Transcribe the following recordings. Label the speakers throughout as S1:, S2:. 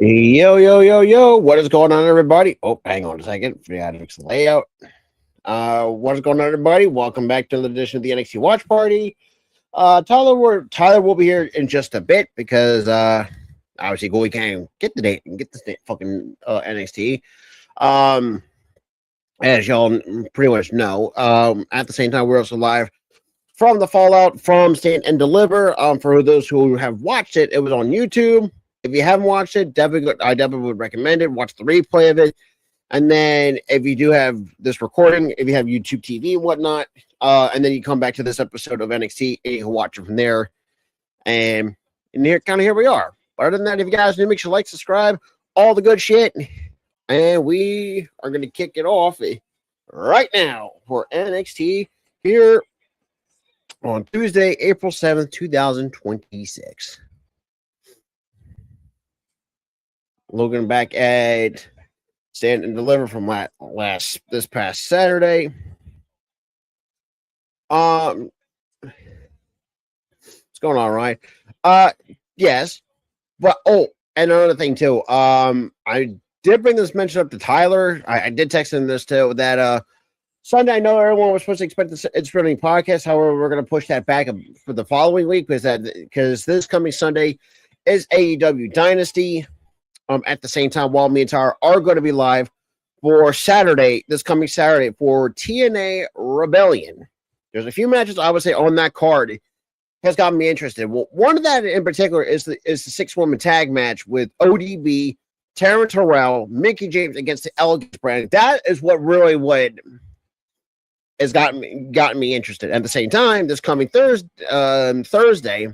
S1: Yo, yo, yo, yo. What is going on, everybody? Oh, hang on a second. Forgot to fix the layout. What is going on, everybody? Welcome back to the edition of the NXT Watch Party. Tyler will be here in just a bit because obviously we can't get the date and get this fucking NXT. As y'all pretty much know. At the same time, we're also live from the Fallout from Stand and Deliver. For those who have watched it, it was on YouTube. If you haven't watched it, I definitely would recommend it. Watch the replay of it. And then if you do have this recording, if you have YouTube TV and whatnot, and then you come back to this episode of NXT and you can watch it from there. And here we are. But other than that, if you guys need, make sure to like, subscribe, all the good shit. And we are going to kick it off right now for NXT here on Tuesday, April 7th, 2026. Looking back at Stand and Deliver from this past Saturday. What's going on, Ryan? Yes. But and another thing too. I did bring this mention up to Tyler. I did text him this too, that Sunday, I know everyone was supposed to expect the It's Running podcast. However, we're going to push that back for the following week because this coming Sunday is AEW Dynasty. At the same time, while me and Tyler are going to be live for this coming Saturday for TNA Rebellion. There's a few matches I would say on that card has gotten me interested. Well, one of that in particular is the 6-woman tag match with ODB, Taryn Terrell, Mickie James against the Elegance brand. That is what has gotten me interested. At the same time, this coming Thursday,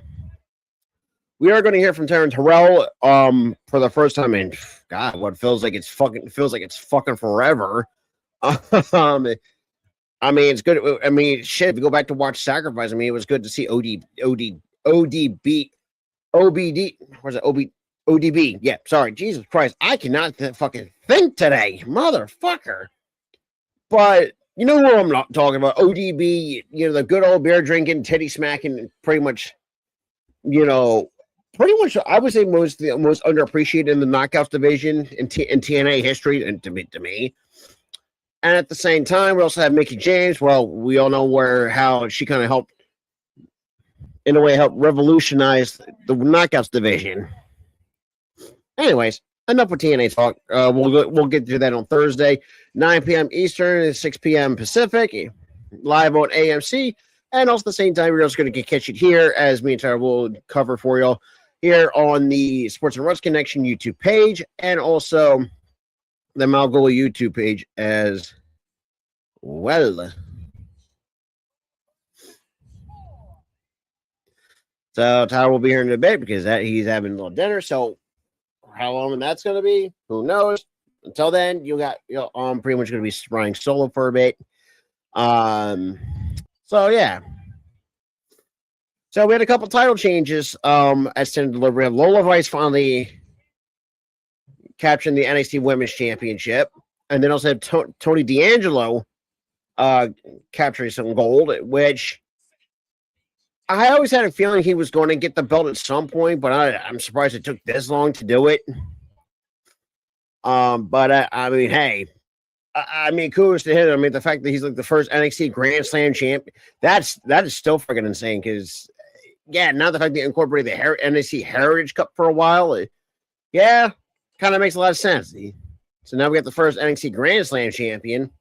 S1: we are going to hear from Taryn Terrell for the first time in God, what feels like it's fucking forever. I mean, it's good. I mean, shit. If you go back to watch Sacrifice, I mean, it was good to see ODB. Yeah, sorry, Jesus Christ, I cannot fucking think today, motherfucker. But you know what I'm not talking about? ODB, the good old beer drinking, titty smacking, pretty much, I would say the most underappreciated in the knockouts division in TNA history, and to me. And at the same time, we also have Mickie James. Well, we all know how she kind of helped revolutionize the knockouts division. Anyways, enough with TNA talk. We'll get to that on Thursday, 9 p.m. Eastern, 6 p.m. Pacific, live on AMC. And also at the same time, we're also going to catch it here, as me and Tyler will cover for y'all here on the Sports and Ruts Connection YouTube page, and also the Malgola YouTube page as well. So Tyler will be here in a bit because he's having a little dinner. So how long that's going to be, who knows? Until then, I'm pretty much going to be running solo for a bit. So yeah. So we had a couple title changes at Stand and Deliver. We have Lola Vice finally capturing the NXT Women's Championship, and then also have Tony D'Angelo capturing some gold, which I always had a feeling he was going to get the belt at some point, but I'm surprised it took this long to do it. But I mean, hey, I mean, kudos to him. I mean, the fact that he's like the first NXT Grand Slam champ, that is still freaking insane. Because now the fact they incorporated the NXT Heritage Cup for a while, kind of makes a lot of sense. So now we got the first NXT Grand Slam champion.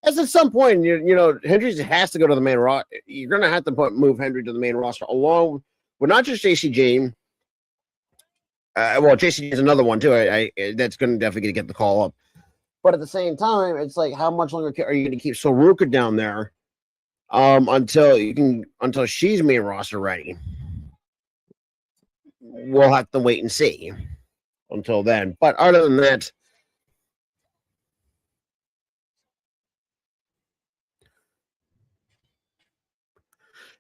S1: As at some point, Hendry has to go to the main roster. You're going to have to move Hendry to the main roster along with not just JC Jane. Well, JC is another one too. That's going to definitely get the call up. But at the same time, it's like, how much longer are you going to keep Soruka down there until she's main roster ready? We'll have to wait and see until then. But other than that,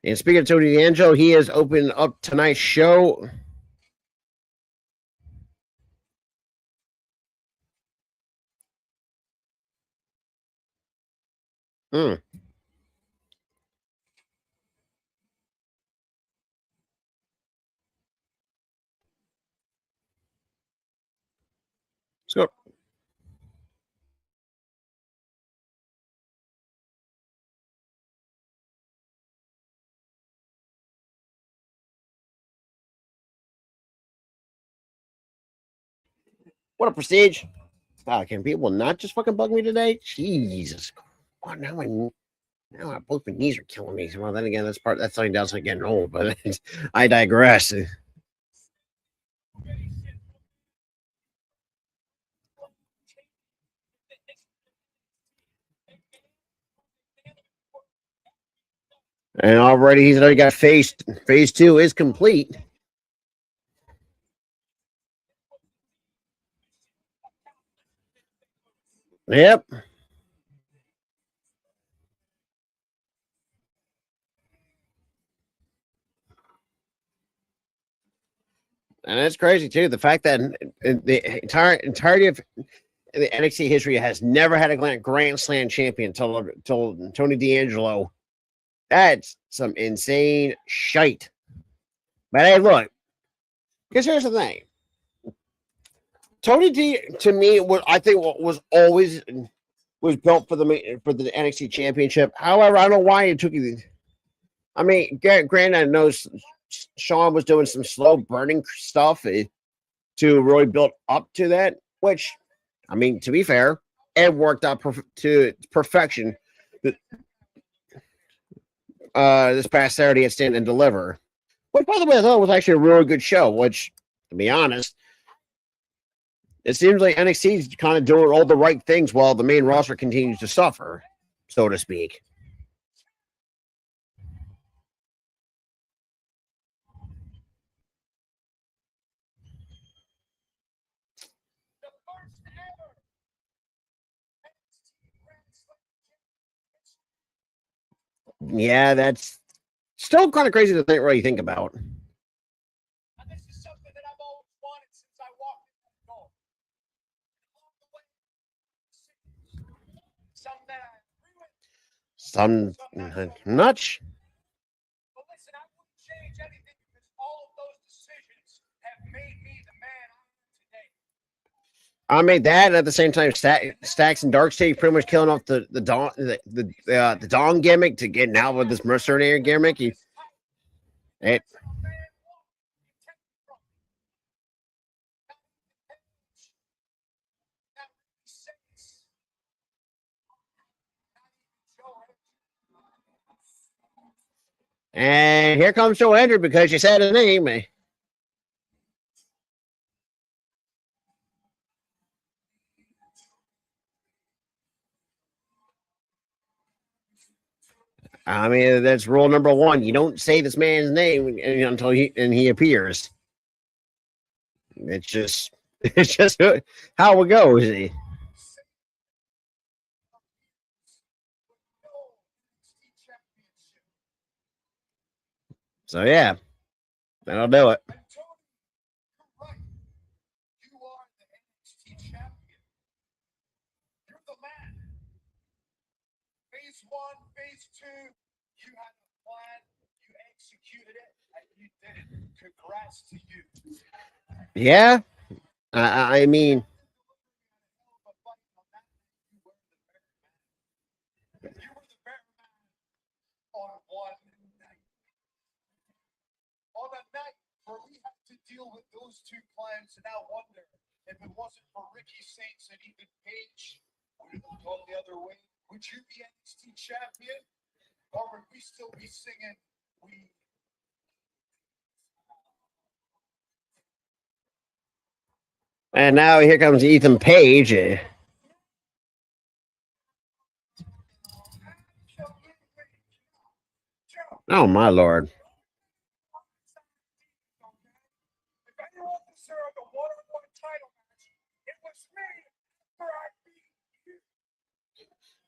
S1: and speaking of Tony D'Angelo, he has opened up tonight's show. What a prestige. Can people not just fucking bug me today? Jesus. Oh, now both my knees are killing me. Well, then again, that's something else. I'm getting old, but I digress. And already he's already got phase two is complete. Yep. And that's crazy too. The fact that the entirety of the NXT history has never had a Grand Slam champion until Tony D'Angelo. That's some insane shite. But hey, look, because here's the thing. Tony D to me, what I think was always was built for the NXT championship. However, I don't know why it took you. I mean, granted, I know Sean was doing some slow burning stuff to really build up to that, which, I mean, to be fair, it worked out to perfection. This past Saturday at Stand and Deliver, which, by the way, I thought was actually a really good show. Which, to be honest, it seems like NXT is kind of doing all the right things while the main roster continues to suffer, so to speak. Yeah, that's still kind of crazy to really think about. Some nuts. I made that at the same time. Stacks and Dark State pretty much killing off the Dawn gimmick to get now with this mercenary gimmick. It, and here comes Joe Hendry because you said his name. I mean, that's rule number one. You don't say this man's name until he appears. It's just it's just how it goes. So yeah, that'll do it. Yeah, I mean, and now here comes Ethan Page. Oh my lord.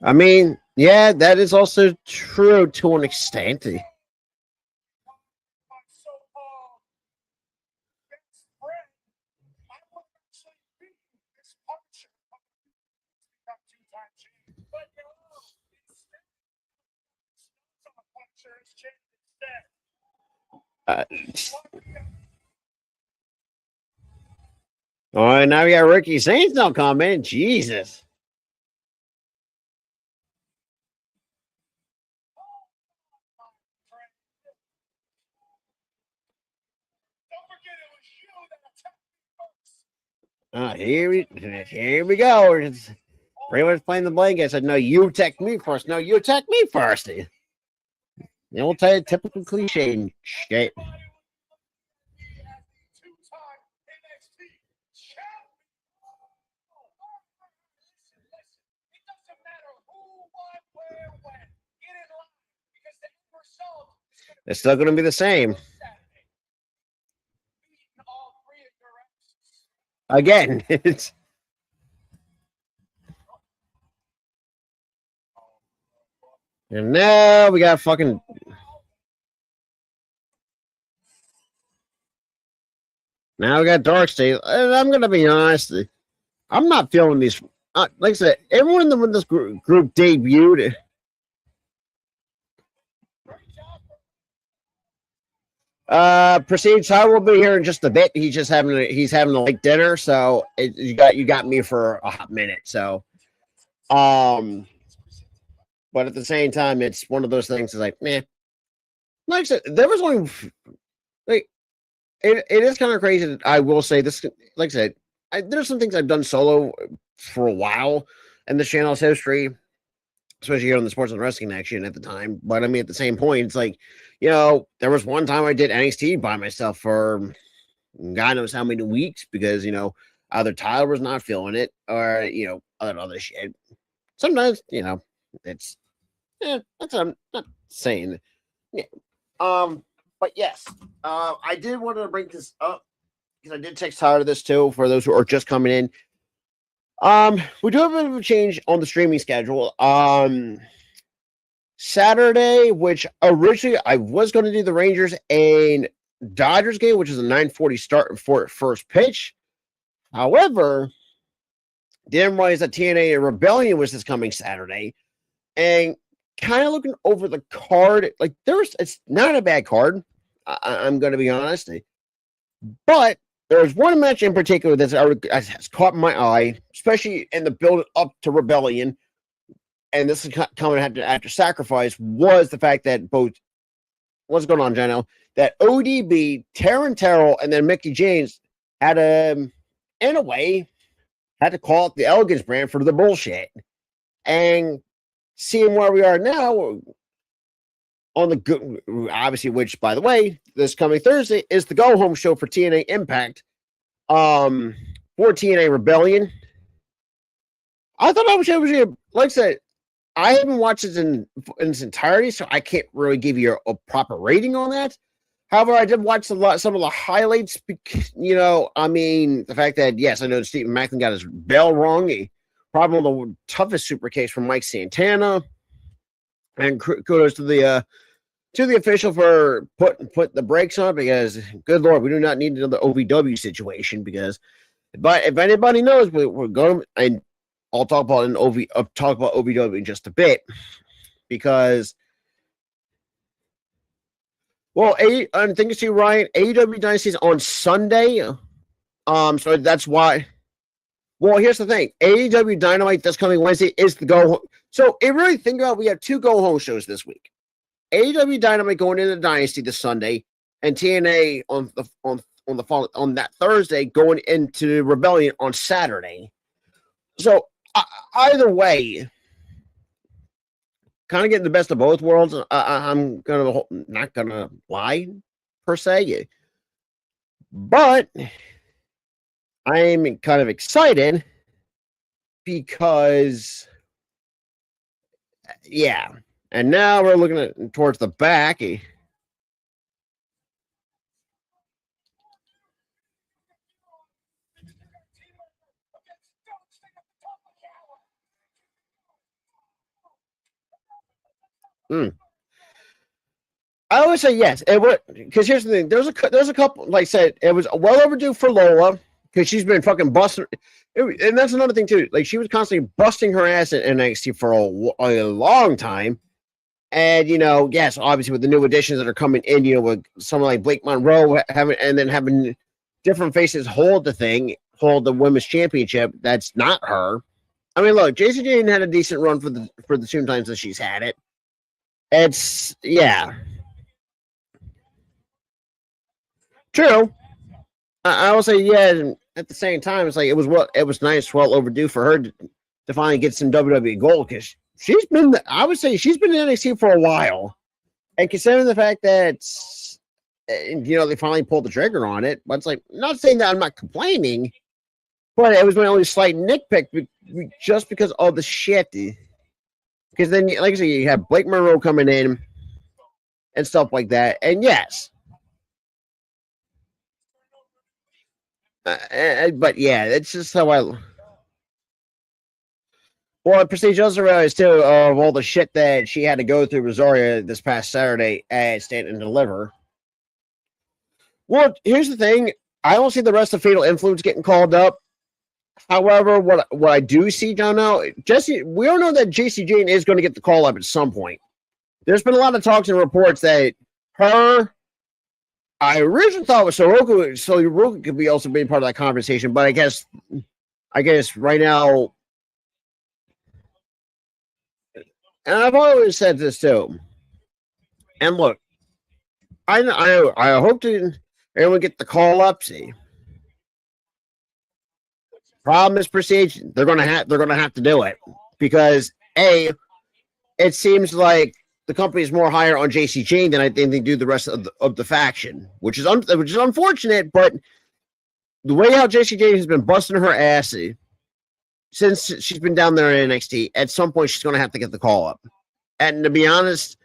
S1: I mean, yeah, that is also true to an extent. Uh, oh, and now we got Ricky Saints now coming. Jesus. Here we go. It's pretty much playing the blanket. I said, no, you attack me first. No, you attack me first. The old typical cliche and shit. It's still going to be the same. Again, it's. And now we got fucking. Now we got Dark State. And I'm going to be honest. I'm not feeling these. Like I said, everyone when this group debuted. Proceeds. I will be here in just a bit. He's having a late dinner, so you got me for a hot minute. So, but at the same time, it's one of those things. It's like, man, like I said, there was only like it is kind of crazy. That I will say this. Like I said, there's some things I've done solo for a while in the channel's history, especially here on the Sports and Wrestling Action at the time. But I mean, at the same point, it's like, there was one time I did NXT by myself for God knows how many weeks because, either Tyler was not feeling it or, other shit. Sometimes, it's, that's what I'm not saying. Yeah. But yes, I did want to bring this up because I did text Tyler this too for those who are just coming in. We do have a bit of a change on the streaming schedule. Saturday, which originally I was going to do the Rangers and Dodgers game, which is a 9:40 start for first pitch. However, didn't realize that TNA Rebellion was this coming Saturday, and kind of looking over the card, like it's not a bad card. I'm going to be honest, but there's one match in particular that has caught my eye, especially in the build up to Rebellion. And this is coming after Sacrifice, was the fact that both, what's going on, Jano? That ODB, Taryn Terrell, and then Mickey James had in a way, had to call it the Elegance brand for the bullshit. And seeing where we are now, on the good, obviously, which, by the way, this coming Thursday is the go-home show for TNA Impact, for TNA Rebellion. I thought I was able to, like I said, I haven't watched it in its entirety, so I can't really give you a proper rating on that. However, I did watch some of the highlights. The fact that, yes, I know Stephen Macklin got his bell wrong. Probably the toughest super case from Mike Santana. And kudos to the official for put the brakes on, because, good Lord, we do not need another OVW situation, because if anybody knows, we're going, and I'll talk about OVW in just a bit, because, well, I think it's you, Ryan. AEW Dynasty is on Sunday, so that's why. Well, here's the thing: AEW Dynamite this coming Wednesday is the go. So, really think about, we have two go home shows this week: AEW Dynamite going into Dynasty this Sunday, and TNA on that Thursday going into Rebellion on Saturday. So, either way, kind of getting the best of both worlds. I'm not gonna lie per se, but I'm kind of excited because, yeah. And now we're looking towards the back. I always say yes. It would, because here's the thing: there's a couple. Like I said, it was well overdue for Lola, because she's been fucking busting. And that's another thing too. Like, she was constantly busting her ass in NXT for a long time. And yes, obviously with the new additions that are coming in, with someone like Blake Monroe having different faces hold the women's championship. That's not her. I mean, look, Jason Jane had a decent run for the two times that she's had it. It's, yeah. True. I will say, yeah, at the same time, it's like it was nice, well overdue for her to finally get some WWE gold, because she's been, I would say, she's been in NXT for a while, and considering the fact that they finally pulled the trigger on it, but it's like, not saying that I'm not complaining, but it was my only slight nitpick, just because of the shit. Because then, like I said, you have Blake Monroe coming in and stuff like that, and yes. But yeah, it's just how I. Well, Prestige also realized too of all the shit that she had to go through Rosaria this past Saturday at Stand and Deliver. Well, here's the thing: I don't see the rest of Fatal Influence getting called up. However, what I do see, John, now Jesse, we all know that JC Jane is going to get the call up at some point. There's been a lot of talks and reports that her. I originally thought it was Soroka could be also being part of that conversation, but I guess right now, and I've always said this too. And look, I hope to everyone get the call up. See, problem is Prestige. They're gonna have to do it, because it seems like the company is more higher on JC Jane than I think they do the rest of the faction, which is unfortunate. But the way how JC Jane has been busting her ass since she's been down there in NXT, at some point she's going to have to get the call up. And to be honest,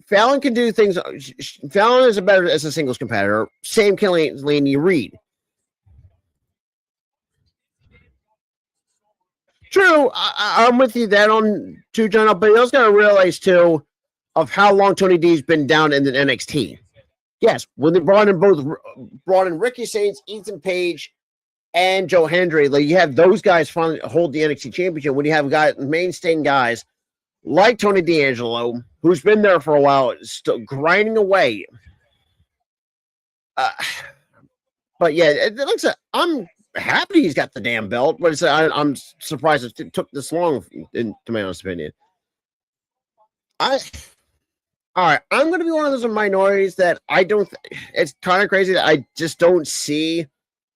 S1: Fallon can do things. Fallon is better as a singles competitor. Same can Laney Reed. True, I'm with you that on too, John. But you also got to realize too of how long Tony D's been down in the NXT. Yes, when they brought in Ricky Saints, Ethan Page, and Joe Hendry, like you have those guys finally hold the NXT championship. When you have mainstay guys like Tony D'Angelo, who's been there for a while, still grinding away. But yeah, it looks like I'm happy he's got the damn belt, but I'm surprised it took this long, in my honest opinion. All right, I'm going to be one of those minorities that I don't. It's kind of crazy that I just don't see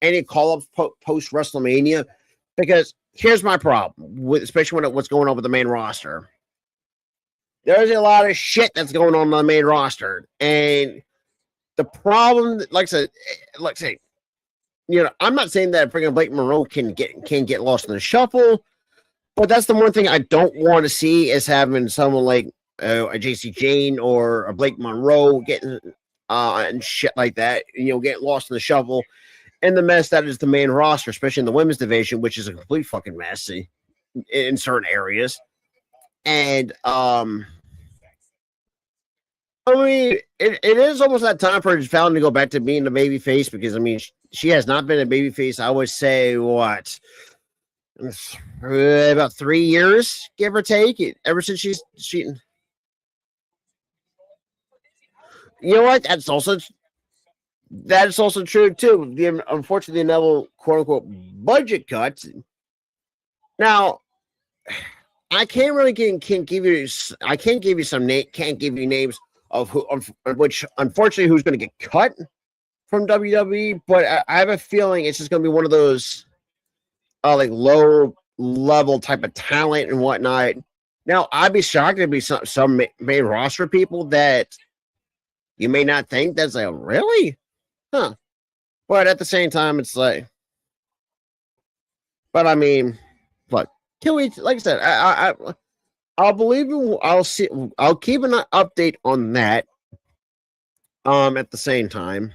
S1: any call-ups post WrestleMania, because here's my problem, especially what's going on with the main roster. There's a lot of shit that's going on the main roster, and the problem, like I say, I'm not saying that bringing Blake Monroe can get lost in the shuffle, but that's the one thing I don't want to see, is having someone like a JC Jane or a Blake Monroe getting and shit like that, get lost in the shuffle and the mess that is the main roster, especially in the women's division, which is a complete fucking mess in certain areas. And I mean, it is almost that time for Fallon to go back to being a baby face, because I mean, she has not been a baby face. I would say what, about 3 years, give or take. Ever since she. You know what? That's also true too. Unfortunately, the inevitable quote unquote budget cuts. Now, I can't really can't give you names of which unfortunately who's going to get cut from WWE, but I have a feeling it's just going to be one of those like low level type of talent and whatnot. Now, I'd be shocked to be some main roster people that you may not think that's like, really? Huh. But at the same time, it's like, but I mean, look, can we, like I said, I'll believe you. I'll see. I'll keep an update on that. At the same time,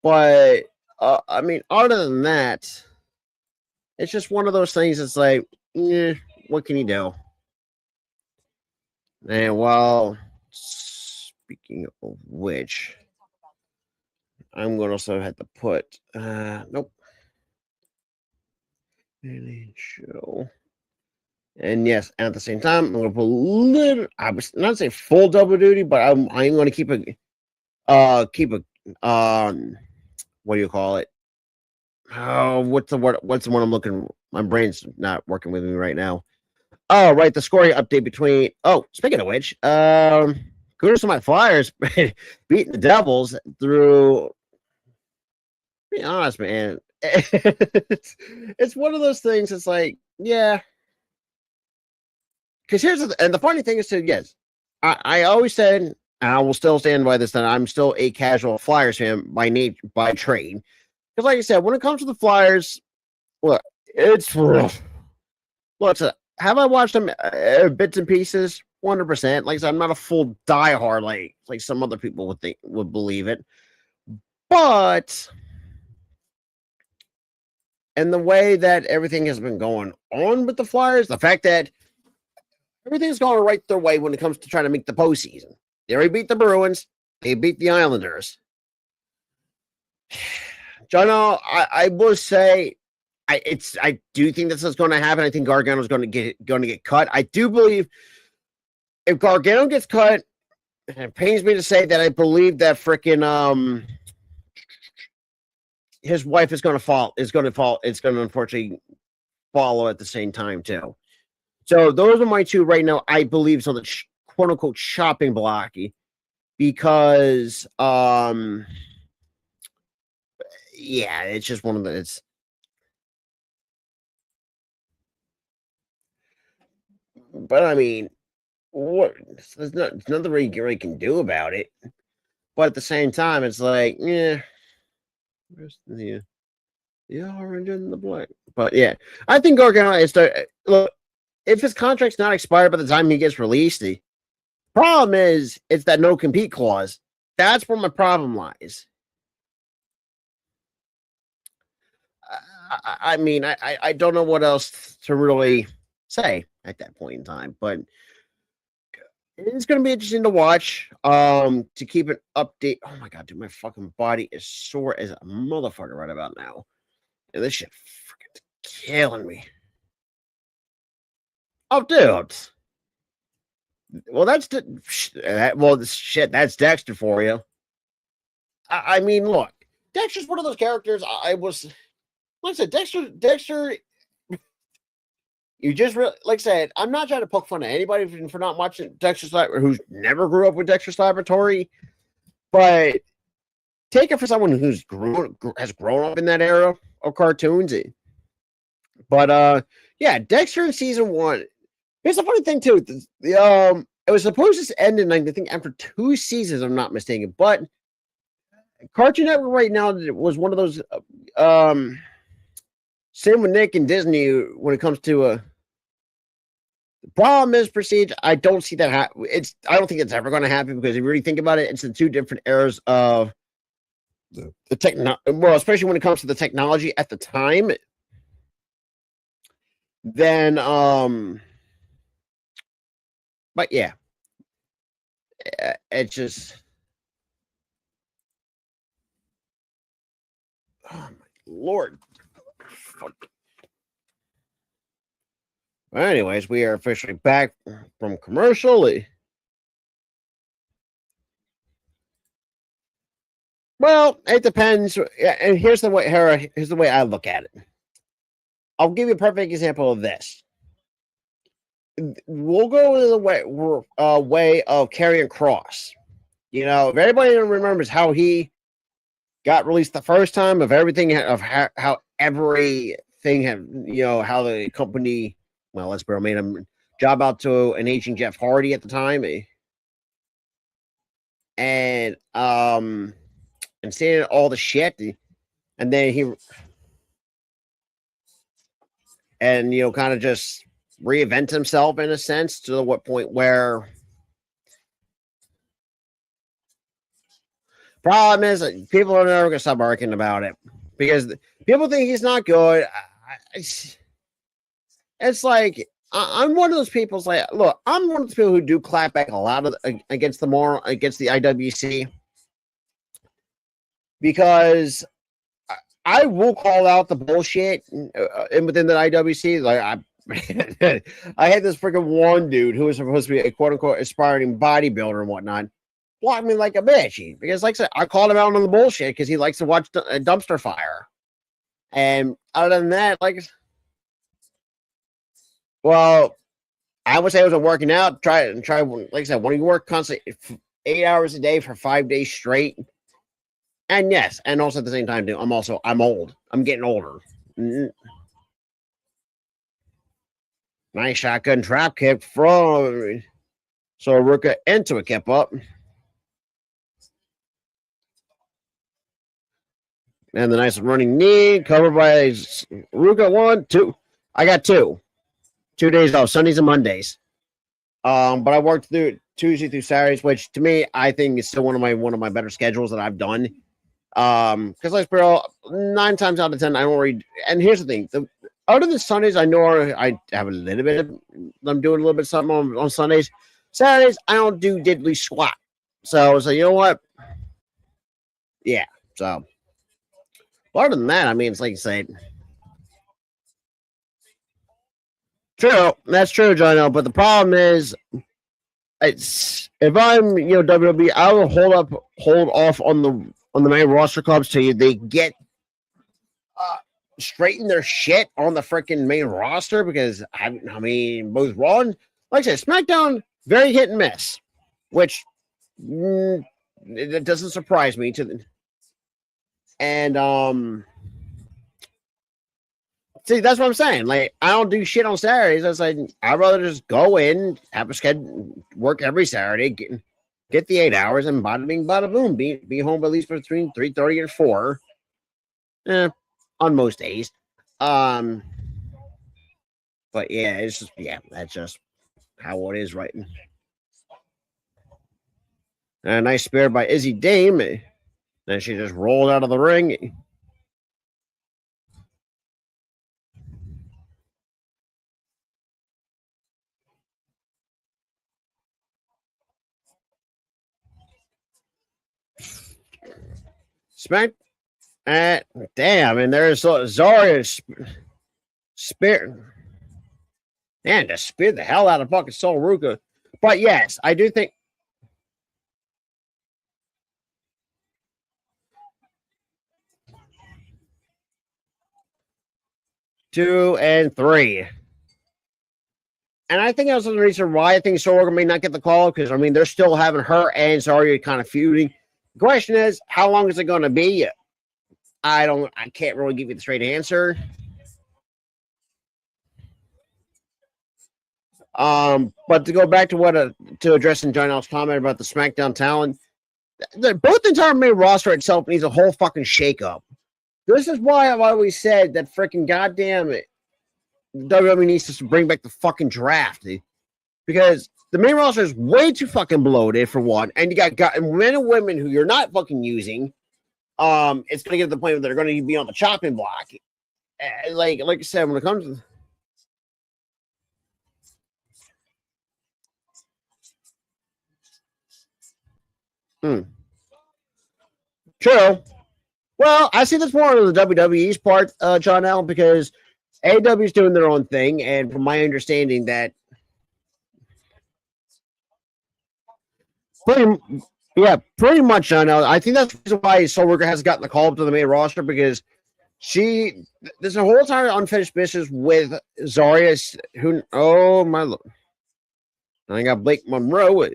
S1: but I mean, other than that, it's just one of those things. It's like, what can you do? And while speaking of which, I'm going to also have to put nope. Show. And yes, at the same time, I'm going to put a little. I was not saying full double duty, but I'm going to keep a what do you call it? Oh, what's the word? What's the one I'm looking? My brain's not working with me right now. Oh, right, the scoring update between. Oh, speaking of which, kudos to my Flyers beating the Devils through. be honest, man. It's one of those things. It's like, yeah. Because and the funny thing is, too, yes, I always said, and I will still stand by this, that I'm still a casual Flyers fan by trade. Because, like I said, when it comes to the Flyers, look, it's rough. Look, have I watched them bits and pieces? 100%. Like I said, I'm not a full diehard like some other people would believe it. But and the way that everything has been going on with the Flyers, the fact that everything's going right their way when it comes to trying to make the postseason. They already beat the Bruins. They beat the Islanders. John, I will say, I do think this is going to happen. I think Gargano's going to get cut. I do believe if Gargano gets cut, it pains me to say that I believe that freaking his wife is going to fall. It's going to unfortunately follow at the same time too. So those are my two right now. I believe so the quote unquote chopping block because yeah, it's just one of the but I mean, what there's nothing really can do about it. But at the same time, it's like, yeah, where's the orange and the black? But yeah, I think Gargano is look. If his contract's not expired by the time he gets released, the problem is it's that no compete clause. That's where my problem lies. I mean, I don't know what else to really say at that point in time, but it's going to be interesting to watch. To keep an update. Oh my god, dude, my fucking body is sore as a motherfucker right about now. And this shit freaking killing me. Oh, dude. Well, that's shit. That's Dexter for you. I mean, look, Dexter's one of those characters. Like I said, Dexter. You just like I said, I'm not trying to poke fun at anybody for not watching Dexter's Laboratory, who's never grew up with Dexter's Laboratory, but take it for someone who's has grown up in that era of cartoons. But yeah, Dexter in season 1. Here's the funny thing too. It was supposed to end in, I think, after 2 seasons, if I'm not mistaken. But Cartoon Network right now was one of those. Same with Nick and Disney when it comes to the problem is Prestige. I don't see that I don't think it's ever going to happen because if you really think about it, it's the 2 different eras of the technology. Well, especially when it comes to the technology at the time. Then but yeah, it's just, oh my lord. Well, anyways, we are officially back from commercial. Well, it depends. And here's the way I look at it. I'll give you a perfect example of this. We'll go to the way of Karrion Kross. You know, if everybody remembers how he got released the first time, of everything, of how everything had, how the company, well, let's be made him job out to an aging Jeff Hardy at the time, and seeing all the shit, and then he, and kind of just reinvent himself in a sense to what point where problem is people are never going to stop arguing about it because people think he's not good. It's like I'm one of those people. Like, look, I'm one of those people who do clap back a lot against the IWC because I will call out the bullshit within the IWC. Like I had this freaking one dude who was supposed to be a quote unquote aspiring bodybuilder and whatnot. Block me like a bitch because, like I said, I called him out on the bullshit because he likes to watch a dumpster fire. And other than that, well, I would say I wasn't working out. Try. Like I said, when you work constantly 8 hours a day for 5 days straight, And yes, and also at the same time, too, I'm old. I'm getting older. Nice shotgun trap kick from Ruka into a kip up. And the nice running knee covered by Ruka. 1, 2. I got 2 days off, Sundays and Mondays. But I worked through Tuesday through Saturdays, which to me I think is still one of my better schedules that I've done. Because let's be real, 9 times out of 10 I don't read. And here's the thing: out of the Sundays, I know I have a little bit of. I'm doing a little bit of something on Sundays. Saturdays, I don't do diddly squat. So you know what? Yeah. So, other than that, I mean, it's like you said. True, that's true, John. But the problem is, it's if I'm WWE, I will hold off on the main roster clubs till they get straighten their shit on the freaking main roster, because I mean both Raw and, like I said, SmackDown very hit and miss, which it doesn't surprise me and see, that's what I'm saying. Like, I don't do shit on Saturdays. I was like, I'd rather just go in, have a schedule, work every Saturday, get the 8 hours, and bada bing, bada boom, be home at least between 3:30 and 4. On most days. But yeah, that's just how it is, right? And a nice spear by Izzy Dame. Then she just rolled out of the ring. Smack. Damn, and there's Zarya's spear. Man, to spear the hell out of fucking Sol Ruka. But yes, I do think. 2 and 3. And I think that's the reason why I think Sorga may not get the call, because I mean they're still having her and Zarya kind of feuding. The question is, how long is it going to be? I can't really give you the straight answer. But to go back to to addressing John L's comment about the SmackDown talent, both the entire main roster itself needs a whole fucking shakeup. This is why I've always said that freaking goddamn it, WWE needs to bring back the fucking draft, because the main roster is way too fucking bloated for one, and you got men and women who you're not fucking using. It's gonna get to the point where they're gonna be on the chopping block. Like I said, when it comes to True. Well, I see this more on the WWE's part, John Allen, because AEW is doing their own thing, and from my understanding, that pretty much, John Allen. I think that's the reason why Soul Worker has gotten the call up to the main roster, because there's a whole entire unfinished business with Zarya. I got Blake Monroe.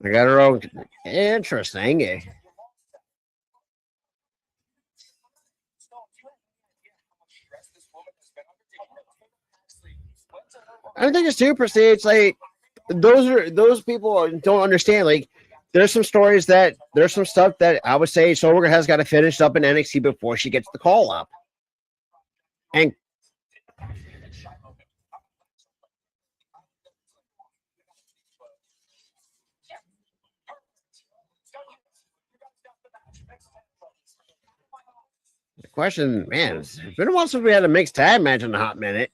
S1: I got her own. Interesting. I think it's too prestige. Like, those people don't understand. Like, there's some stuff that I would say Soul has got to finish up in NXT before she gets the call up. And the question, man, it's been a while since we had a mixed tag match in a hot minute.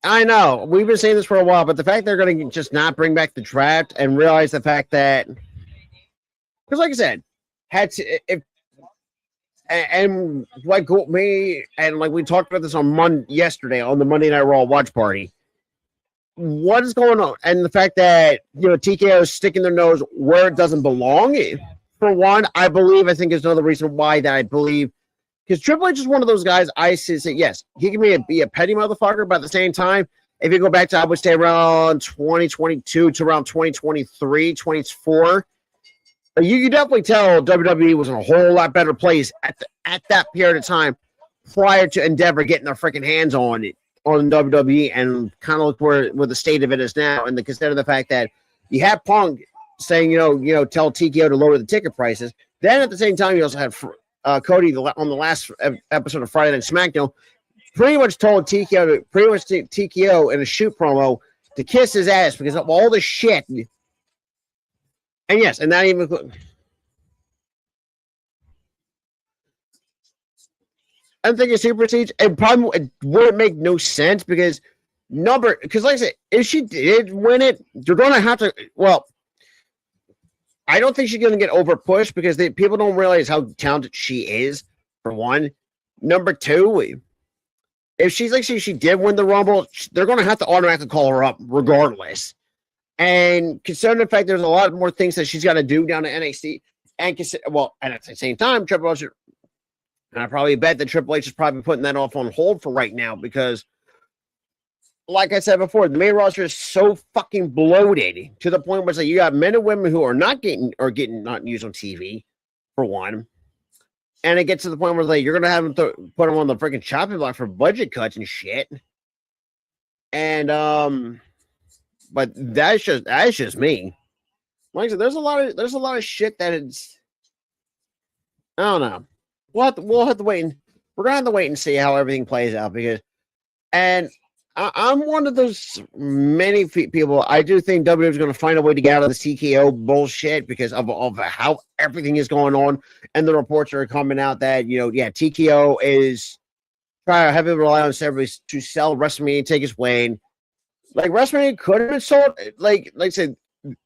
S1: I know we've been saying this for a while, but the fact they're going to just not bring back the draft and realize the fact that, because like I said, had to if and like me and like we talked about this on yesterday on the Monday Night Raw watch party. What is going on? And the fact that TKO is sticking their nose where it doesn't belong. For one, I think is another reason why that I believe, because Triple H is one of those guys. I say yes, he can be a petty motherfucker, but at the same time, if you go back to I would say around 2022 to around 2023, 24. You can definitely tell WWE was in a whole lot better place at that period of time prior to Endeavor getting their freaking hands on it on WWE and kind of look where the state of it is now. And consider the fact that you have Punk saying tell TKO to lower the ticket prices. Then at the same time you also had Cody on the last episode of Friday Night SmackDown pretty much told TKO in a shoot promo to kiss his ass because of all the shit. And yes, and that even I'm thinking supersedes. It wouldn't make no sense because like I said, if she did win it, you're gonna have to. Well, I don't think she's gonna get over pushed because people don't realize how talented she is. For one, number two, if she did win the Rumble, they're gonna have to automatically call her up regardless. And considering the fact there's a lot more things that she's got to do down at NXT, and at the same time, Triple H, and I probably bet that Triple H is probably putting that off on hold for right now because, like I said before, the main roster is so fucking bloated to the point where it's like you got men and women who are not getting not used on TV, for one, and it gets to the point where like you're gonna have them put them on the freaking chopping block for budget cuts and shit, and but that's just me. Like I said, there's a lot of shit that it's. I don't know. We'll have to wait and we're gonna have to wait and see how everything plays out because, and I'm one of those many people. I do think WWE is going to find a way to get out of the TKO bullshit because of how everything is going on, and the reports are coming out that TKO is trying to heavily rely on celebrities to sell WrestleMania tickets when. Like WrestleMania could have been sold, like I said,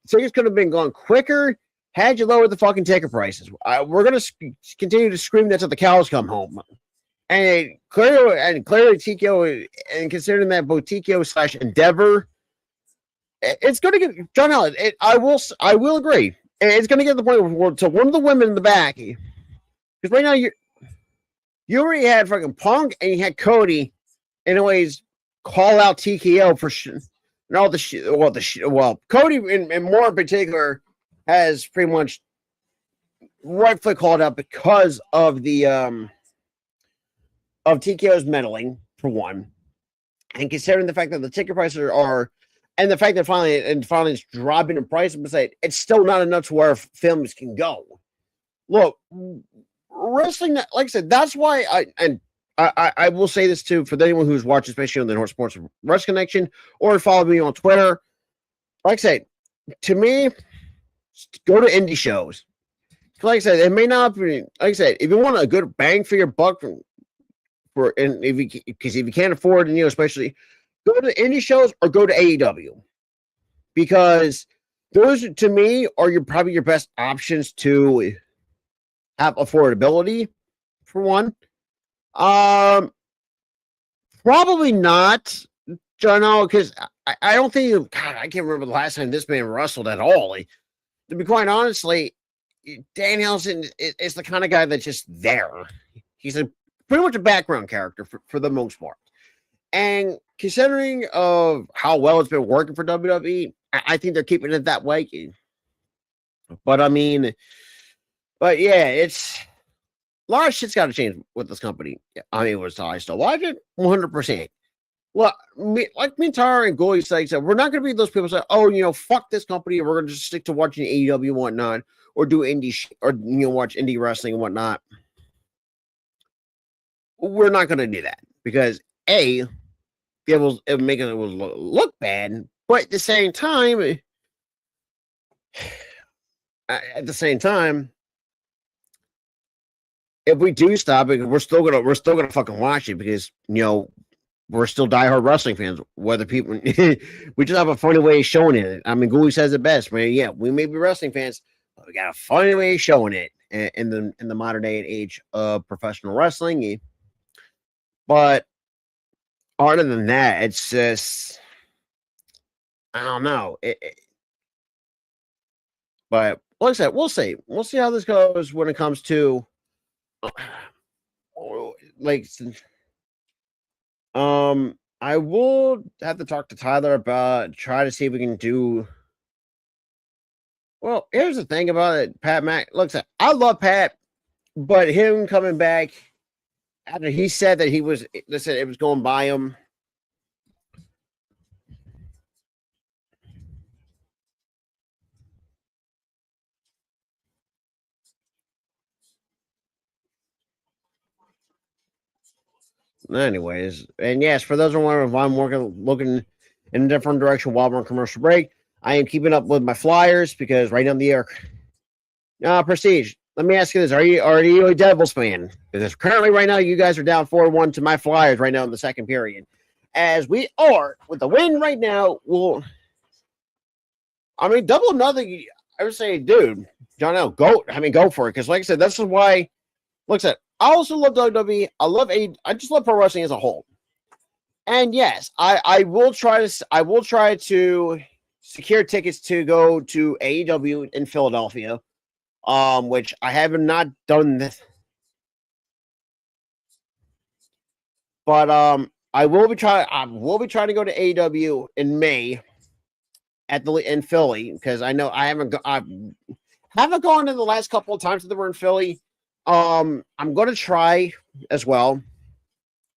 S1: tickets could have been gone quicker had you lowered the fucking ticket prices. We're gonna continue to scream that till the cows come home, and clearly TKO, and considering that both TKO / Endeavor, it's gonna get John Allen. I will agree. It's gonna get to the point where to one of the women in the back, because right now you already had fucking Punk and you had Cody, anyways. Call out TKO for and all the shit. Well, Cody and more in particular has pretty much rightfully called out because of the of TKO's meddling for one, and considering the fact that the ticket prices are, and the fact that finally it's dropping in price, but it's still not enough to where films can go. Look, wrestling, like I said, that's why I will say this too for anyone who's watching, especially on the North Sports Rush Connection, or follow me on Twitter. Like I said, to me, go to indie shows. Like I said, it may not be. Like I said, if you want a good bang for your buck, if you can't afford, and especially go to indie shows or go to AEW, because those to me are probably your best options to have affordability. For one. Probably not, John, because I don't think. God, I can't remember the last time this man wrestled at all. To be quite honestly, Danhausen is the kind of guy that's just there. He's pretty much a background character for the most part. And considering of how well it's been working for WWE, I think they're keeping it that way. But yeah, it's. A lot of shit's got to change with this company. I mean, was I still watch it? 100%. Well, like me, Tara, and Goy said, we're not going to be those people say, oh, fuck this company. We're going to just stick to watching AEW and whatnot, or do indie or watch indie wrestling and whatnot. We're not going to do that because it will make it look bad, but at the same time, if we do stop it, we're still gonna fucking watch it because we're still diehard wrestling fans. Whether people, we just have a funny way of showing it. I mean, Gooey says it best, man. Yeah, we may be wrestling fans, but we got a funny way of showing it in the modern day and age of professional wrestling. But other than that, it's just I don't know. But like I said, we'll see. We'll see how this goes when it comes to like. I will have to talk to Tyler about try to see if we can do. Well, here's the thing about it, Pat Mac. Look, I love Pat, but him coming back after he said that he was, listen, it was going by him. Anyways, and yes, for those who are wondering if I'm looking in a different direction while we're on commercial break, I am keeping up with my Flyers because right now the air. Prestige. Let me ask you this: Are you a Devils fan? Because currently, right now, you guys are down 4-1 to my Flyers right now in the second period. As we are with the win right now, double nothing. I would say, dude, John L, go. I mean, go for it. Because, like I said, this is why. Like I said, I also love WWE. I just love pro wrestling as a whole. And yes, I will try to secure tickets to go to AEW in Philadelphia. Which I have not done this, but I will be trying to go to AEW in May in Philly because I know I haven't gone in the last couple of times that we're in Philly. I'm going to try as well.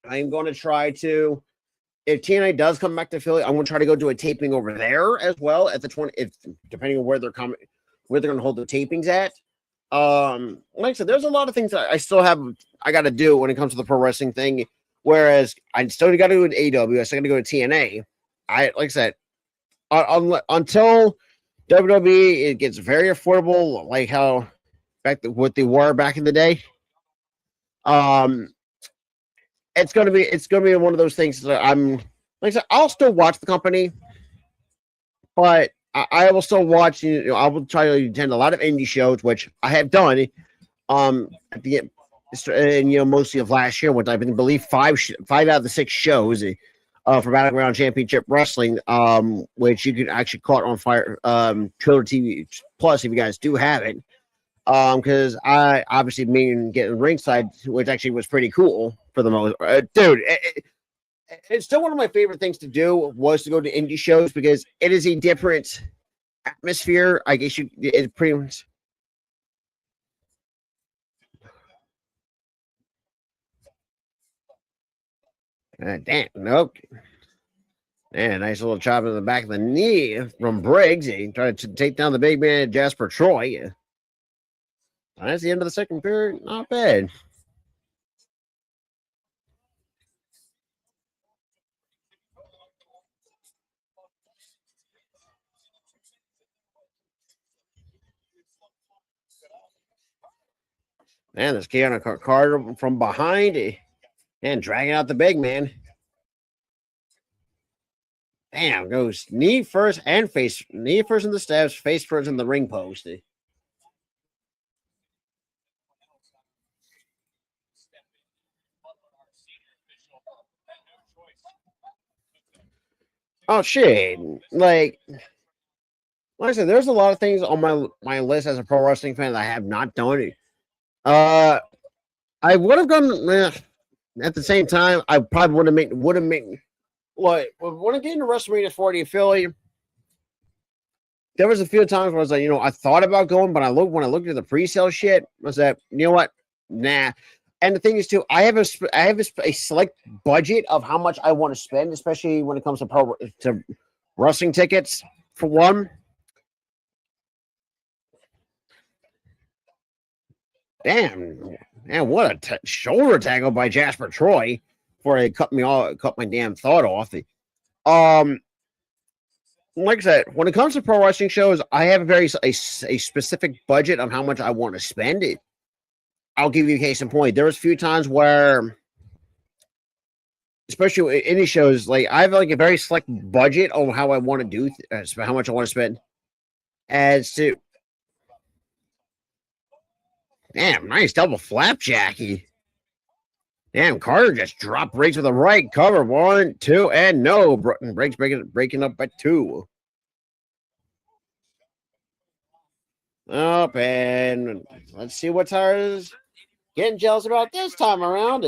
S1: I'm going to try to, if TNA does come back to Philly, I'm going to try to go do a taping over there as well at the 20, depending on where they're going to hold the tapings at. Like I said, there's a lot of things that I got to do when it comes to the pro wrestling thing. Whereas I still got to go to AEW, I still got to go to TNA. Like I said, until WWE it gets very affordable, like how what they were back in the day. It's gonna be one of those things that like I said, I'll still watch the company, but I will still watch. I will try to attend a lot of indie shows, which I have done. At the end, and mostly of last year, which I believe five out of the 6 shows for Battleground Championship Wrestling, which you can actually caught on Fire Trailer TV Plus if you guys do have it. Because I obviously mean getting ringside, which actually was pretty cool for the most. Dude, it's still one of my favorite things to do was to go to indie shows because it is a different atmosphere. I guess it's pretty much. Damn, nope. And nice little chop in the back of the knee from Briggs. He tried to take down the big man Jasper Troy. That's the end of the second period. Not bad. Man, this Keanu Carter from behind and dragging out the big man. Damn, goes knee first and face. Knee first in the steps, face first in the ring post. Oh shit! Like I said, there's a lot of things on my list as a pro wrestling fan that I have not done. I would have gone at the same time. I probably would have made like when I get into WrestleMania 40 in Philly. There was a few times where I was like, I thought about going, but when I looked at the pre-sale shit, I was like, you know what? Nah. And the thing is, too, I have a select budget of how much I want to spend, especially when it comes to wrestling tickets. For one, damn, man, what a shoulder tackle by Jasper Troy before he cut my damn thought off. Like I said, when it comes to pro wrestling shows, I have a specific budget on how much I want to spend it. I'll give you a case in point. There was a few times where especially with any shows. Like I have like a very select budget on how I want to do, how much I want to spend. As to damn, nice double flapjacky. Damn, Carter just dropped Briggs with a right cover. 1, 2, and no. Briggs breaking up by 2. Up and let's see what Tyler's getting jealous about this time around.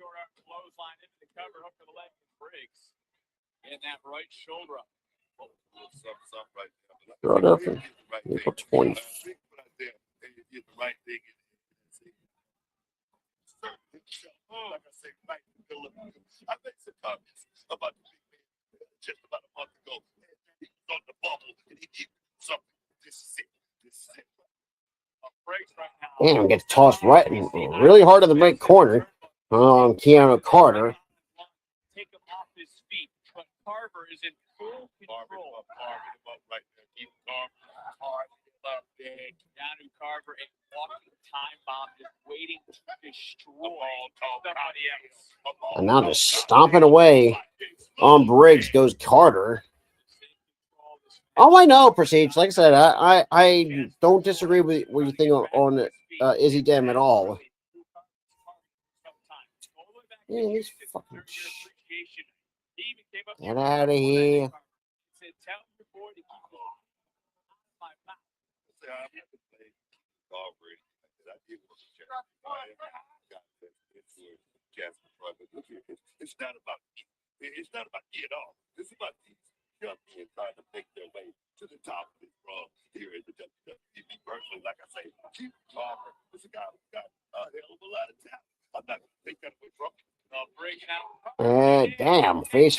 S2: Short arm clothesline into the cover, hook for the leg from Briggs. And that right shoulder up.
S1: Philadelphia, April 20th.
S2: Like I say, I think some comments about the big man just about a month ago. He was on the bubble and he did something. This is it. This is it.
S1: Damn, gets tossed right really hard in the right corner. Keanu Carter.
S2: Take him off his feet, but Carver is in full control. Carver right there. Keep Carver up big. Keanu Carver, a walking time bomb, just waiting to destroy somebody else.
S1: And now just stomping away on Briggs goes Carter. Oh, I know, Prestige. Like I said, I don't disagree with what you think on Izzy Dem at all. Yeah, he's fucking. Get out of here.
S2: It's not about me. It's not about me at all. It's about these young men trying to make their way to the top of this run here in the WWE. Personally, like I say, Keith Carver is a guy who's got a hell of a lot of talent. I'm not going to take that away from him.
S1: Damn, face.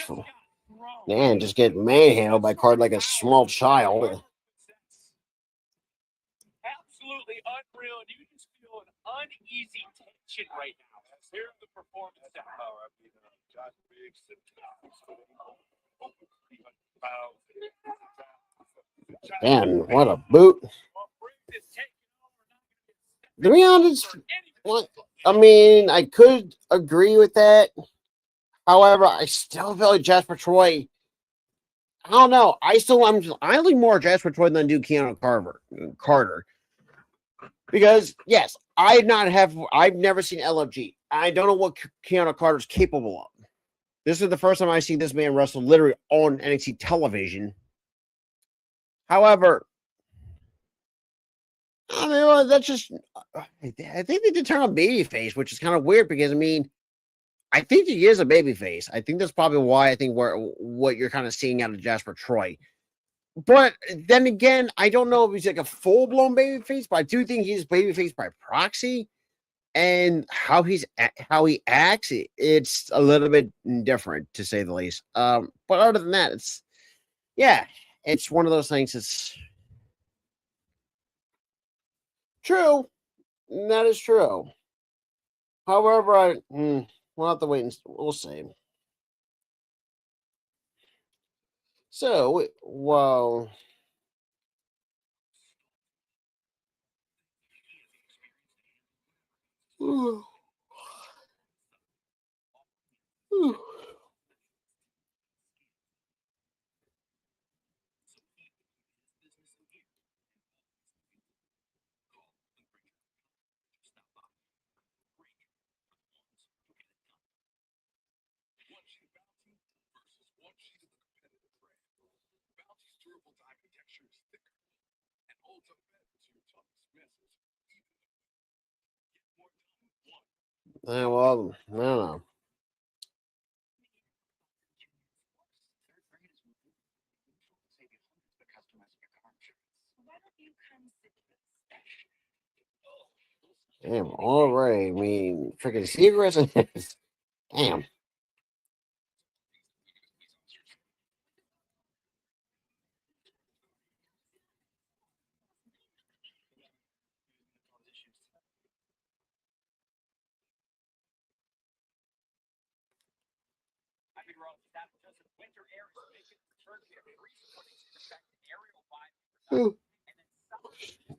S1: Man, just get manhandled by Carter like a small child.
S2: Absolutely unreal, and you just feel an uneasy tension right now. Here's the performance. Josh Briggs
S1: Damn, what a boot. To be honest, I mean, I could agree with that. However, I still feel like Jasper Troy. I don't know. I lean more Jasper Troy than I do Keanu Carter. Because yes, I've never seen LFG. I don't know what Keanu Carter's capable of. This is the first time I see this man wrestle literally on NXT television. However, I mean, that's just. I think they did turn on babyface, which is kind of weird because I mean, I think he is a babyface. I think that's probably why I think what you're kind of seeing out of Jasper Troy. But then again, I don't know if he's like a full blown babyface, but I do think he's babyface by proxy. And how he acts, it's a little bit different to say the least. But other than that, it's one of those things. It's true. That is true. However, we'll have to wait and we'll see. So, well. Ooh. Ooh. Well, I don't know. Damn, all right. I mean, freaking secrets. Damn. Ooh.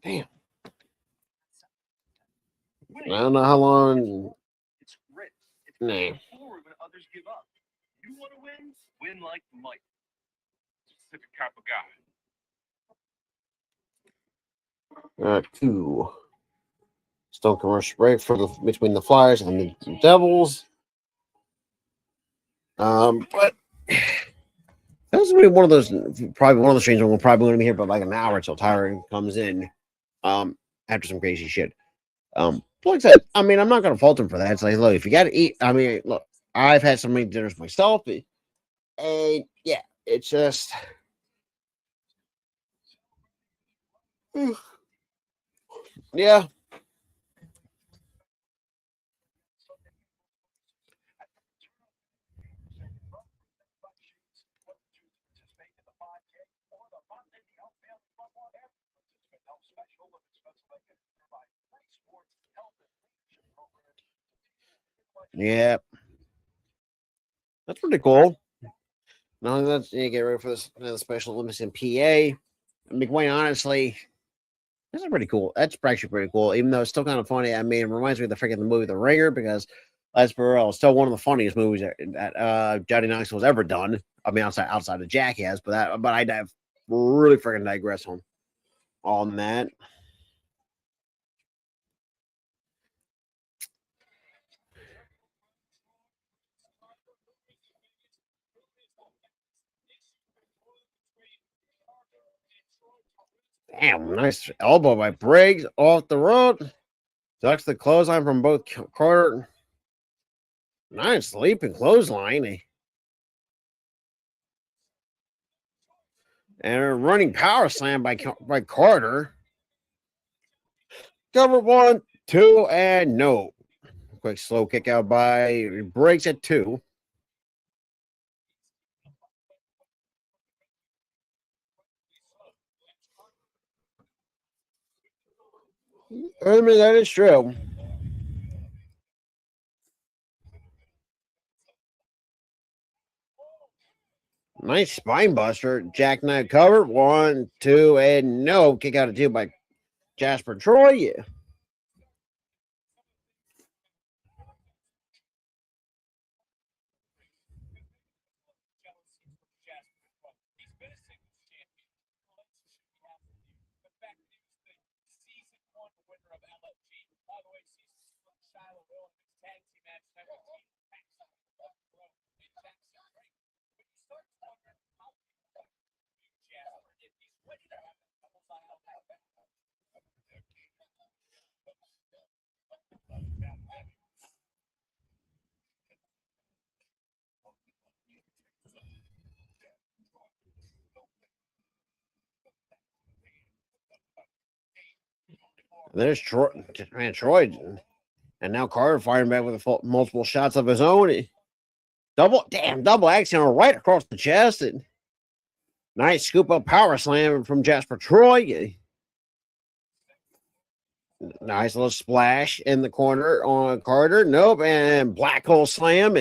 S1: Damn. I don't know how long. Nah.
S2: When others give up. You want to win like Mike. Specific type of guy.
S1: 2. Still commercial break for between the Flyers and the Devils. But that's gonna be one of those, probably one of the streams we're probably going to be here, but like an hour until Tyler comes in. After some crazy shit. Like I said, I mean, I'm not going to fault him for that. It's like, look, if you got to eat, I mean, look, I've had so many dinners myself, and yeah, it's just. Yeah. Yeah. That's pretty cool. No, that's you get ready for this special Olympics in PA. McWayne, honestly, that's pretty cool. That's actually pretty cool, even though it's still kind of funny. I mean, it reminds me of the movie The Ringer, because let's be real, it's still one of the funniest movies that Johnny Knoxville has ever done. I mean, outside of Jackass, but I have really freaking digress on that. Damn, nice elbow by Briggs off the road. Ducks the clothesline from both Carter. Nice leaping clothesline. And a running power slam by Carter. Cover 1, 2, and no. Quick slow kick out by Briggs at 2. I mean, that is true. Nice spine buster. Jackknife cover. 1, 2, and no. Kick out at 2 by Jasper Troy. Yeah. There's Troy. Man, Troy. And now Carter firing back with multiple shots of his own. Double action right across the chest. And nice scoop up power slam from Jasper Troy. Nice little splash in the corner on Carter. Nope. And black hole slam.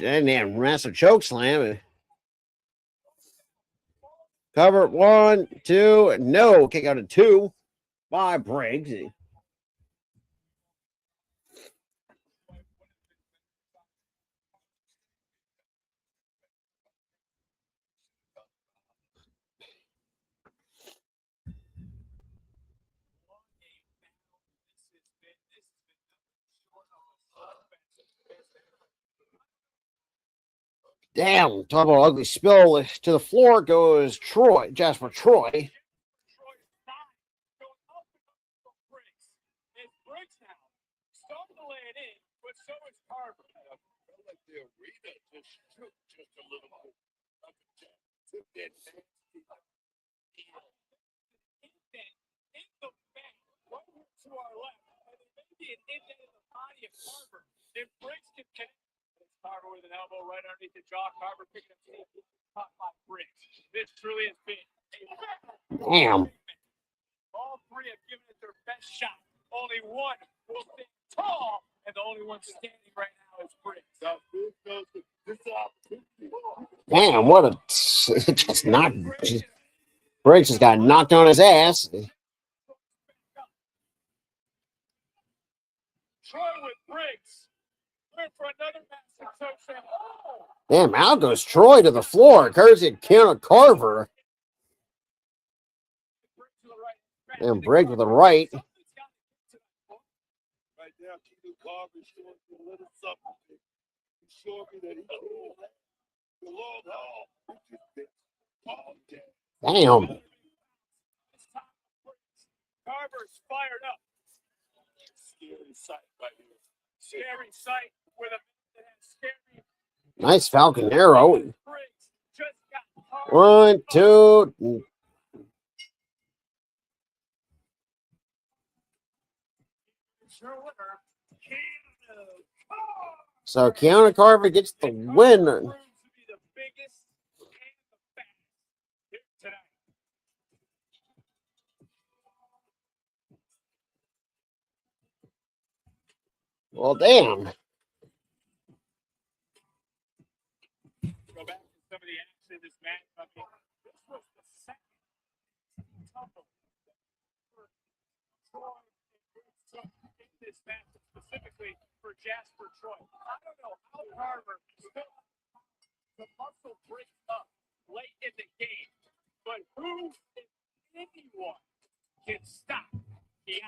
S1: And then massive choke slam. Cover 1, 2, no. Kick out at 2 by Briggs. Damn, talk about ugly spill to the floor goes Jasper Troy.
S2: Carver with an elbow right underneath the jaw. Carver picking up safety. Caught by Briggs. This truly has been
S1: Damn.
S2: all three have given it their best. last shot. Only one will stand tall, and the only one standing right now is Briggs.
S1: Damn, what a just not. Briggs just got knocked on his ass.
S2: Troy with Briggs. We're for another massive touchdown.
S1: Damn, out goes Troy to the floor. Courtesy of Keanu Carver. And Briggs with the right.
S2: Right now, Keanu Carver showing me a little something. He's showing me that he can the long haul.
S1: Damn.
S2: Carver's fired up. Scary sight right here. Scary sight with a that has scary.
S1: Nice Falcon arrow.
S2: Briggs just got Carver.
S1: 1, 2. So Keanu Carver gets the win. Well, damn.
S2: Go back to some of the action in this match. I mean, this was the second tumble for Troy in this match, specifically for Jasper Troy. I don't know how Carver still the muscle breaks up late in the game, but who, if anyone, can stop Keanu?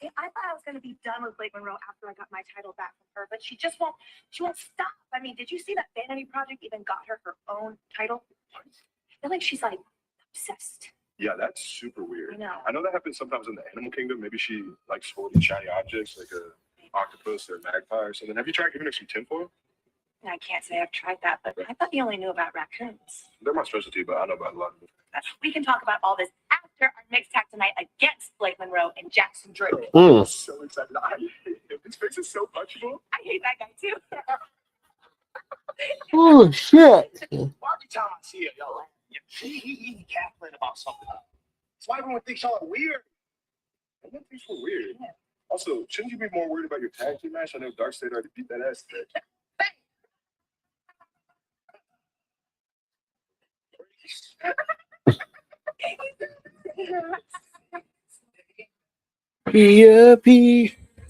S3: Yeah, I thought I was going to be done with Blake Monroe after I got my title back from her, but she just won't. She won't stop. I mean, did you see that Vanity Project even got her own title? I feel like she's like obsessed.
S4: Yeah, that's super weird.
S3: I know.
S4: I know that happens sometimes in the animal kingdom. Maybe she likes holding shiny objects like a octopus or a magpie or something. Have you tried giving her some tinfoil?
S3: I can't say I've tried that, but I thought you only knew about raccoons.
S4: They're my specialty, but I know about a lot of them.
S3: We can talk about all this after our mixed tag tonight against Blake Monroe and Jackson Drew.
S4: I'm so excited. This face is so punchable.
S3: I hate that guy too.
S1: Oh, shit.
S2: Every time I see it, y'all, he cackling about something. That's why everyone thinks y'all are weird.
S4: I don't think we're weird. Also, shouldn't you be more worried about your tag team match? I know Dark State already beat that ass today.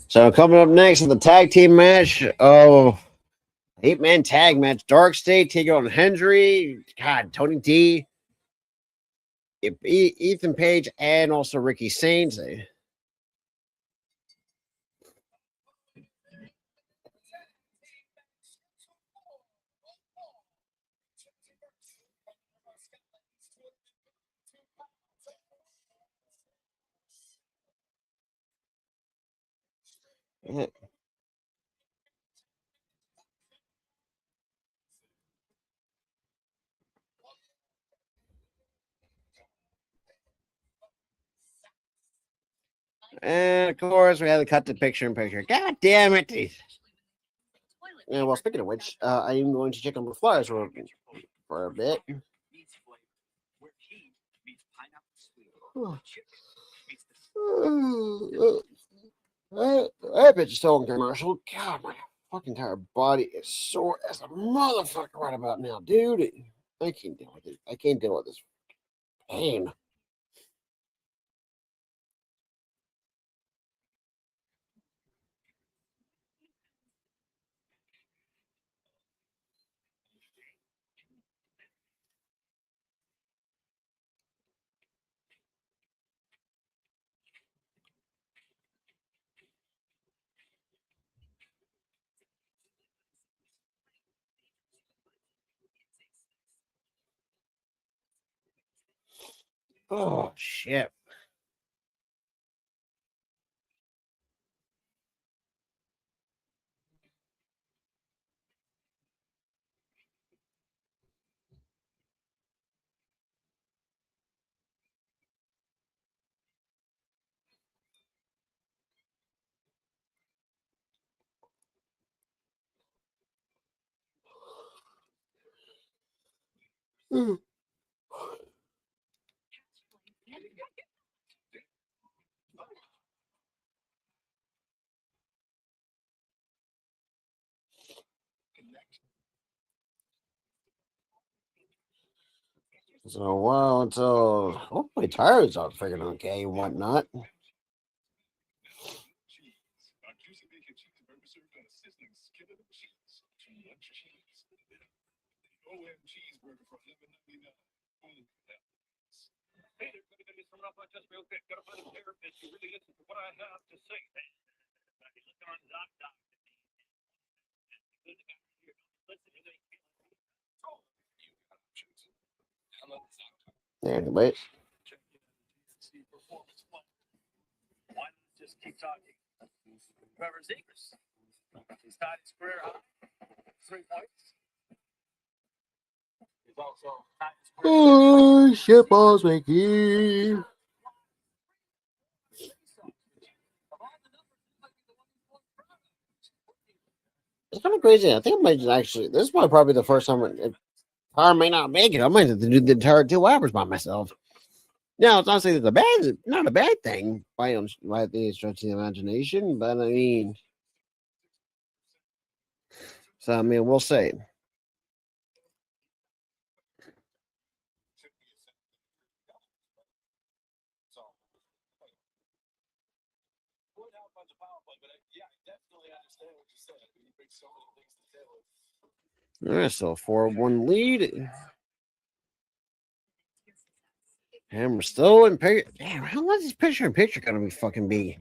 S1: So coming up next in the tag team match, 8-man tag match. Dark State taking on Hendry. God, Tony D, Ethan Page, and also Ricky Saints. And of course, we had to cut the picture in picture. God damn it. Yeah, well, speaking of which, I am going to check on the flyers for a bit. That bitch is still in commercial. God, my fucking entire body is sore as a motherfucker right about now, dude. I can't deal with it. I can't deal with this pain. Oh, shit. So, well, until hopefully tires are freaking okay and whatnot.
S2: Hey, they're going to get someone up on just real quick. Got to find a therapist who really listens to what I have to say. Looking on Doc.
S1: Anyway,
S2: Why not just keep talking? Trevor's Eagles. He's tied his career high. 3 points. He's also tied his career
S1: oh, shit balls, Mickey. It's kind of crazy. I think I might actually. This is probably the first time I may not make it. I might have to do the entire 2 hours by myself. Now, it's not saying it's not a bad thing by the stretch of the imagination, but I mean, so I mean, we'll see. All right, so 4-1 lead. And we're still in picture. Damn, how long is this picture-in-picture going to be fucking be?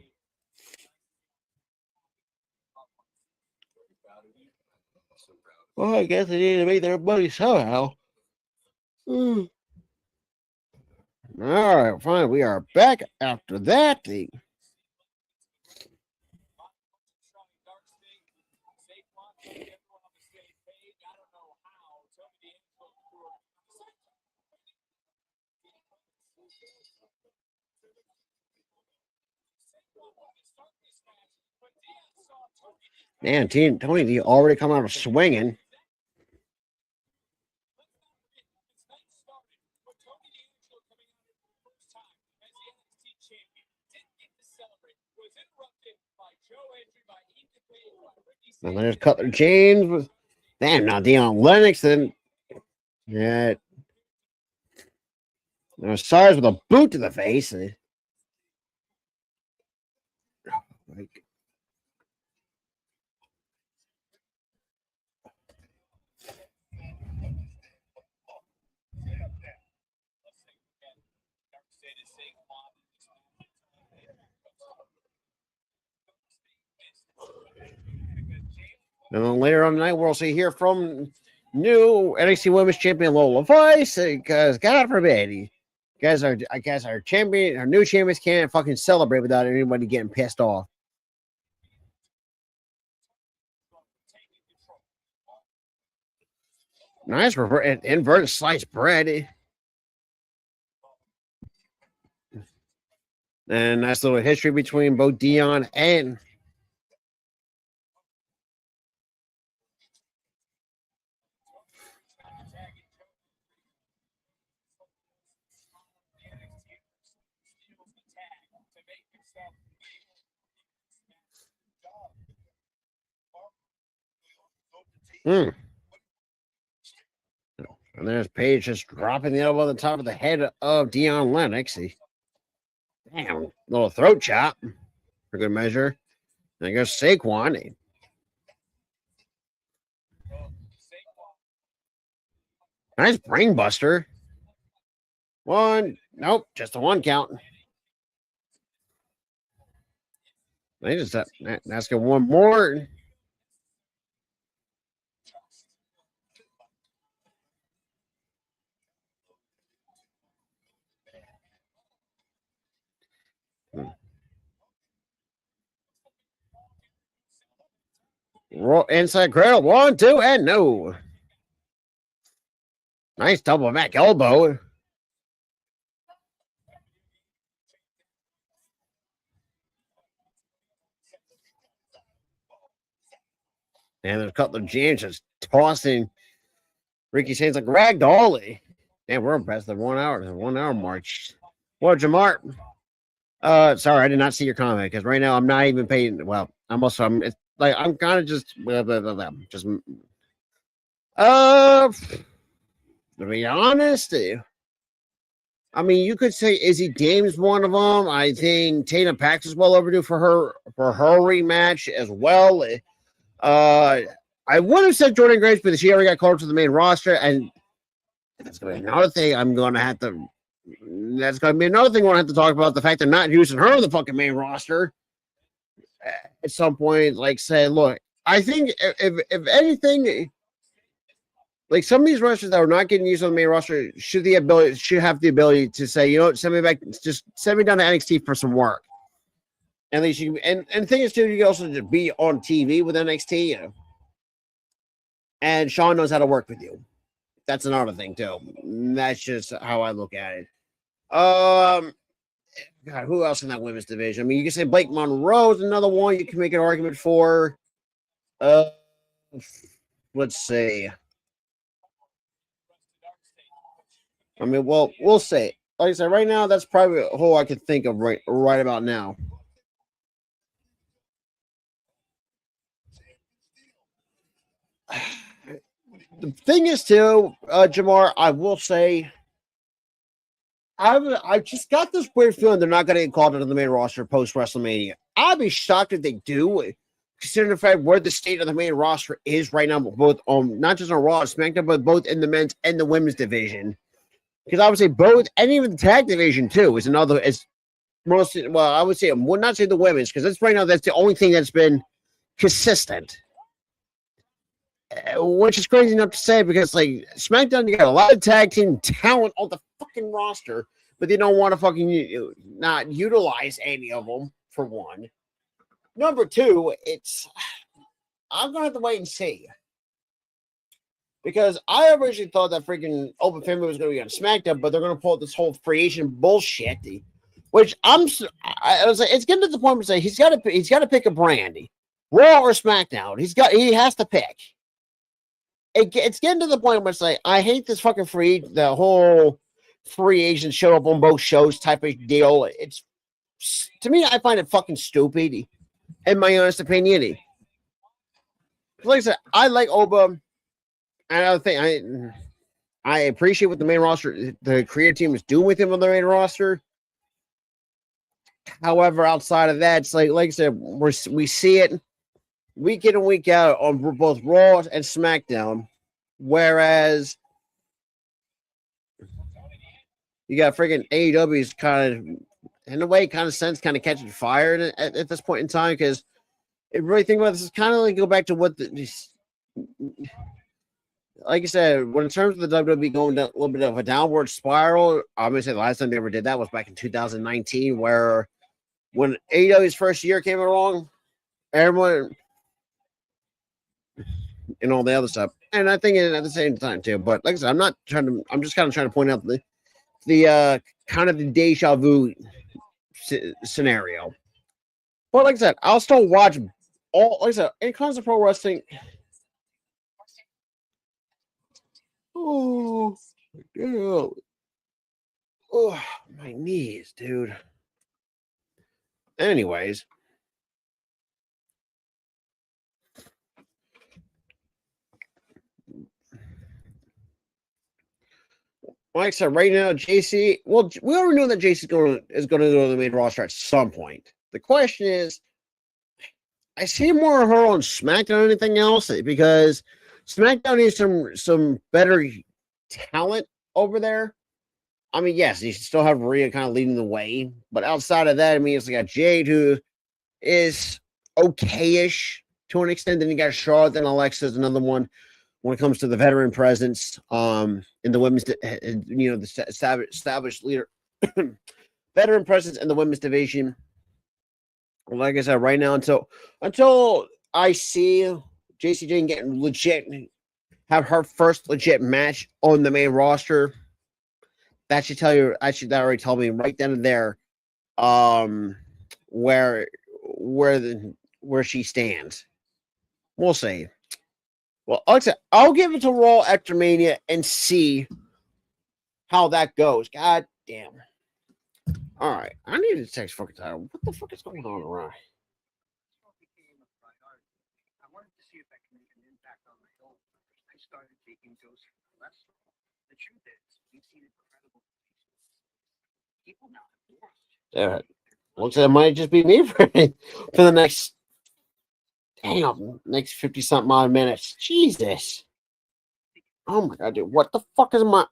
S1: Well, I guess they need to make their money somehow. All right, fine. We are back after that. Man, Tony D already come out of swinging. And there's Cutler James. Damn, now Deion Lennox. Then, yeah. There's Sars with a boot to the face. Like, and then later on tonight, we'll see here from new NXT Women's Champion Lola Vice. Because God forbid, I guess our champion, our new champions can't fucking celebrate without anybody getting pissed off. Nice inverted sliced bread. And nice little history between both Dion and and there's Paige just dropping the elbow on the top of the head of Deion Lennox. Damn, little throat chop for good measure. And I goes Saquon. Nice brain buster. One. Nope, just a 1 count. They just asking one more. Roll inside cradle. 1, 2, and no. Nice double back elbow. And there's Cutler James just tossing Ricky Saints like ragdoll. Damn, we're past the 1 hour. The 1 hour march. Well, Jamar. Sorry, I did not see your comment because right now I'm not even paying. Well, it's like I'm kind of just to be honest, I mean, you could say Izzy Dame's one of them. I think Tana Pax is well overdue for her rematch as well. I would have said Jordan Grace, but she already got called to the main roster, and that's going to be another thing I'm going to have to. That's going to be another thing we're going to have to talk about, the fact they're not using her on the fucking main roster at some point. Like, say, look, I think if anything, like some of these wrestlers that are not getting used on the main roster should have the ability to say, you know what, send me back, just send me down to NXT for some work. At least you and the thing is too, you can also just be on TV with NXT, you know. And Sean knows how to work with you. That's another thing too. That's just how I look at it. God, who else in that women's division? I mean, you can say Blake Monroe's another one you can make an argument for. Let's see. I mean, well, we'll say. Like I said, right now, that's probably who I can think of right about now. The thing is, too, Jamar, I will say, I just got this weird feeling they're not going to get called into the main roster post WrestleMania. I'd be shocked if they do, considering the fact where the state of the main roster is right now, both not just on Raw and SmackDown, but both in the men's and the women's division. Because I would say both, and even the tag division too, is another. Is mostly, well, I would say, would not say the women's, because that's right now that's the only thing that's been consistent. Which is crazy enough to say, because like SmackDown, you got a lot of tag team talent on the fucking roster, but they don't want to fucking not utilize any of them, for one. Number two, I'm gonna have to wait and see. Because I originally thought that freaking Open Family was going to be on SmackDown, but they're going to pull this whole free agent bullshit, which I was like, it's getting to the point where say he's got to pick a brand, Raw or SmackDown. He has to pick. It's getting to the point where it's like, I hate this fucking the whole free agent show up on both shows type of deal. It's, to me, I find it fucking stupid, in my honest opinion. Like I said, I like Oba. Another thing, I appreciate what the main roster, the creative team is doing with him on the main roster. However, outside of that, it's like I said, we see it week in and week out on both Raw and SmackDown. Whereas you got freaking AEW's kind of, in a way, kind of catching fire at this point in time, because if you really think about this, it's kind of like go back to what like I said, when in terms of the WWE going down a little bit of a downward spiral, I'm going to say the last time they ever did that was back in 2019, where when AEW's first year came along, everyone and all the other stuff. And I think at the same time too, but like I said, I'm just kind of trying to point out the kind of the deja vu scenario. But like I said, I'll still watch all, like I said, in terms of pro wrestling. Oh, my knees, dude. Anyways, like I said, right now, JC. Well, we already know that JC is going to go to the main roster at some point. The question is, I see more of her on SmackDown than anything else, because SmackDown needs some better talent over there. I mean, yes, you still have Rhea kind of leading the way, but outside of that, I mean, it's like a Jade who is okay-ish to an extent. Then you got Charlotte and Alexa's another one when it comes to the veteran presence in the women's, the established leader, veteran presence in the women's division. Like I said, right now, until I see JC Jane getting legit, have her first legit match on the main roster, that should tell you. That already tell me right then and there, where she stands. We'll see. Well, like I said, I'll give it to Raw after Mania and see how that goes. God damn. All right, I need to text fucking title. What the fuck is going on around?
S5: I wanted to see if I can make an impact on my own. I started taking doses of cholesterol. The truth is, we've seen incredible
S1: Looks like it might just be me for the next 50 something odd minutes. Jesus. Oh my god, dude. What the fuck is my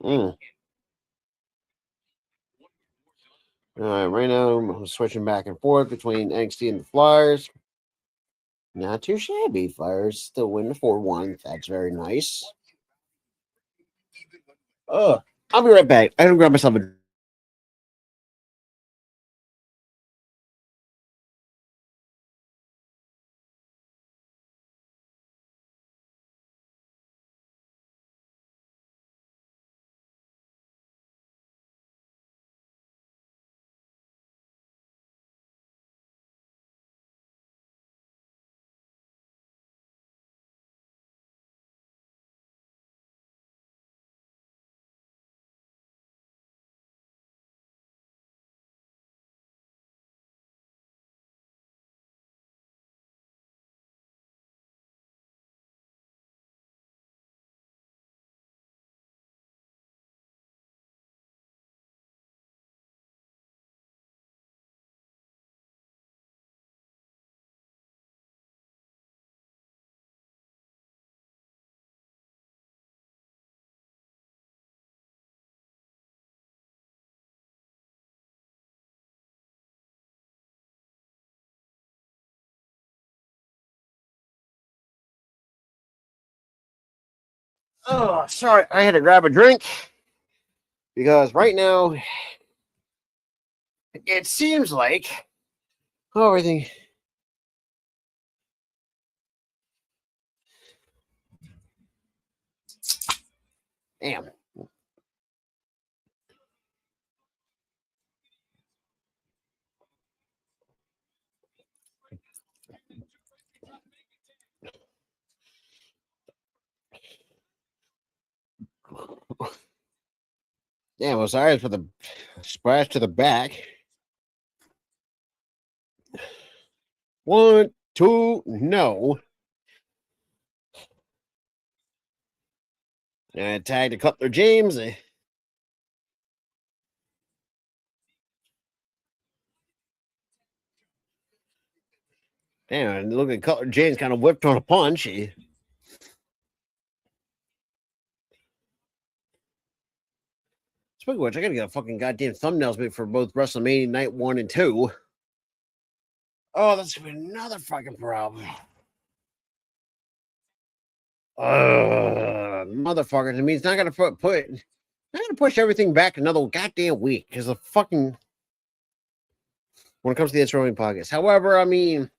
S1: Mm. All right, right now I'm switching back and forth between NXT and the Flyers. Not too shabby. Flyers still win the 4-1. That's very nice. I'll be right back. I gotta grab myself a. Oh, sorry. I had to grab a drink because right now it seems like everything. Damn. Damn, well, sorry for the splash to the back. 1, 2, no. And tag to Cutler James. Damn, look at Cutler James kind of whipped on a punch. Speaking of which, I gotta get a fucking goddamn thumbnails made for both WrestleMania Night 1 and 2. Oh, that's gonna be another fucking problem. Motherfuckers. It means not gonna not gonna push everything back another goddamn week because the fucking when it comes to the Wrestling podcast. However, I mean,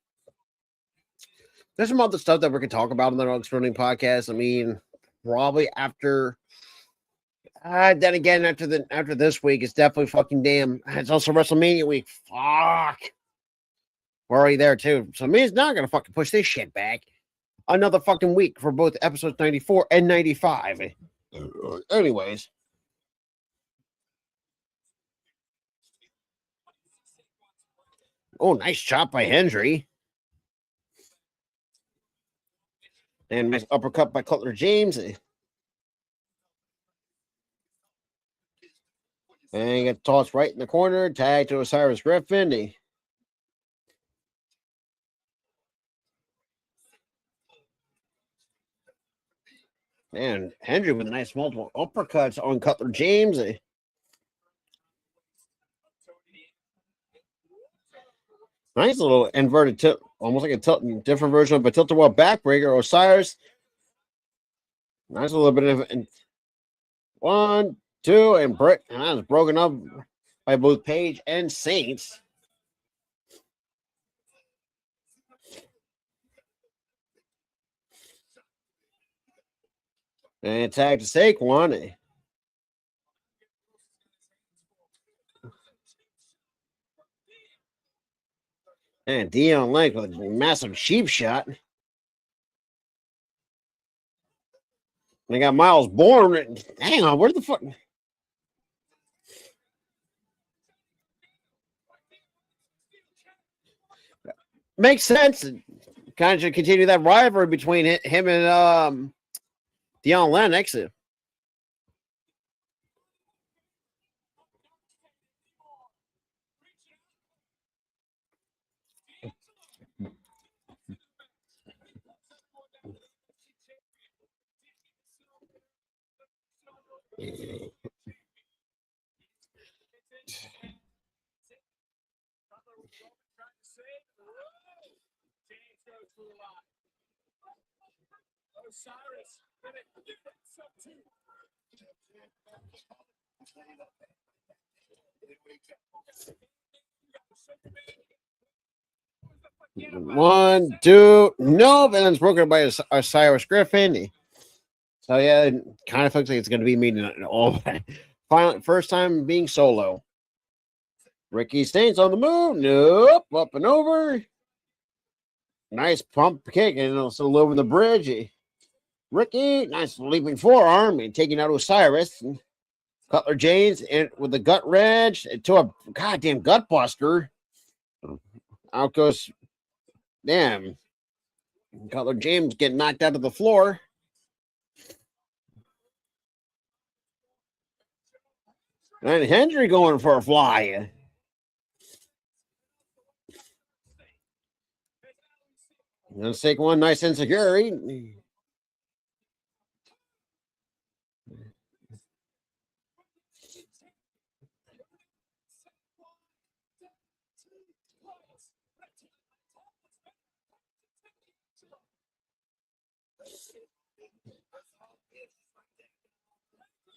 S1: there's some other stuff that we could talk about on the Wrestling podcast. I mean, probably after. Then again, after this week, it's definitely fucking damn. It's also WrestleMania week. Fuck. We're already there too. So me is not gonna fucking push this shit back another fucking week for both episodes 94 and 95. Anyways. Oh, nice chop by Hendry. And nice uppercut by Cutler James. And he gets tossed right in the corner. Tag to Osiris Griffin. And Hendry with a nice multiple uppercuts on Cutler James. Nice little inverted tilt, almost like a different version of a tilt-a-whirl backbreaker. Osiris. Nice little bit of 1, 2, and Britt. And that was broken up by both Paige and Saints. And tag to Saquon. And Dion Lake with a massive cheap shot. They got Miles Bourne. Hang on, where the fuck? Makes sense. Kind of should continue that rivalry between him and Deion Lennox. One, two, nope, and then it's broken by Cyrus Griffin. So yeah, it kind of looks like it's going to be meeting all. Finally, first time being solo. Ricky Staines on the move. Nope, up and over. Nice pump kick and also over the bridge. Ricky, nice leaping forearm and taking out Osiris. Cutler James and with the gut wrench to a goddamn gut buster. Out goes, damn. Cutler James getting knocked out of the floor. And Hendry going for a fly. Let's take one nice insecurity.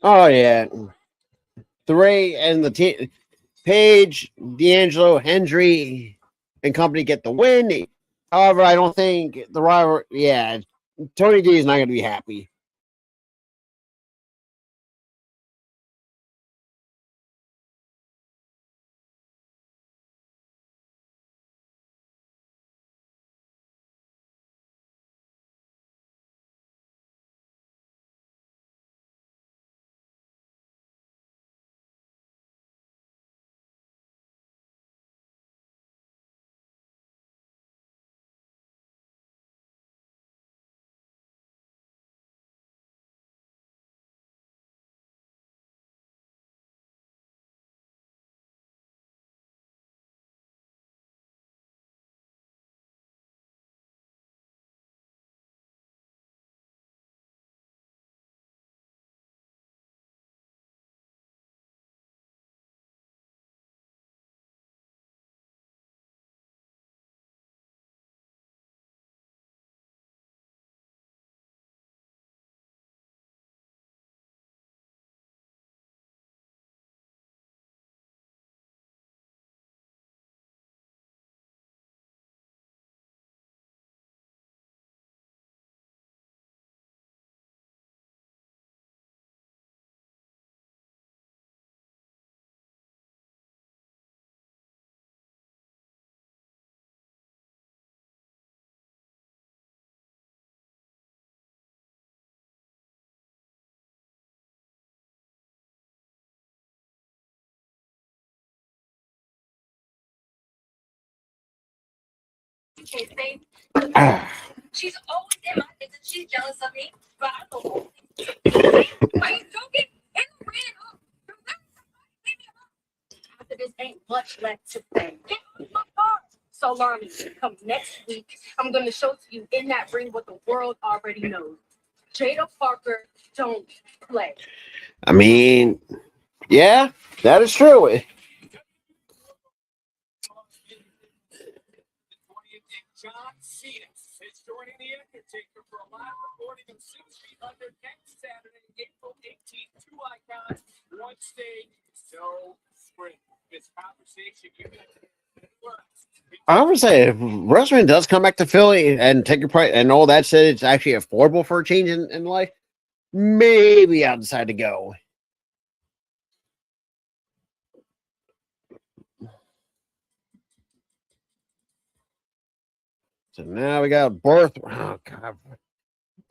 S1: Oh yeah. Three and the team Page, D'Angelo, Hendry, and company get the win. However, I don't think the rival. Yeah, Tony D is not going to be happy.
S3: She's always in my business. She's jealous of me, but I don't. Why you joking? And I ran off. After this, ain't much left to say. Get off my car. So, Lonnie, come next week. I'm going to show to you in that ring what the world already knows. Jada Parker don't play.
S1: I mean, yeah, that is true.
S2: John Cena is joining the Undertaker for a live recording of 6 Feet Under next Saturday, April 18th. Two icons, one stage, no spring. This conversation, you
S1: I would say if wrestling does come back to Philly and take your price and all that said, it's actually affordable for a change in life. Maybe I'll decide to go. So now we got birth. Oh God.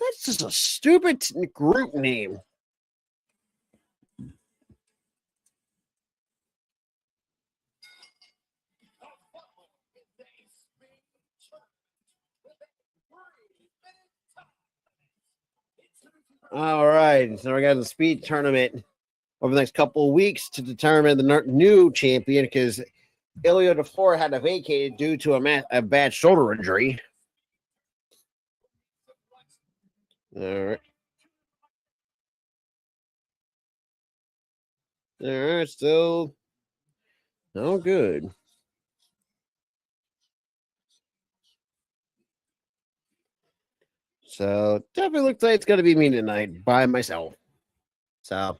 S1: That's just a stupid group name. All right, so we got the speed tournament over the next couple of weeks to determine the new champion because Ilya DeFleur had to vacate due to a bad shoulder injury. All right. All right, still no good. So definitely looks like it's going to be me tonight by myself. So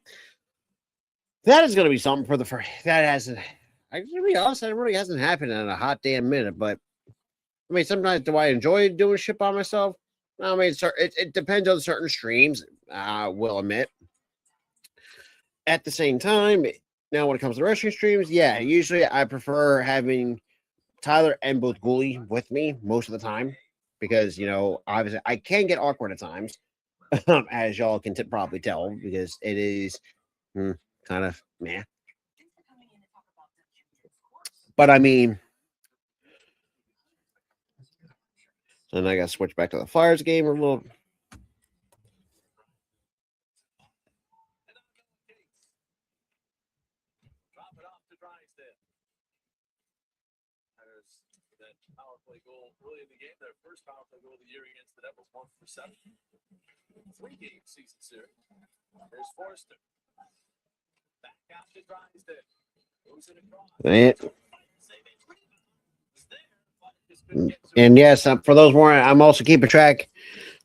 S1: that is going to be something for the first. That hasn't. I to be honest, that really hasn't happened in a hot damn minute. But I mean, sometimes do I enjoy doing shit by myself? I mean, it depends on certain streams. I will admit. At the same time, now when it comes to wrestling streams, yeah, usually I prefer having Tyler and both Ghoulie with me most of the time because obviously I can get awkward at times, as y'all can probably tell because it is kind of meh. But I mean, then I got to switch back to the Flyers game a little.
S2: Power play goal early in the game. Their first power play goal of the year against the Devils, 1 for 7. 3-game season series. There's Forster. Back out to Drysdale. Moves it across.
S1: And yes, for those more, I'm also keeping track.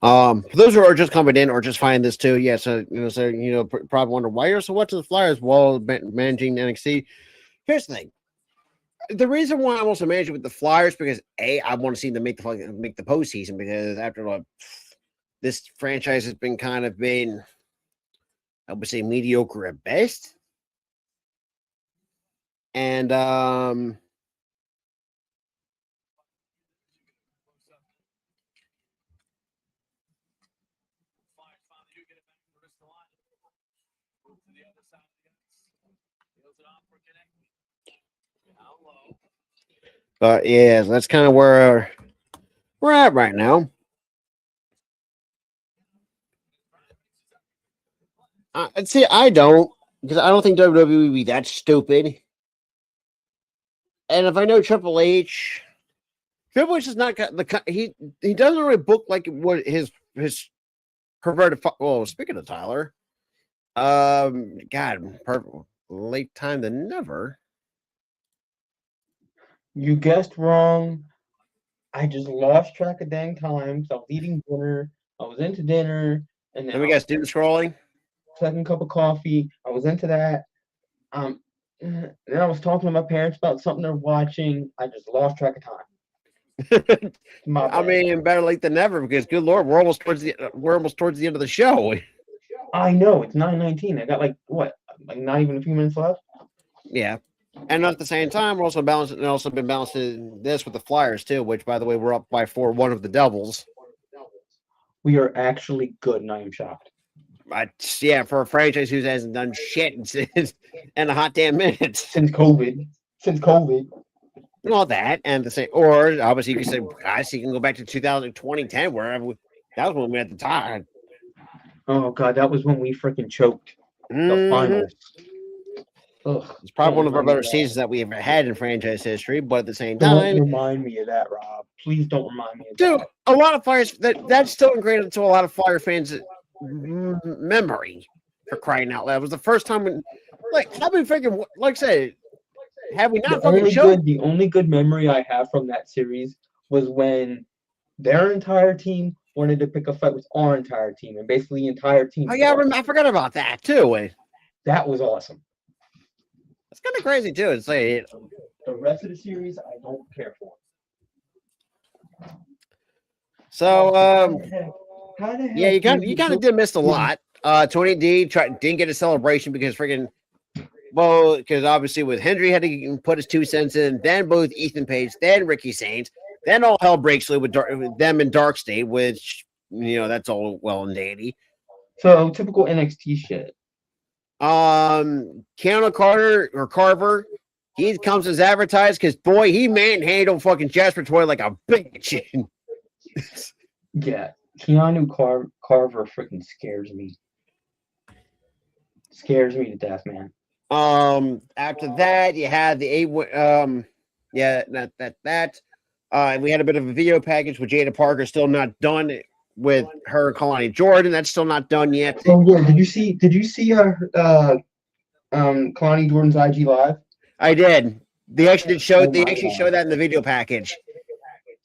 S1: For those who are just coming in or just finding this too, yeah. So probably wonder why you're so much of the Flyers while managing NXT. Here's the thing. The reason why I'm also managing with the Flyers because I want to see them make the postseason because after this franchise has been I would say mediocre at best, and but yeah, that's kind of where we're at right now. See, I don't because I don't think WWE would be that stupid. And if I know Triple H is not he doesn't really book like what his perverted. Well, speaking of Tyler, God, late time than never.
S6: You guessed wrong. I just lost track of dang time. So I was eating dinner. I was into dinner, and then
S1: Let me guess, doom scrolling.
S6: Second cup of coffee. I was into that. Then I was talking to my parents about something they're watching. I just lost track of time.
S1: I mean, better late than never because, good Lord, we're almost towards the end of the show.
S6: I know it's 9:19. I got not even a few minutes left.
S1: Yeah, and at the same time, we're also been balancing this with the Flyers too. Which, by the way, we're up by 4-1 of the Devils.
S6: We are actually good, and I am shocked.
S1: But yeah, for a franchise who hasn't done shit in a hot damn minute
S6: since COVID.
S1: And all that, and the same, or obviously you can say, guys, you can go back to 2010, where that was when we had the time.
S6: Oh god, that was when we freaking choked the finals.
S1: Ugh, it's probably one of our better seasons that we ever had in franchise history, but at the same
S6: time, don't remind me of that, Rob. Please don't remind me of that.
S1: Dude, a lot of Flyers that's still ingrained into a lot of Flyer fans' memory. For crying out loud, it was the first time when, how we freaking, like I said, have we not fucking choked?
S6: The only good memory I have from that series was when their entire team wanted to pick a fight with our entire team, and basically the entire team.
S1: Oh yeah, I forgot about that too.
S6: That was awesome.
S1: That's kind of crazy too. It's like
S6: the rest of the series, I don't care for.
S1: So, yeah, you kind of did miss a lot. Tony D didn't get a celebration because because obviously with Hendry had to put his 2 cents in, then both Ethan Page, then Ricky Saints, then all hell breaks loose with them in Dark State, which that's all well and dandy.
S6: So typical NXT shit.
S1: Keanu Carver, he comes as advertised because boy, he manhandled fucking Jasper Toy like a bitch.
S6: Yeah, Keanu Carver freaking scares me. Scares me to death, man.
S1: After that, you had the yeah, we had a bit of a video package with Jada Parker still not done with her Kalani Jordan. That's still not done yet.
S6: Oh yeah, did you see Kalani Jordan's IG live?
S1: I did. They actually
S6: Oh
S1: showed that in the video package.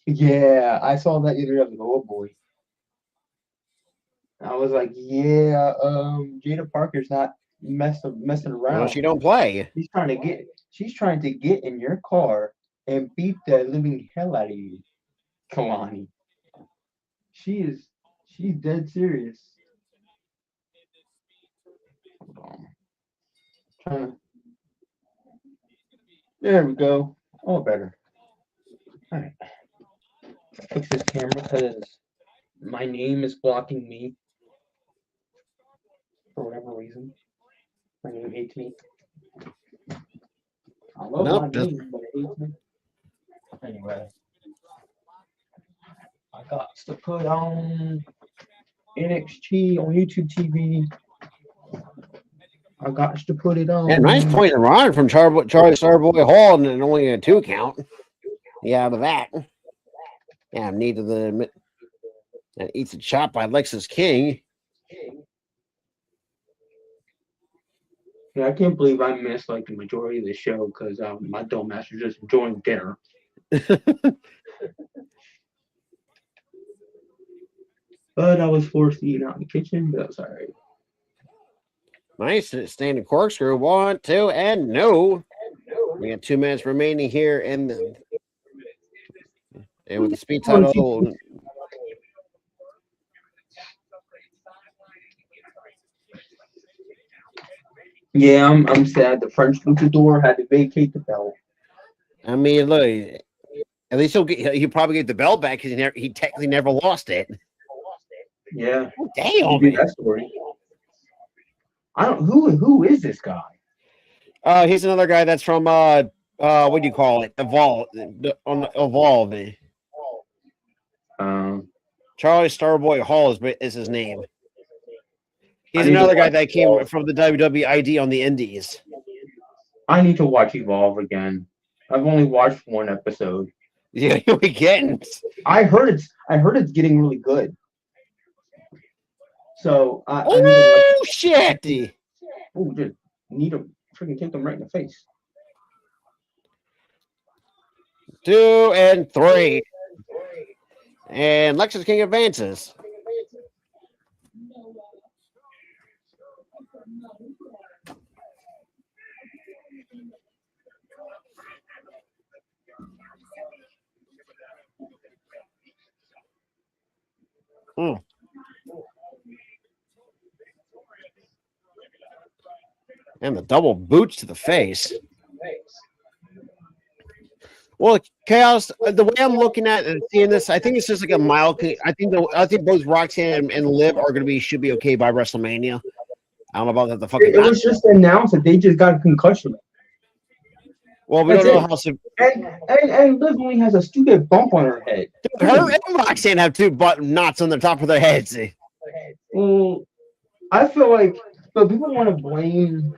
S6: Yeah, I saw that either. I was like, oh boy. I was like, yeah, Jada Parker's not messing around.
S1: Well, she don't play.
S6: She's trying to get in your car and beat the living hell out of you, Kalani. She's dead serious. Hold on. There we go. Oh, better. All right. Fix this camera because my name is blocking me for whatever reason. My name hates me. I love my name, but it hates me. Anyway, I got to put on NXT on YouTube TV. I got to put it on.
S1: Yeah, nice point of run from Charlie Starboy Hall, and only a 2 count. Yeah, out of that. Yeah, I'm needed the and eats a chop by Lexus King.
S6: Yeah, I can't believe I missed like the majority of the show because my dumb ass was just enjoying dinner. But I was forced to eat out in the kitchen, but that was all right.
S1: Nice standing corkscrew. 1, 2, and no. We got 2 minutes remaining here, and with the speed title.
S6: Yeah, I'm sad. The French luchador had to vacate the belt.
S1: I mean, look, at least he'll probably get the belt back because he technically never lost it.
S6: Yeah.
S1: Oh, damn.
S6: That story. I don't. Who is this guy?
S1: He's another guy that's from what do you call it? Evolve. Charlie Starboy Hall is his name. He's another guy that came from the WWE ID on the Indies.
S6: I need to watch Evolve again. I've only watched 1 episode.
S1: Yeah, we can't.
S6: I heard it's getting really good. So I need
S1: to watch. Shit!
S6: Oh, dude, need to freaking kick them right in the face.
S1: 2 and 3, and Lexus King advances. And the double boots to the face. Well, Chaos, the way I'm looking at and seeing this, I think it's just like a mild. I think both Roxanne and Liv should be okay by WrestleMania. I don't know about that.
S6: It was just announced that they just got a concussion.
S1: Well, we don't know how.
S6: And Liv only has a stupid bump on her head.
S1: Dude, her and Roxanne have 2 knots on the top of their heads.
S6: I feel like people want to blame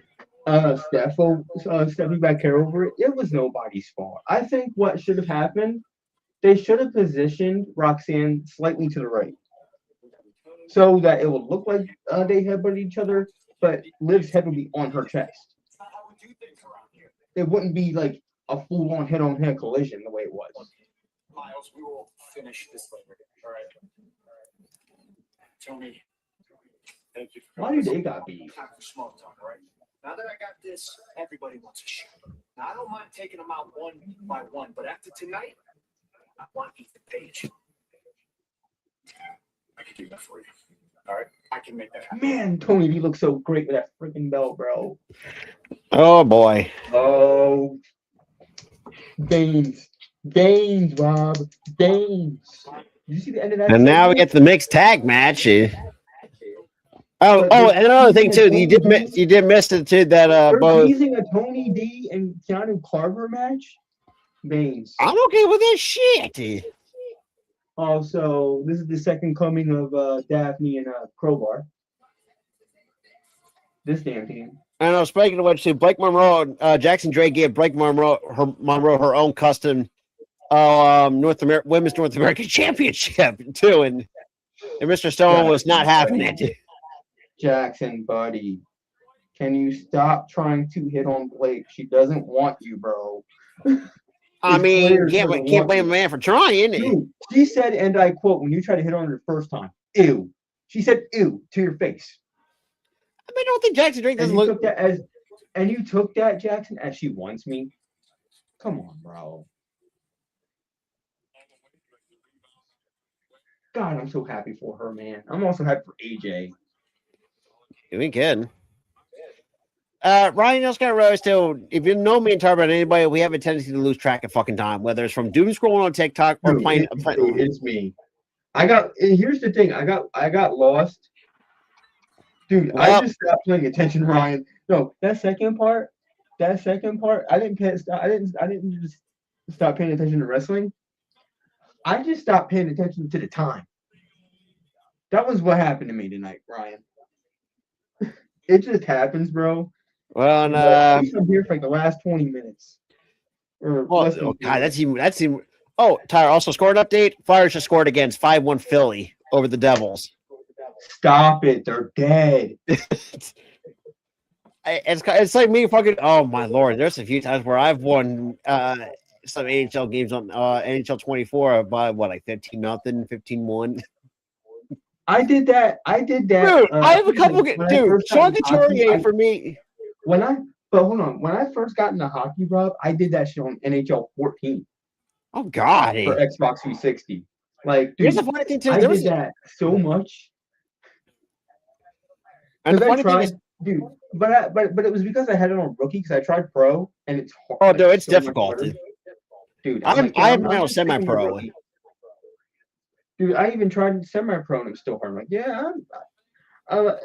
S6: Stephanie Baker over it. It was nobody's fault. I think what should have happened, they should have positioned Roxanne slightly to the right, so that it would look like they headbutted each other, but Liv's head would be on her chest. It wouldn't be like a full-on head-on-head collision the way it was.
S5: Miles, we will finish this later. All right. Tony, thank you.
S6: Why do they got beef?
S5: Time for small talk, right? Now that I got this, everybody wants a shot. Now I don't mind taking them out 1 by 1, but after tonight, I want Ethan Page. I can do that for you. All right, I can make that happen.
S6: Man, Tony, you look so great with that freaking belt, bro.
S1: Oh boy.
S6: Oh, Baines, Rob, Baines. Did you see the end of that?
S1: And now we
S6: segment?
S1: get the mixed tag match. Oh,
S6: But
S1: and another thing too,
S6: they're
S1: you did miss it too that both.
S6: teasing a Tony D and Keanu Carver match. Baines.
S1: I'm okay with this shit.
S6: Also, this is the second coming of Daphne and Crowbar. This damn team.
S1: And I was speaking of which, too, Blake Monroe, Jackson Drake gave Blake Monroe her own custom Women's North American Championship too, and Mr. Stone was not having it.
S6: Jackson, buddy, can you stop trying to hit on Blake? She doesn't want you, bro.
S1: I mean, can't blame a man for trying.
S6: Dude, she said, and I quote, when you try to hit on her the first time, ew. She said, ew, to your face.
S1: I mean, I don't think Jackson Drake doesn't look.
S6: And you took that, Jackson, as she wants me. Come on, bro. God, I'm so happy for her, man. I'm also happy for AJ.
S1: We can. Ryan Scott Rose, too. If you know me and talk about anybody, we have a tendency to lose track of fucking time, whether it's from doom scrolling on TikTok or playing.
S6: It's me. Here's the thing. I got lost. Dude, I just stopped paying attention, Ryan. No, that second part, I didn't just stop paying attention to wrestling. I just stopped paying attention to the time. That was what happened to me tonight, Ryan. It just happens, bro.
S1: Well, and
S6: I'm here for like the last 20 minutes.
S1: God, that's even. Oh, Tyler, also scored update. Flyers just scored against 5-1 Philly over the Devils.
S6: Stop it. They're dead.
S1: It's like me fucking. Oh my lord! There's a few times where I've won some NHL games on NHL 24 by what, like 15-0, 15-1.
S6: I did that.
S1: Dude, I have a couple. Dude, Sean Couturier for me.
S6: But hold on. When I first got into hockey, Rob, I did that shit on NHL 14.
S1: Oh God!
S6: For Xbox 360. Like, dude,
S1: here's the funny thing too.
S6: I did that so much.
S1: And the funny thing is,
S6: dude, but it was because I had it on rookie because I tried pro and it's hard.
S1: Oh, dude, it's so difficult.
S6: Dude,
S1: I have my own semi-pro.
S6: Dude, I even tried semi-pro and it was still hard. I'm like, yeah,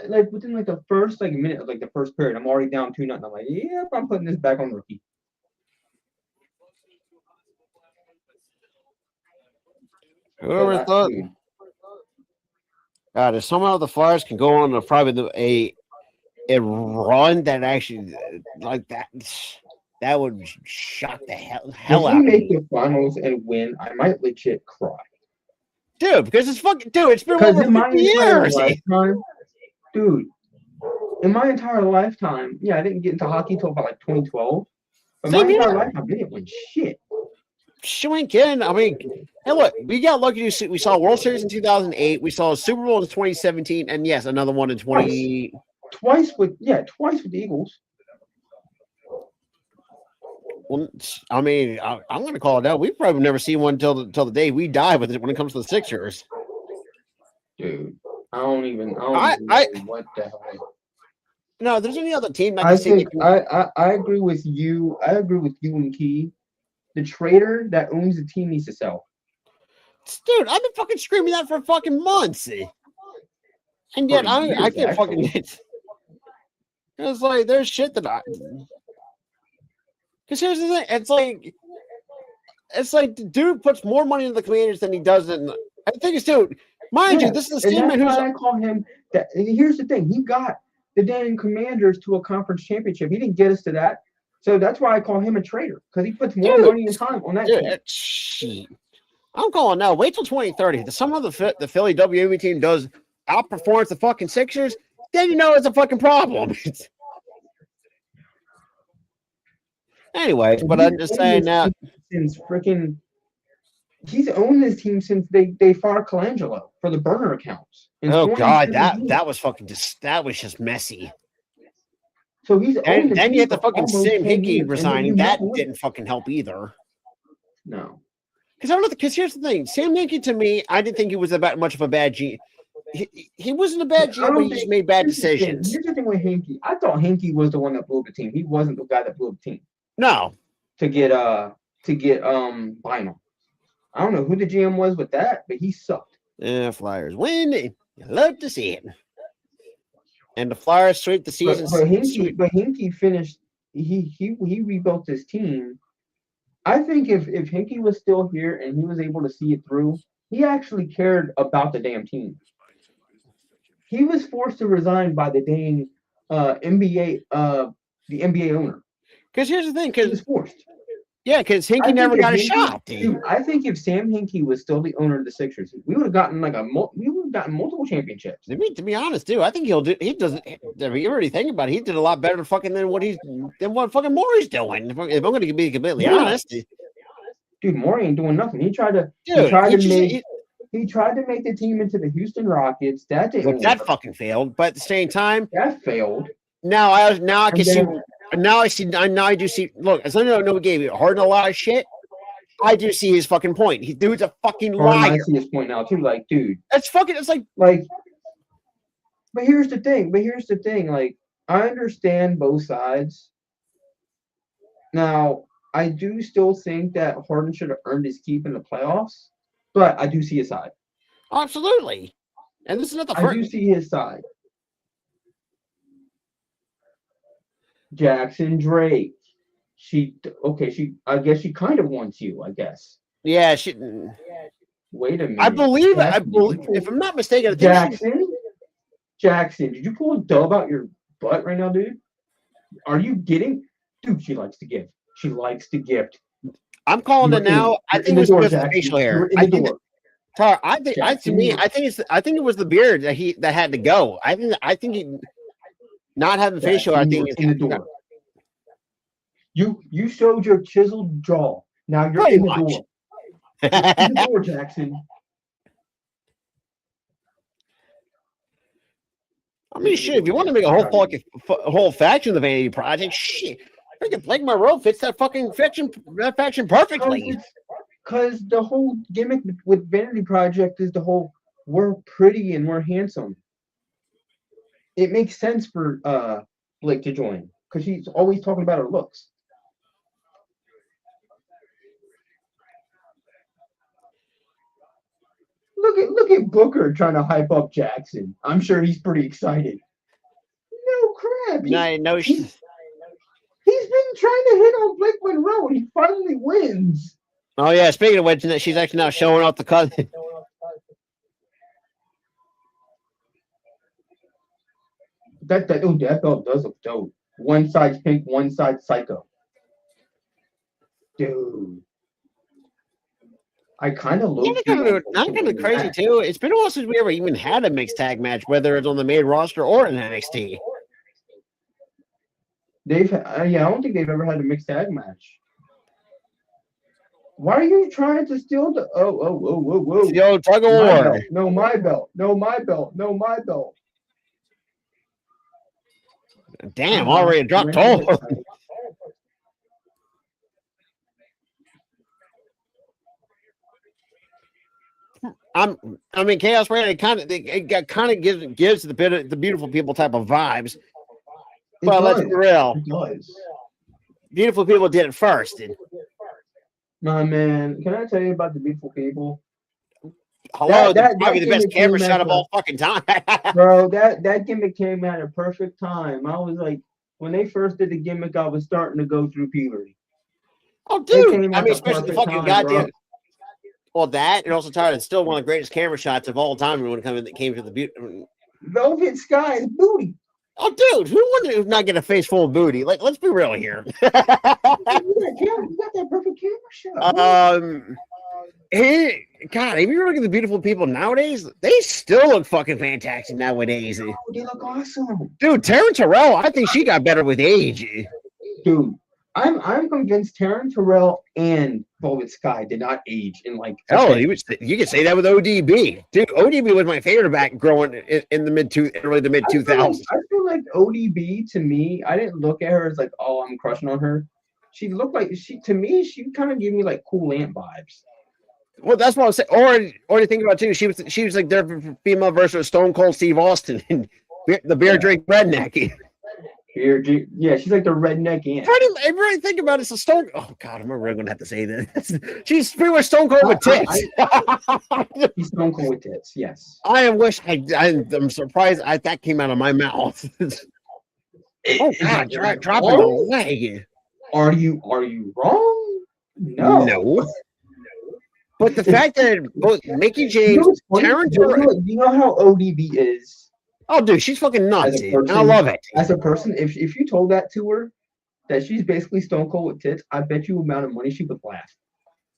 S6: like within like the first like minute of like the first period, I'm already down 2-0. I'm like, yeah, I'm putting this back on rookie.
S1: Whoever thought? God, if somehow the Flyers can go on probably a run that actually like that would shock the hell out of me.
S6: If we make the finals and win, I might legit cry.
S1: Dude, because it's fucking it's been over 50 years.
S6: Dude, in my entire lifetime, yeah, I didn't get into hockey until about like 2012. But my entire lifetime, I didn't win shit.
S1: Showing in. I mean, hey, look, we got lucky. We saw World Series in 2008. We saw a Super Bowl in 2017, and yes, another one in 20.
S6: Twice with the Eagles.
S1: Well, I mean, I'm going to call it out. We've probably never seen one until the day we die with it when it comes to the Sixers.
S6: Dude, I don't even know what the hell.
S1: No, there's any other team.
S6: I agree with you. I agree with you and Key. The trader that owns the team needs to sell.
S1: Dude, I've been fucking screaming that for fucking months. And yet I can't fucking get. It's like there's shit that I. Because here's the thing, it's like the dude puts more money into the Commanders than he does in. I think it's dude. Mind you, this is the same man who's.
S6: I call him that. Here's the thing: he got the damn Commanders to a conference championship. He didn't get us to that. So that's why I call him a traitor, because he puts more money and time on that team.
S1: I'm calling now. Wait till 2030. Somehow the Philly WNBA team does outperforms the fucking Sixers, then you know it's a fucking problem. Anyways, but I'm just saying now.
S6: Since freaking, he's owned this team since they fired Colangelo for the burner accounts.
S1: Oh God, that was fucking that was just messy.
S6: So he's
S1: and then you had the fucking Sam Hinkie resigning. That didn't fucking help either.
S6: No,
S1: because I don't know. Because here's the thing: Sam Hinkie, to me, I didn't think he was much of a bad GM. He wasn't a bad GM, but he just made bad decisions.
S6: Here's the thing with Hinkie. I thought Hinkie was the one that blew up the team. He wasn't the guy that blew up the team.
S1: No,
S6: to get Bynum. I don't know who the GM was with that, but he sucked.
S1: Yeah, Flyers win. You love to see it. And the Flyers sweep the season.
S6: But Hinkie finished. He rebuilt his team. I think if Hinkie was still here and he was able to see it through, he actually cared about the damn team. He was forced to resign by the dang NBA the NBA owner.
S1: Because here's the thing,
S6: He was forced.
S1: Yeah, because Hinkie never got a shot.
S6: Dude, I think if Sam Hinkie was still the owner of the Sixers, we would have gotten multiple championships.
S1: To be honest, too, I think he'll do. He doesn't. If you really think about it, he did a lot better than what fucking Maury's doing. If I'm going to be completely honest,
S6: dude, Maury ain't doing nothing. He tried to make the team into the Houston Rockets. That didn't work.
S1: That fucking failed. But at the same time,
S6: that failed.
S1: Now I can see. Now I do see. Look, as I know, we gave Harden a lot of shit. I do see his fucking point. Dude's a fucking liar.
S6: I see his point now too. Like, dude,
S1: that's fucking. It's like.
S6: But here's the thing. Like, I understand both sides. Now, I do still think that Harden should have earned his keep in the playoffs, but I do see his side.
S1: Absolutely, and this is not the first.
S6: I do see his side. Jackson Drake. I guess she kind of wants you, I guess.
S1: Yeah,
S6: Wait a minute.
S1: I believe if I'm not mistaken,
S6: Jackson, did you pull a dub out your butt right now, dude? Are you getting? Dude, she likes to gift. She likes to gift.
S1: I'm calling it now. I think it's because of the facial hair. I think it was the beard that had to go. I think he not having facial hair. I think
S6: in the door. You showed your chiseled jaw. Now you're in the door. In the door, Jackson.
S1: I mean, shit. If you want to make a whole faction of the Vanity Project, shit, freaking Blake Monroe fits that fucking faction perfectly.
S6: Because the whole gimmick with Vanity Project is the whole we're pretty and we're handsome. It makes sense for Blake to join because she's always talking about her looks. Look at Booker trying to hype up Jackson. I'm sure he's pretty excited. No crap. He's been trying to hit on Blake Monroe and he finally wins.
S1: Oh yeah, speaking of which, she's actually now showing off the cut.
S6: That belt does look dope. One side's pink, one side's psycho. Dude. I kind of look.
S1: Not kind of crazy too. It's been a while since we ever even had a mixed tag match, whether it's on the main roster or in NXT.
S6: I don't think they've ever had a mixed tag match. Why are you trying to steal the? Whoa!
S1: It's the old tug of war.
S6: No, my belt. No, my belt. No, my belt.
S1: Damn! Already dropped all. I mean, Chaos Brand. It kind of gives the beautiful people type of vibes. But let's be real.
S6: It does.
S1: Beautiful people did it first.
S6: My man, can I tell you about the beautiful people?
S1: Hello, that's probably the best camera shot of all fucking time.
S6: Bro, that gimmick came at a perfect time. I was like, when they first did the gimmick, I was starting to go through puberty.
S1: Oh, dude! I mean, especially the fucking goddamn. Well, that and also tired. It's still one of the greatest camera shots of all time when it came to the beauty.
S6: Velvet Sky's booty.
S1: Oh, dude, who wouldn't not get a face full of booty? Like, let's be real here.
S6: You got that perfect camera shot.
S1: Hey, God, if you look at the beautiful people nowadays, they still look fucking fantastic nowadays.
S6: Oh, they look awesome.
S1: Dude, Taryn Terrell, I think she got better with age.
S6: Dude, I'm convinced Taryn Terrell and Velvet Sky did not age in like.
S1: Oh, you could say that with ODB. Dude, ODB was my favorite back growing in the early to mid 2000s.
S6: I feel like ODB to me, I didn't look at her as like, oh, I'm crushing on her. She looked like she kind of gave me like Cool Ant vibes.
S1: Well, that's what I'm saying. Or to think about too, she was like their female version of Stone Cold Steve Austin and the beer drink redneck.
S6: Yeah, she's like the redneck aunt.
S1: I really think about it, it's a Stone. Oh God, I'm really gonna have to say this. She's pretty much Stone Cold with tits.
S6: She's Stone Cold with tits. Yes.
S1: I'm surprised that came out of my mouth. Oh God, dropping the leg.
S6: Are you wrong? No.
S1: But the fact that both Mickey James, Terrence,
S6: you know how ODB is.
S1: Oh, dude, she's fucking nuts.
S6: Person,
S1: I love it.
S6: As a person, if you told that to her, that she's basically Stone Cold with tits, I bet you the amount of money she would laugh.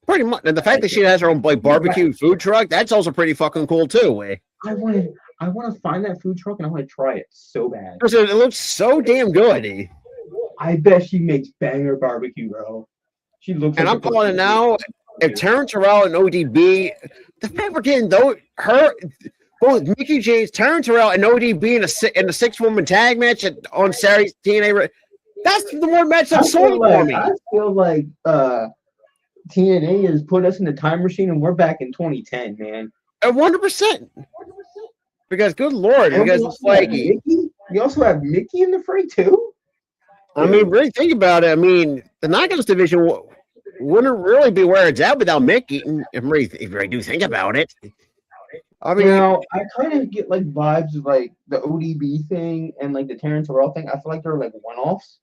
S1: Pretty much, and the fact that she has her own like barbecue food truck, that's also pretty fucking cool too.
S6: I want to find that food truck and I want to try it so bad.
S1: Because it looks so damn good.
S6: I bet she makes banger barbecue, bro. She looks.
S1: And I'm calling it now. If Terrence Terrell and ODB, the fact we're getting both Mickey James, Terrence Terrell, and ODB in a 6-woman tag match on Saturday's TNA, that's the more match that's sold for me.
S6: I feel like TNA has put us in the time machine and we're back in 2010, man.
S1: 100%. Because good lord, because it's like
S6: we also have Mickey in the fray too.
S1: I mean, really think about it. I mean, the Knockouts division wouldn't really be where it's at without Mickey. If I do think about it. I mean,
S6: I kind of get like vibes of like the ODB thing and like the Terrence Terrell thing. I feel like they're like one-offs.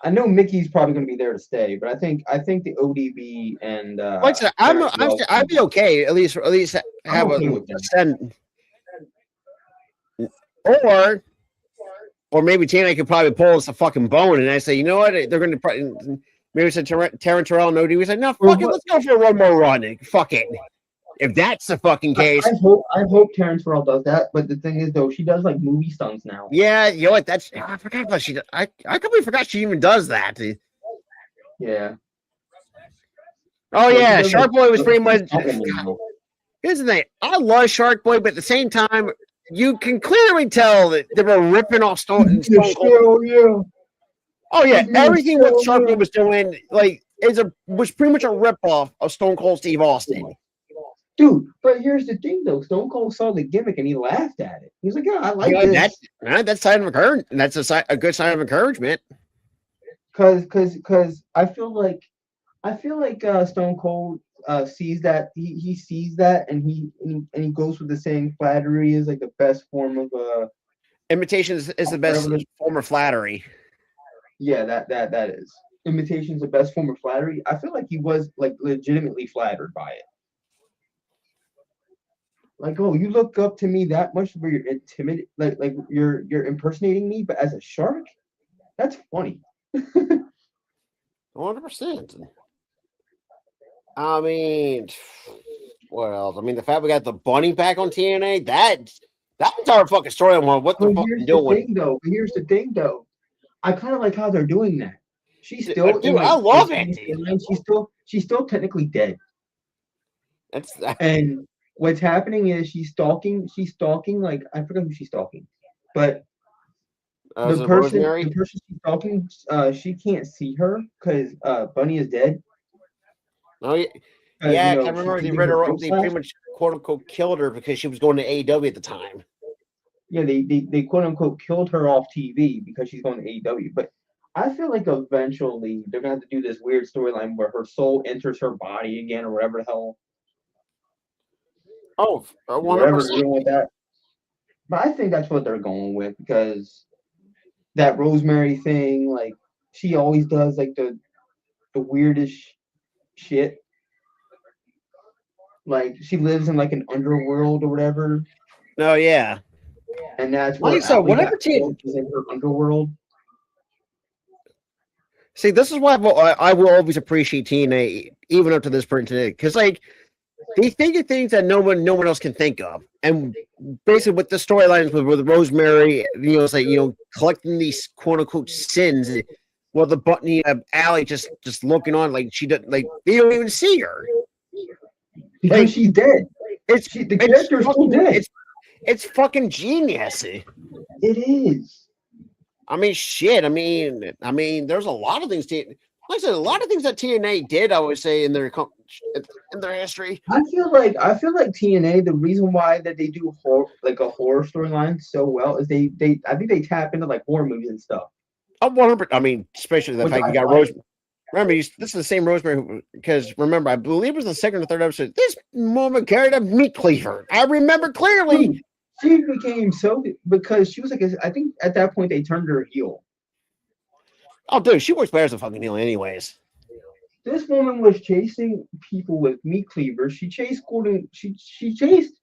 S6: I know Mickey's probably going to be there to stay, but I think the ODB and
S1: like I said, I'd be okay at least have a send, or maybe TNA could probably pull us a fucking bone, and I say, you know what, they're going to maybe it's Terrence Terrell and ODB. We say, no, fuck it, let's go for one more run. Fuck it. If that's the fucking case,
S6: I hope Terrence Terrell does that. But the thing is, though, she does like movie stunts now.
S1: Yeah, you know what? I forgot about she. I completely forgot she even does that.
S6: Yeah.
S1: Oh yeah, Shark Boy was pretty much. Here's the thing: I love Shark Boy, but at the same time, you can clearly tell that they were ripping off Stone Cold.
S6: Yeah.
S1: Oh yeah, everything what Shark Boy was doing, like, was pretty much a ripoff of Stone Cold Steve Austin.
S6: Dude, but here's the thing, though. Stone Cold saw the gimmick and he laughed at it. He was like, "Yeah, I like this."
S1: That's sign of encouragement. That's a good sign of encouragement.
S6: Because I feel like Stone Cold sees that he sees that and he goes with the saying flattery is like the best form of
S1: imitation is the best form of flattery.
S6: Yeah, that is. Imitation is the best form of flattery. I feel like he was like legitimately flattered by it. Like, oh, you look up to me that much where you're intimidated, like you're impersonating me, but as a shark, that's funny.
S1: 100%. I mean, what else? I mean, the fact we got the bunny back on TNA, that's our fucking story on what the fuck they're doing.
S6: Here's the thing, though. I kind of like how they're doing that. She's still,
S1: dude, I love it.
S6: She's still technically dead. And what's happening is she's stalking like I forgot who she's stalking, but the person she's stalking, she can't see her because Bunny is dead.
S1: Oh yeah, yeah. I remember they pretty much quote unquote killed her because she was going to AEW at the time.
S6: Yeah, they quote unquote killed her off TV because she's going to AEW. But I feel like eventually they're gonna have to do this weird storyline where her soul enters her body again or whatever the hell.
S1: Oh,
S6: 100%. With that. But I think that's what they're going with because that Rosemary thing, like she always does like the weirdest shit. Like she lives in like an underworld or whatever.
S1: Oh yeah.
S6: And that's what
S1: so whatever
S6: is in her underworld.
S1: See, this is why I will always appreciate TNA even up to this point today. Because like they think of things that no one else can think of. And basically with the storylines with Rosemary, it's like, collecting these quote unquote sins. Well, the button Allie just looking on like she doesn't, like they don't even see her.
S6: Because like, she's dead. The character's still dead.
S1: It's fucking genius.
S6: It is.
S1: I mean, shit. I mean, there's a lot of things. Like I said, a lot of things that TNA did, I would say, in their history.
S6: I feel like TNA. The reason why that they do a horror storyline so well is they I think they tap into like horror movies and stuff.
S1: Oh, 100. I mean, especially the
S6: Which
S1: fact
S6: I
S1: you got
S6: like.
S1: Rosemary. Remember, this is the same Rosemary because remember, I believe it was the second or third episode. This woman carried a meat cleaver. I remember clearly.
S6: She became so because she was like I think at that point they turned her heel.
S1: Oh, dude, she works better as a fucking heel, anyways.
S6: This woman was chasing people with meat cleavers. She chased Gordon. She chased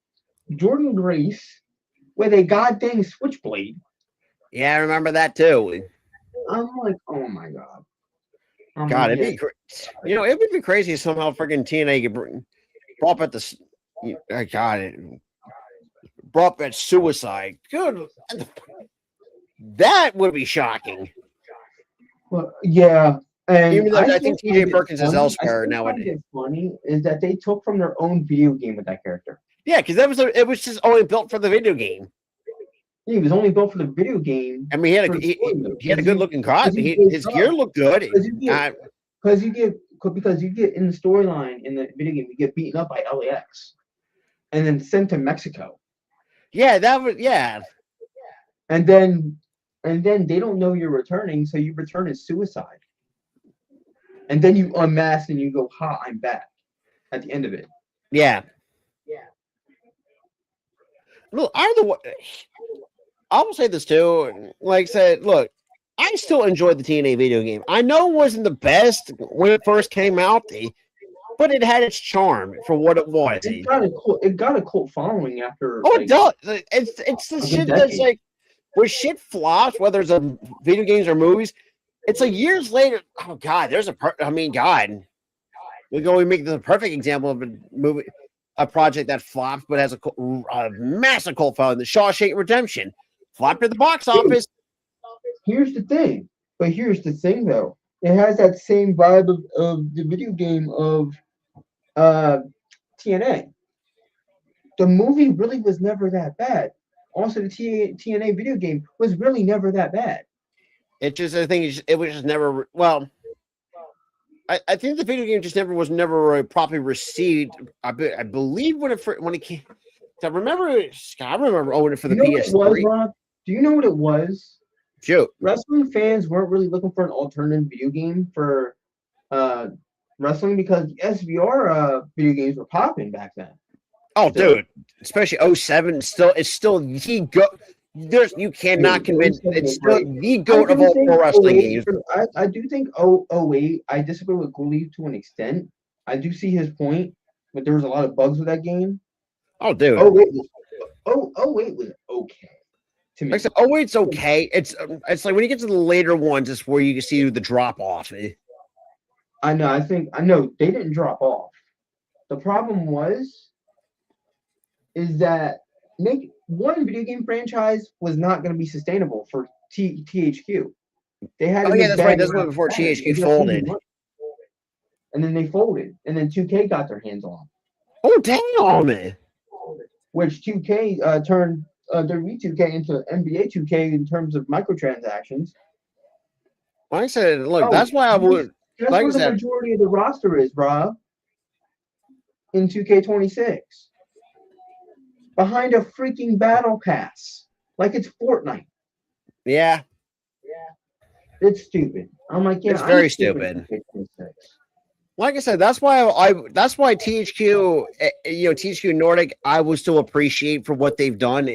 S6: Jordan Grace with a goddamn switchblade.
S1: Yeah, I remember that too.
S6: I'm like, oh my god.
S1: God, it'd be it would be crazy if somehow freaking TNA could brought up this. God, it brought up suicide. Good, that would be shocking.
S6: Well, yeah, and
S1: even though I think TJ Perkins is elsewhere
S6: nowadays. What's funny is that they took from their own video game with that character.
S1: Yeah, because it was just only built for the video game.
S6: He was only built for the video game.
S1: I mean, he had a good looking card. His gear looked good.
S6: Because you get in the storyline in the video game, you get beaten up by LAX, and then sent to Mexico.
S1: Yeah,
S6: And then they don't know you're returning, so you return as suicide. And then you unmask and you go, "Ha, I'm back." At the end of it.
S1: Yeah. Look, I will say this too. Like I said, look, I still enjoyed the TNA video game. I know it wasn't the best when it first came out, but it had its charm for what it was.
S6: It got a cult following after.
S1: Oh, it does. It's the shit that's like where shit flops, whether it's a video games or movies. It's like years later. Oh God, God, we make this a perfect example of a movie, a project that flops but has a massive cult following. The Shawshank Redemption flopped at the box office.
S6: Here's the thing though. It has that same vibe of the video game of TNA. The movie really was never that bad. Also, the TNA video game was really never that bad.
S1: It just, I think it was just never. Well, I think the video game just was never properly received. I believe when it came. I remember owning it for the PS3.
S6: Do you know what it was?
S1: Shoot.
S6: Wrestling fans weren't really looking for an alternative video game for wrestling because the SVR video games were popping back then.
S1: Oh, dude, especially 07. It's still the goat. You cannot convince. It's still the goat of all pro wrestling games.
S6: I do think 08. I disagree with Gully to an extent. I do see his point, but there was a lot of bugs with that game.
S1: Oh, dude.
S6: 08 was okay. To me.
S1: Like I said, 08's okay. It's like when you get to the later ones, it's where you can see the drop off.
S6: I know they didn't drop off. The problem is that one video game franchise was not going to be sustainable for THQ. They had
S1: that's right. That's one before THQ folded.
S6: And then they folded. And then 2K got their hands on.
S1: Oh, damn, man.
S6: Which 2K turned WWE2K into NBA 2K in terms of microtransactions.
S1: Like I said, look, that's why I would.
S6: That's where the majority of the roster is, bro. In 2K26. Behind a freaking battle pass. Like it's Fortnite.
S1: Yeah.
S6: It's stupid. I'm like, yeah.
S1: It's very stupid. Like I said, that's why THQ, THQ Nordic, I will still appreciate for what they've done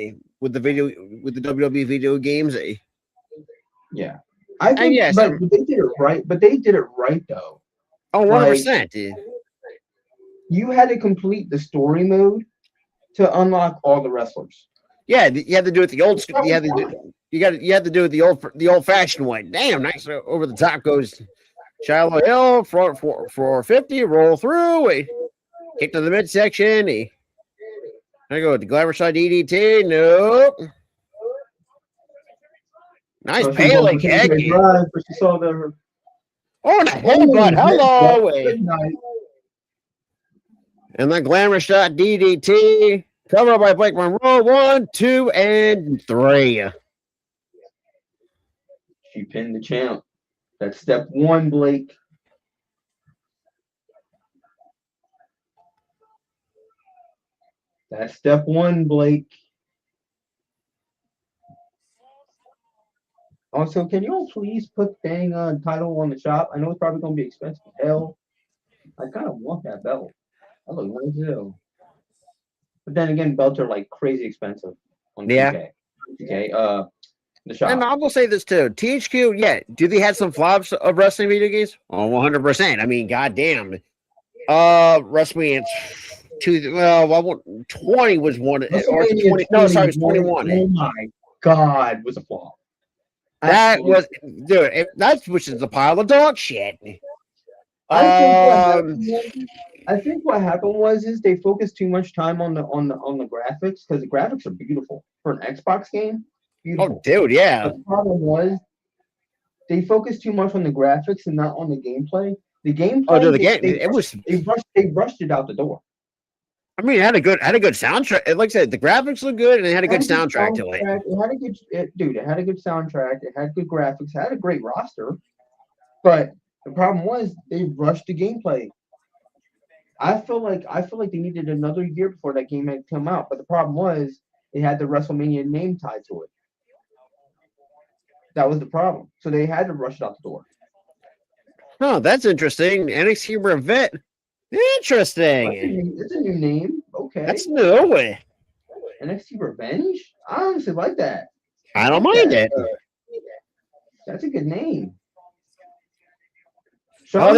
S1: with the WWE video games.
S6: Yeah. I think but they did it right. But they did it right though.
S1: Oh, 100%, dude.
S6: You had to complete the story mode to unlock all the wrestlers.
S1: Yeah, you had to do it the old school. You had to do it the old fashioned way. Damn, nice. Over the top goes Shiloh Hill, front 450, roll through. Kick to the midsection. I go with the glamour side DDT. Nope. Nice Bailey kick.
S6: Oh,
S1: and a headbutt. Hello. And then glamour shot DDT. Cover up by Blake Monroe. 1, 2, and 3.
S6: She pinned the champ. That's step 1, Blake. That's step one, Blake. Also, can you all please put dang title on the shop? I know it's probably gonna be expensive as hell. I kind of want that belt. I look nice as hell. But then again, belts are like crazy expensive on
S1: Yeah.
S6: 2K. 2K, the
S1: And
S6: shop.
S1: I will say this too. THQ, yeah, do they have some flops of wrestling video games? Oh, 100%. I mean, goddamn. WrestleMania 20 was one, or the
S6: WrestleMania
S1: 20. No, sorry, it was
S6: 21.
S1: 21.
S6: Oh my god, was a flop.
S1: That
S6: Absolutely.
S1: was, dude. That's which is a pile of dog shit.
S6: I think what
S1: Um,
S6: happened was, is they focused too much time on the graphics because the graphics are beautiful for an Xbox game.
S1: oh,
S6: Beautiful.
S1: dude, yeah.
S6: But the problem was they focused too much on the graphics and not on the gameplay. The
S1: Oh, dude,
S6: gameplay
S1: again, it was.
S6: they rushed it out the door.
S1: I mean, it had a good soundtrack. Like I said, the graphics looked good, and it had a
S6: It
S1: good
S6: had a good
S1: soundtrack to it.
S6: soundtrack. It had a good dude. It had a good soundtrack. It had good graphics. It had a great roster. But the problem was they rushed the gameplay. I feel like they needed another year before that game had come out. But the problem was it had the WrestleMania name tied to it. That was the problem. So they had to rush it out the door.
S1: Oh, that's interesting. NXT Revenge. Interesting.
S6: It's a new name. Okay.
S1: That's new.
S6: NXT Revenge? I honestly like that.
S1: I don't mind it.
S6: That's a good name.
S1: Oh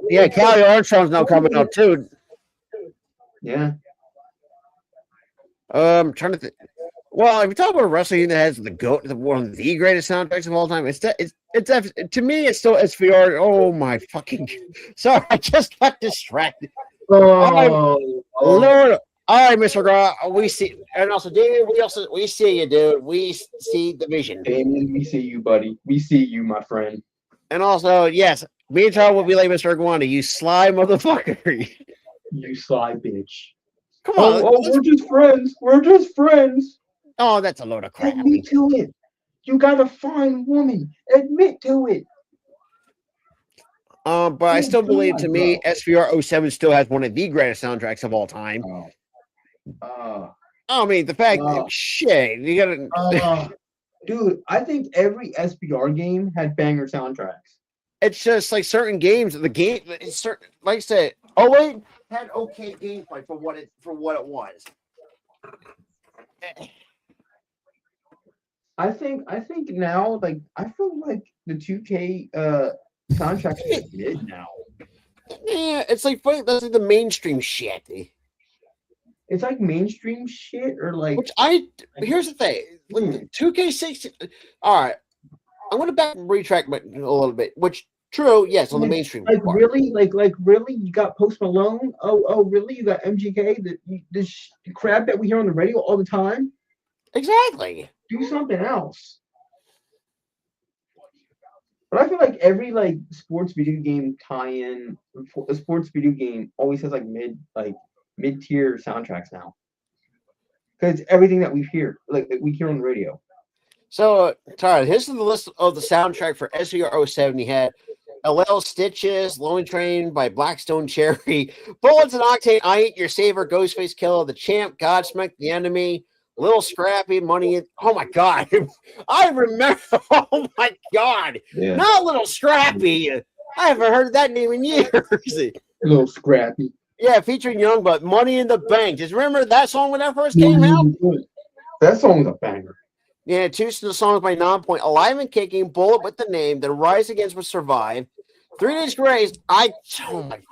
S1: yeah, Callie Armstrong's now coming out too.
S6: Yeah.
S1: Trying to think. Well, if you talk about wrestling that has one of the greatest soundtracks of all time, it's to me it's still SVR. Oh my fucking! Sorry, I just got distracted.
S6: Oh,
S1: Lord. All right, Mr. Gra, we see, and also Damien, we see you, dude. We see the vision.
S6: Damien, we see you, buddy. We see you, my friend.
S1: And also, yes, me and Charles will be like Mr. Iguana. You sly motherfucker.
S6: You sly bitch.
S1: Come on.
S6: We're just friends. We're just friends.
S1: Oh, that's a load of crap.
S6: Admit to it. You got a fine woman. Admit to it.
S1: But I still believe, to me, SVR 07 still has one of the greatest soundtracks of all time. I mean, the fact that shit, you gotta.
S6: Dude, I think every SBR game had banger soundtracks.
S1: It's just like certain games. The game, it's certain, like I said, oh wait, had okay gameplay for what it was.
S6: I think now, like, I feel like the 2K soundtracks are mid now.
S1: Yeah, it's like that's like the mainstream shit.
S6: It's like mainstream shit, or like.
S1: Here's the thing, 2K16. All right, I'm gonna retract a little bit. Which true, yes, on the mainstream.
S6: Like part. Really, like really, you got Post Malone. Oh, really? You got MGK. This crap that we hear on the radio all the time.
S1: Exactly.
S6: Do something else. But I feel like every like sports video game tie-in, a sports video game always has like mid-tier soundtracks now. Because it's everything that we hear on the radio.
S1: So, Tyler, here's the list of the soundtrack for SVR 07. You had LL Stitches, Lonely Train by Blackstone Cherry, Bullets and Octane, I Ain't Your Saver, Ghostface Killer, The Champ, Godsmack, The Enemy, Little Scrappy, Money. Oh my God. I remember. Oh my God. Yeah. Not Little Scrappy. I haven't heard that name in years.
S6: Little Scrappy.
S1: Yeah, featuring Young Buck, Money in the Bank. Just remember that song when that first came out?
S6: That song's a banger.
S1: Yeah, two songs by Nonpoint, Alive and Kicking, Bullet with the Name, then Rise Against Will Survive, 3 Days Grace. Oh my God.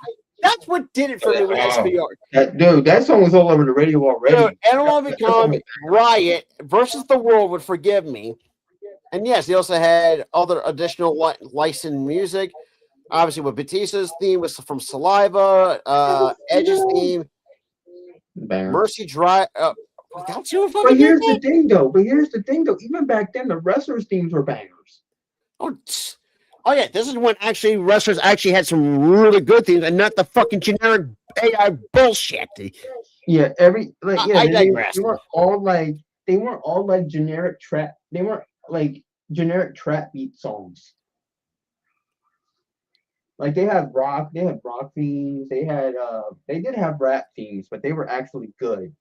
S1: That's what did it for me with SVR.
S6: That song was all over the radio already.
S1: Dude, Analog Become, Riot, Versus the World Would Forgive Me. And yes, they also had other additional licensed music. Obviously, with Batista's theme was from Saliva, Edge's theme,
S6: Banger.
S1: Mercy Drive.
S6: But here's the thing, though. Even back then, the wrestlers' themes were bangers.
S1: Oh yeah, this is when actually wrestlers actually had some really good themes, and not the fucking generic AI bullshit.
S6: Yeah,
S1: I digress.
S6: They weren't all like generic trap. They weren't like generic trap beat songs. Like they had rock themes. They did have rap themes, but they were actually good.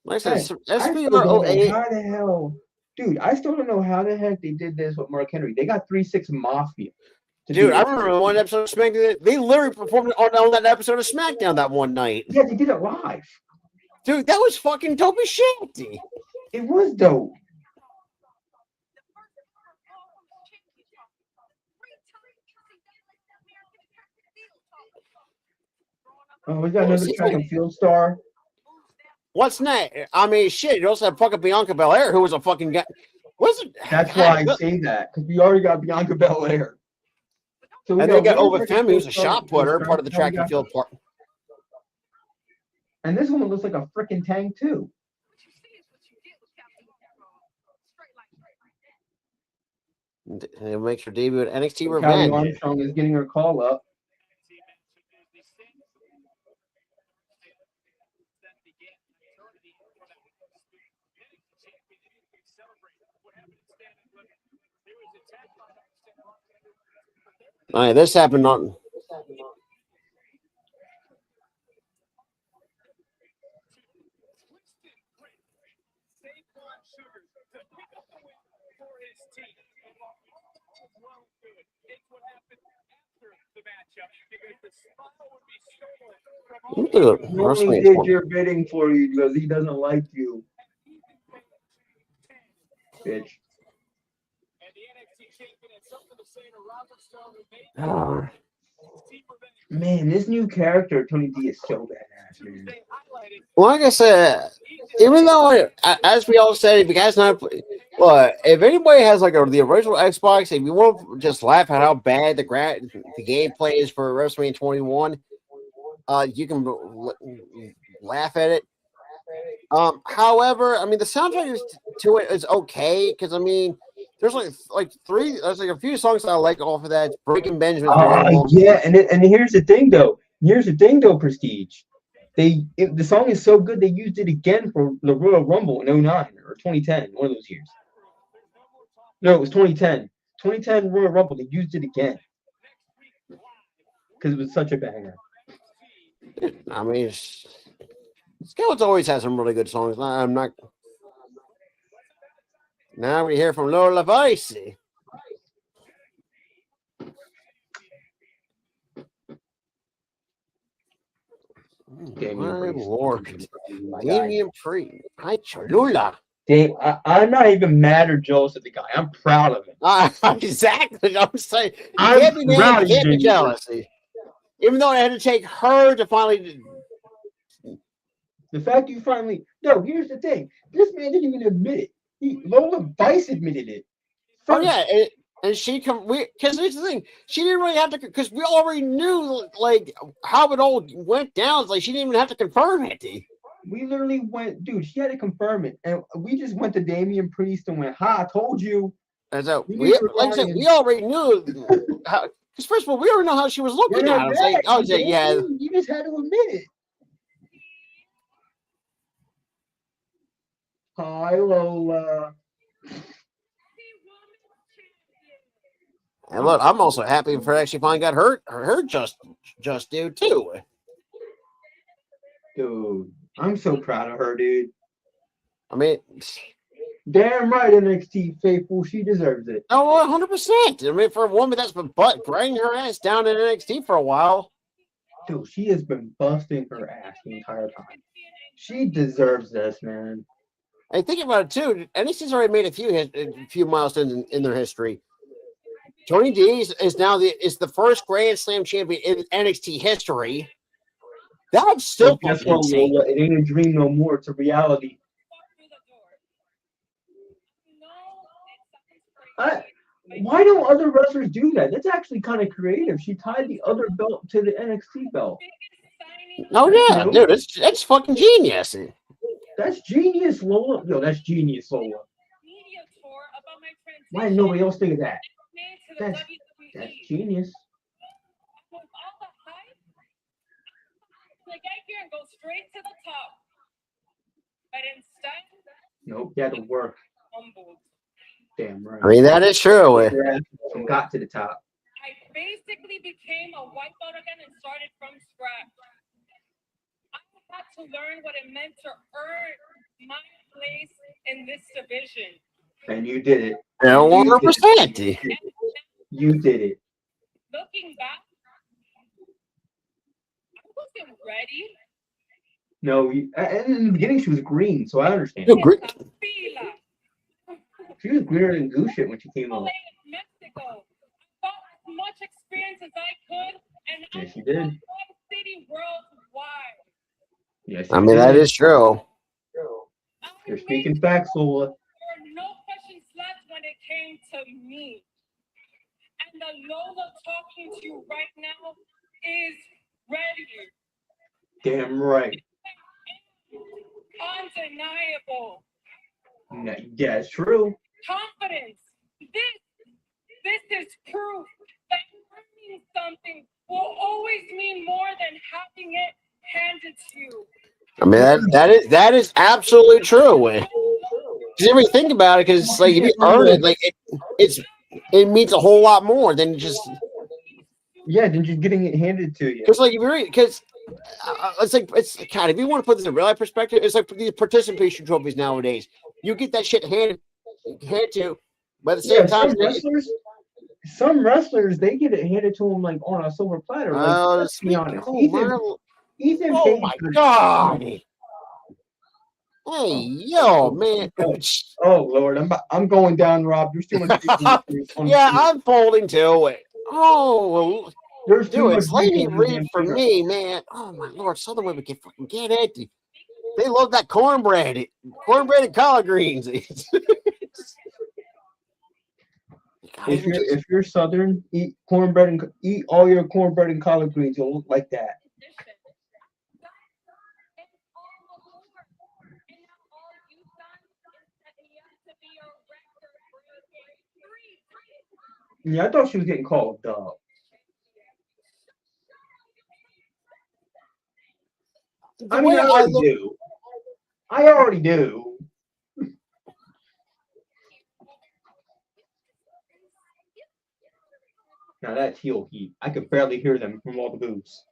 S1: Like I
S6: Hey,
S1: said,
S6: I still
S1: SPR
S6: don't know
S1: 08.
S6: how the hell, dude. I still don't know how the heck they did this with Mark Henry. They got 3-6 Mafia to
S1: Dude,
S6: do
S1: I
S6: it.
S1: remember one episode of SmackDown. They literally performed on that episode of SmackDown that one night.
S6: Yeah, they did it live.
S1: Dude, that was fucking dope as shit.
S6: It was dope. Oh, we got another track and field star.
S1: What's next? I mean, shit. You also have fucking Bianca Belair, who was a fucking guy. What's it?
S6: That's why I say that, because we already got Bianca Belair. So
S1: And they got
S6: one
S1: Ova
S6: track and
S1: Femme,
S6: field
S1: who's a
S6: star,
S1: shot putter, part of the
S6: now we
S1: track and
S6: got-
S1: field part.
S6: And this one looks like a freaking tank too.
S1: And makes her debut at NXT
S6: Kelly
S1: Revenge.
S6: Armstrong is getting her call up.
S1: All right, this happened on. Look at
S6: He only did your bidding for you because he doesn't like you. Bitch.
S1: Oh.
S6: Man, this new character, Tony D, is so badass, man.
S1: Like I said, even though, as we all said, if you guys not, well, if anybody has like the original Xbox, if you want to just laugh at how bad the gameplay is for WrestleMania 21, you can laugh at it. However, I mean the soundtrack to it is okay because I mean there's there's a few songs that I like off of that. Breaking Benjamin's very long.
S6: Yeah, and here's the thing though. Prestige. The song is so good they used it again for the Royal Rumble in 09 or 2010, one of those years. No, it was 2010. 2010 Royal Rumble, they used it again. Because it was such a banger.
S1: I mean, Skeleton always has some really good songs. I'm not. Now we hear from Laura Levice. My Lord. Damian Priest. Hi, Cholula.
S6: I'm not even mad or jealous of the guy. I'm proud of him.
S1: Exactly. I'm saying.
S6: I'm
S1: Can't be mad,
S6: proud
S1: can't
S6: of
S1: be
S6: you.
S1: jealous. Even though I had to take her to finally.
S6: The fact you finally. No, here's the thing. This man didn't even admit it. Lola Vice admitted it.
S1: Oh, yeah. And she because here's the thing, she didn't really have to, because we already knew like how it all went down. It's like she didn't even have to confirm it.
S6: We literally went, dude. She had to confirm it, and we just went to Damian Priest and went, "Ha, I told you."
S1: And so we already knew how. Because first of all, we already know how she was looking at. I was like, oh yeah,
S6: you just had to admit it. Hi, Lola.
S1: And look, I'm also happy for actually finally got her just due too.
S6: Dude, I'm so proud of her, dude.
S1: I mean,
S6: damn right, NXT faithful, she deserves it.
S1: Oh, 100%. I mean, for a woman that's been bringing her ass down in NXT for a while.
S6: Dude, she has been busting her ass the entire time. She deserves this, man.
S1: And think about it too. NXT's already made a few milestones in their history. Tony D is now the first Grand Slam champion in NXT history. That's still
S6: guess what, Lola? It ain't a dream no more. It's a reality. Why don't other wrestlers do that? That's actually kind of creative. She tied the other belt to the NXT belt.
S1: Oh yeah, dude, it's fucking genius.
S6: That's genius, Lola. Yo, that's genius, Lola. Why did nobody else think of that? That's genius. Nope, you had to work. Damn right.
S1: I mean, that is true.
S6: Got to the top.
S7: I basically became a white belt again and started from scratch. I had to learn what it meant to earn my place in this division.
S6: And you did it.
S1: 100%.
S6: You did it.
S7: Looking back, I wasn't ready.
S6: No, and in the beginning she was green, so I understand.
S1: You're great.
S7: Fila.
S6: She was greener than goose shit when she came up.
S7: Mexico. I got as much experience as I could, and
S6: Yes,
S7: I
S6: she did.
S7: won one city worldwide.
S6: Yes,
S1: I mean, that is true.
S6: You're speaking facts, Lola.
S7: There were no questions left when it came to me. And the Lola talking to you right now is ready.
S6: Damn right.
S7: Undeniable.
S6: Yeah, it's true.
S7: Confidence. This is proof that earning something will always mean more than having it handed to you.
S1: I mean, that is absolutely true. Because you ever think about it, because like if you earn it, like it means a whole lot more than just
S6: than just getting it handed to you.
S1: because like if you're because it's God, if you want to put this in real life perspective, it's like these participation trophies nowadays. You get that shit handed to, but at the same time,
S6: some wrestlers they get it handed to them like on a silver platter. Like, let's be honest, Ethan
S1: oh
S6: Page.
S1: My God! Hey, yo, man.
S6: Oh Lord, I'm going down, Rob. There's too much.
S1: Yeah, I'm folding to it. Oh,
S6: there's too much.
S1: It's Lady Reed for me, man. Oh my Lord, Southern women can fucking get it. They love that cornbread and collard greens.
S6: If you're Southern, eat cornbread and eat all your cornbread and collard greens. You'll look like that. Yeah, I thought she was getting called dog. I mean, I already do. Now that's heel heat. I could barely hear them from all the booths.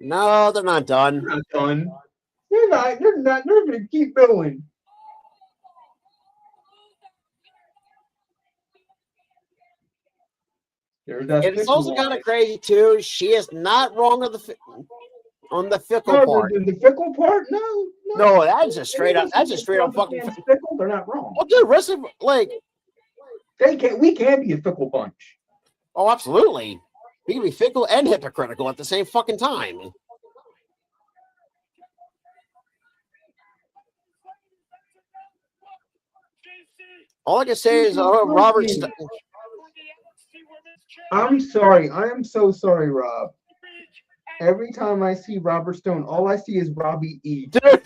S1: No, they're not done.
S6: They're not done. They're not. They're going to keep going.
S1: It's also kind of crazy too. She is not wrong on the fickle part.
S6: The fickle part,
S1: no, that's just straight up. That's just straight up fucking
S6: fickle. They're not wrong.
S1: Well, dude, wrestling like
S6: we can be a fickle bunch.
S1: Oh, absolutely. We can be fickle and hypocritical at the same fucking time. All I can say is Robert.
S6: I'm sorry. I am so sorry, Rob. Every time I see Robert Stone, all I see is Robbie E.
S1: Dude,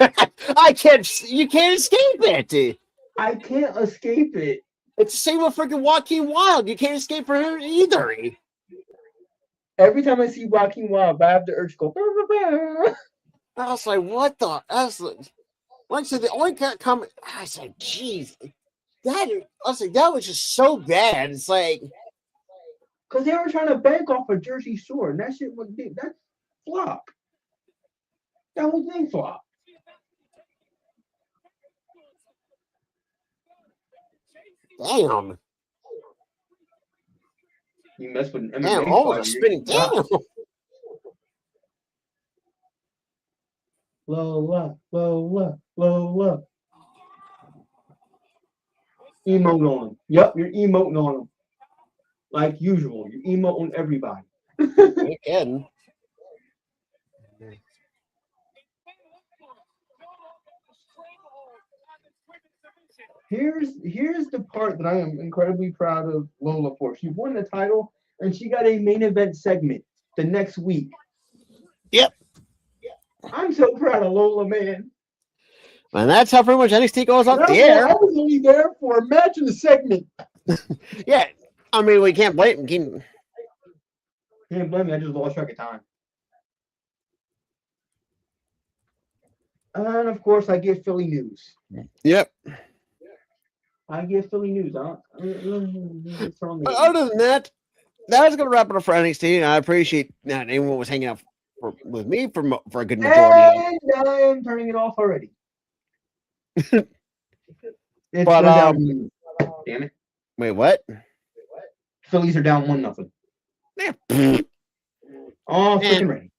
S1: I can't. You can't escape it.
S6: I can't escape it.
S1: It's the same with freaking Joaquin Wild. You can't escape from him either.
S6: Every time I see Joaquin Wild, I have the urge to go.
S1: I was like, what the? I was like, so the only comment. I said, geez, I was like, that was just so bad. It's like,
S6: because they were trying to bank off a Jersey Shore, and that shit was that flop. That whole thing flop.
S1: Damn.
S6: You mess with MMA.
S1: Damn, almost spinning. Damn.
S6: Low. Emote on them. Yep, you're emoting on them. Like usual. You emote on everybody.
S1: You can.
S6: Here's the part that I am incredibly proud of Lola for. She won the title and she got a main event segment the next week.
S1: Yep.
S6: I'm so proud of Lola, man.
S1: And that's how pretty much NXT goes off the air.
S6: I was only there for a match and a segment.
S1: Yeah. I mean, we can't blame him.
S6: Can't blame me. I just lost track of time. And of course, I get Philly news.
S1: Yep.
S6: I get Philly news. It's on
S1: But
S6: me.
S1: other than that, that's going to wrap it up for NXT. And I appreciate that anyone was hanging out with me for a good majority of it.
S6: And I'm turning it off already. It's
S1: But,
S6: down. Damn it.
S1: Wait, what?
S6: Phillies are down 1-0.
S1: Yeah.
S6: Oh, freaking ready.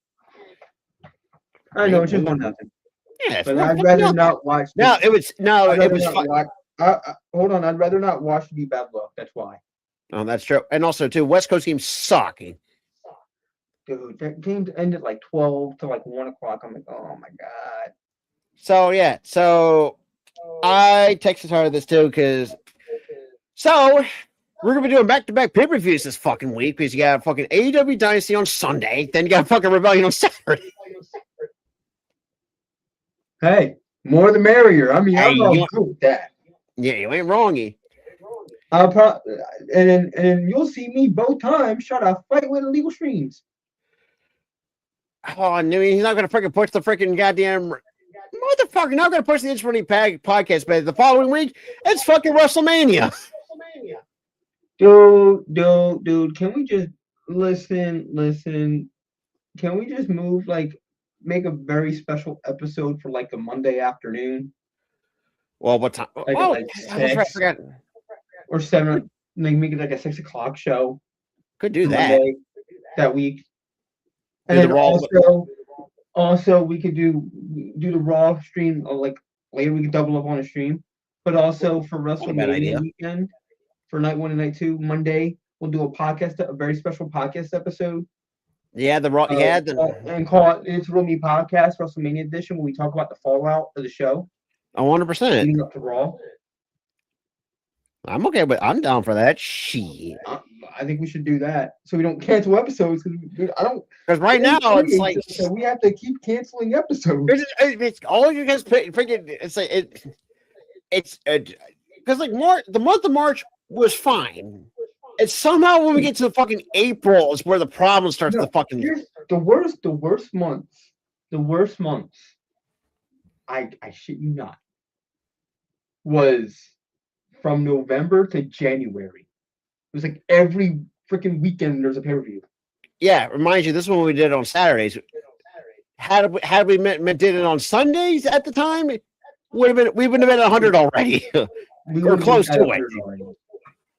S6: I know it's just 1-0.
S1: Yeah,
S6: But I'd rather not watch.
S1: No, it was
S6: fun. Hold on, I'd rather not watch the bad luck. That's why.
S1: Oh, that's true. And also, too, West Coast games suck.
S6: Dude, that game ended like 12 to like 1 o'clock. I'm like, oh my god.
S1: So yeah, so I texted her this too because we're gonna be doing back-to-back pay-per-views this fucking week because you got fucking AEW Dynasty on Sunday, then you got fucking Rebellion on Saturday.
S6: Hey, more the merrier. I mean,
S1: Hey,
S6: I'm all good with that.
S1: Yeah, you ain't wrong.
S6: I'll and then you'll see me both times try to fight with illegal streams.
S1: Oh, I knew he's not gonna freaking push the freaking goddamn motherfucker. Not gonna push the Inch podcast, but the following week it's fucking WrestleMania.
S6: Dude, can we just listen? Can we just move make a very special episode for like a Monday afternoon?
S1: Well, what time?
S6: Like 6
S1: I forgot.
S6: Or 7. Make it like a 6 o'clock show.
S1: Could do that
S6: Monday, that week. And
S1: Do
S6: then
S1: the
S6: also we could do the Raw stream like later. We could double up on a stream, but also for WrestleMania weekend for night 1 and night 2 Monday we'll do a very special podcast episode.
S1: Yeah, the Raw.
S6: And call it It's Real Me Podcast WrestleMania edition where we talk about the fallout of the show.
S1: 100%.
S6: Leading up to Raw.
S1: I'm okay, but I'm down for that. Shit.
S6: I think we should do that so we don't cancel episodes
S1: because right now it's like
S6: so we have to keep canceling episodes.
S1: It's all you guys freaking. It's like it's because like the month of March was fine. It's somehow when we get to the fucking April is where the problem starts to fucking.
S6: The worst months. I shit you not. Was from November to January. It was like every freaking weekend there's a pay-per-view.
S1: Yeah, remind you, this is when we did it on Saturdays. Had we did it on Sundays at the time, we would have been at 100 already. We were close to it.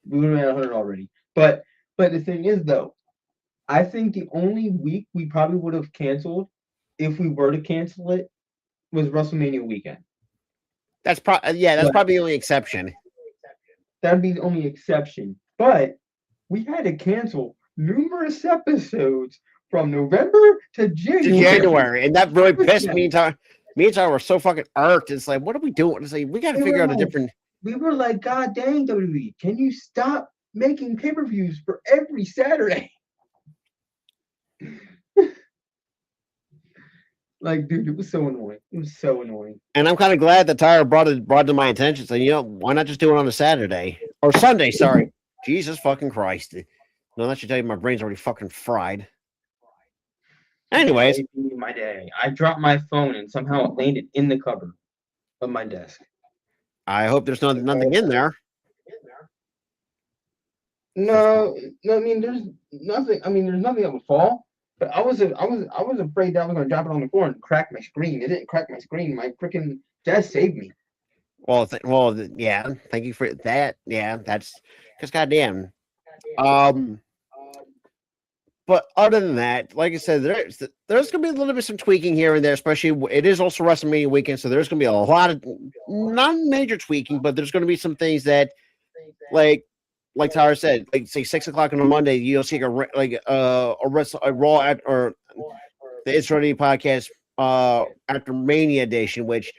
S6: We would have been at 100 already. But the thing is though, I think the only week we probably would have canceled if we were to cancel it was WrestleMania weekend.
S1: That's probably the only exception.
S6: That'd be the only exception. But we had to cancel numerous episodes from November to January.
S1: And that really pissed me. Me and Tyler were so fucking irked. It's like, what are we doing? It's like, we got to figure out a different.
S6: We were like, God dang, WWE, can you stop making pay-per-views for every Saturday? Like, dude, it was so annoying. It was so annoying.
S1: And I'm kind of glad that Tyler brought it to my attention. So, why not just do it on a Saturday or Sunday? Sorry. Jesus fucking Christ. No, that should tell you my brain's already fucking fried. Anyways.
S6: My day. I dropped my phone and somehow it landed in the cupboard of my desk.
S1: I hope there's nothing in there.
S6: No, I mean there's nothing. I mean there's nothing that would fall. But I was afraid that I was going to drop it on the floor and crack my screen. It didn't crack my screen. My freaking desk saved me.
S1: Well, yeah. Thank you for that. Yeah, that's because goddamn. But other than that, like I said, there's going to be a little bit some tweaking here and there. Especially, it is also WrestleMania weekend, so there's going to be a lot of not major tweaking, but there's going to be some things that, like Tyler said, like say 6 o'clock on a Monday, you'll see a Raw or the It's Ready podcast after Mania edition, which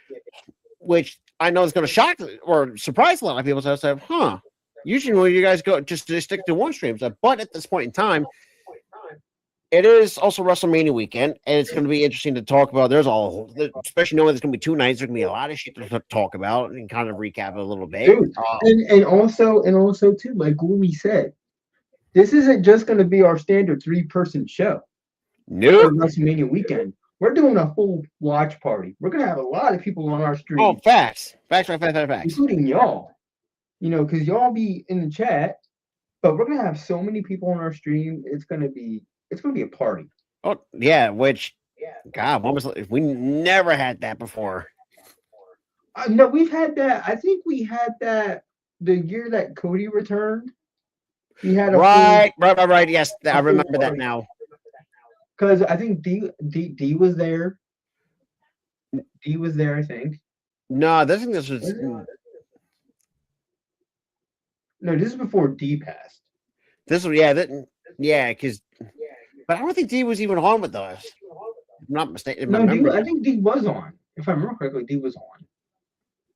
S1: I know is going to shock or surprise a lot of people. So I said, usually when you guys go just stick to one stream, but at this point in time, it is also WrestleMania weekend, and it's going to be interesting to talk about. Especially knowing there's going to be 2 nights, there's going to be a lot of shit to talk about and kind of recap it a little bit.
S6: Dude, and also too, like Guli said, this isn't just going to be our standard 3-person show.
S1: No,
S6: WrestleMania weekend. we're doing a full watch party. We're gonna have a lot of people on our stream,
S1: Oh, facts. Facts.
S6: including y'all. Because y'all be in the chat, but we're gonna have so many people on our stream. It's gonna be a party.
S1: Oh, yeah. Which, God, we never had that before.
S6: No, we've had that. I think we had that the year that Cody returned. We had a
S1: Right. Yes, I remember that now.
S6: Because I think D was there. D was there, I think.
S1: No, I think this was.
S6: No, this is before D passed.
S1: This was because. But I don't think D was even on with us. If I'm not mistaken.
S6: No, I think D was on. If I remember correctly, D was on.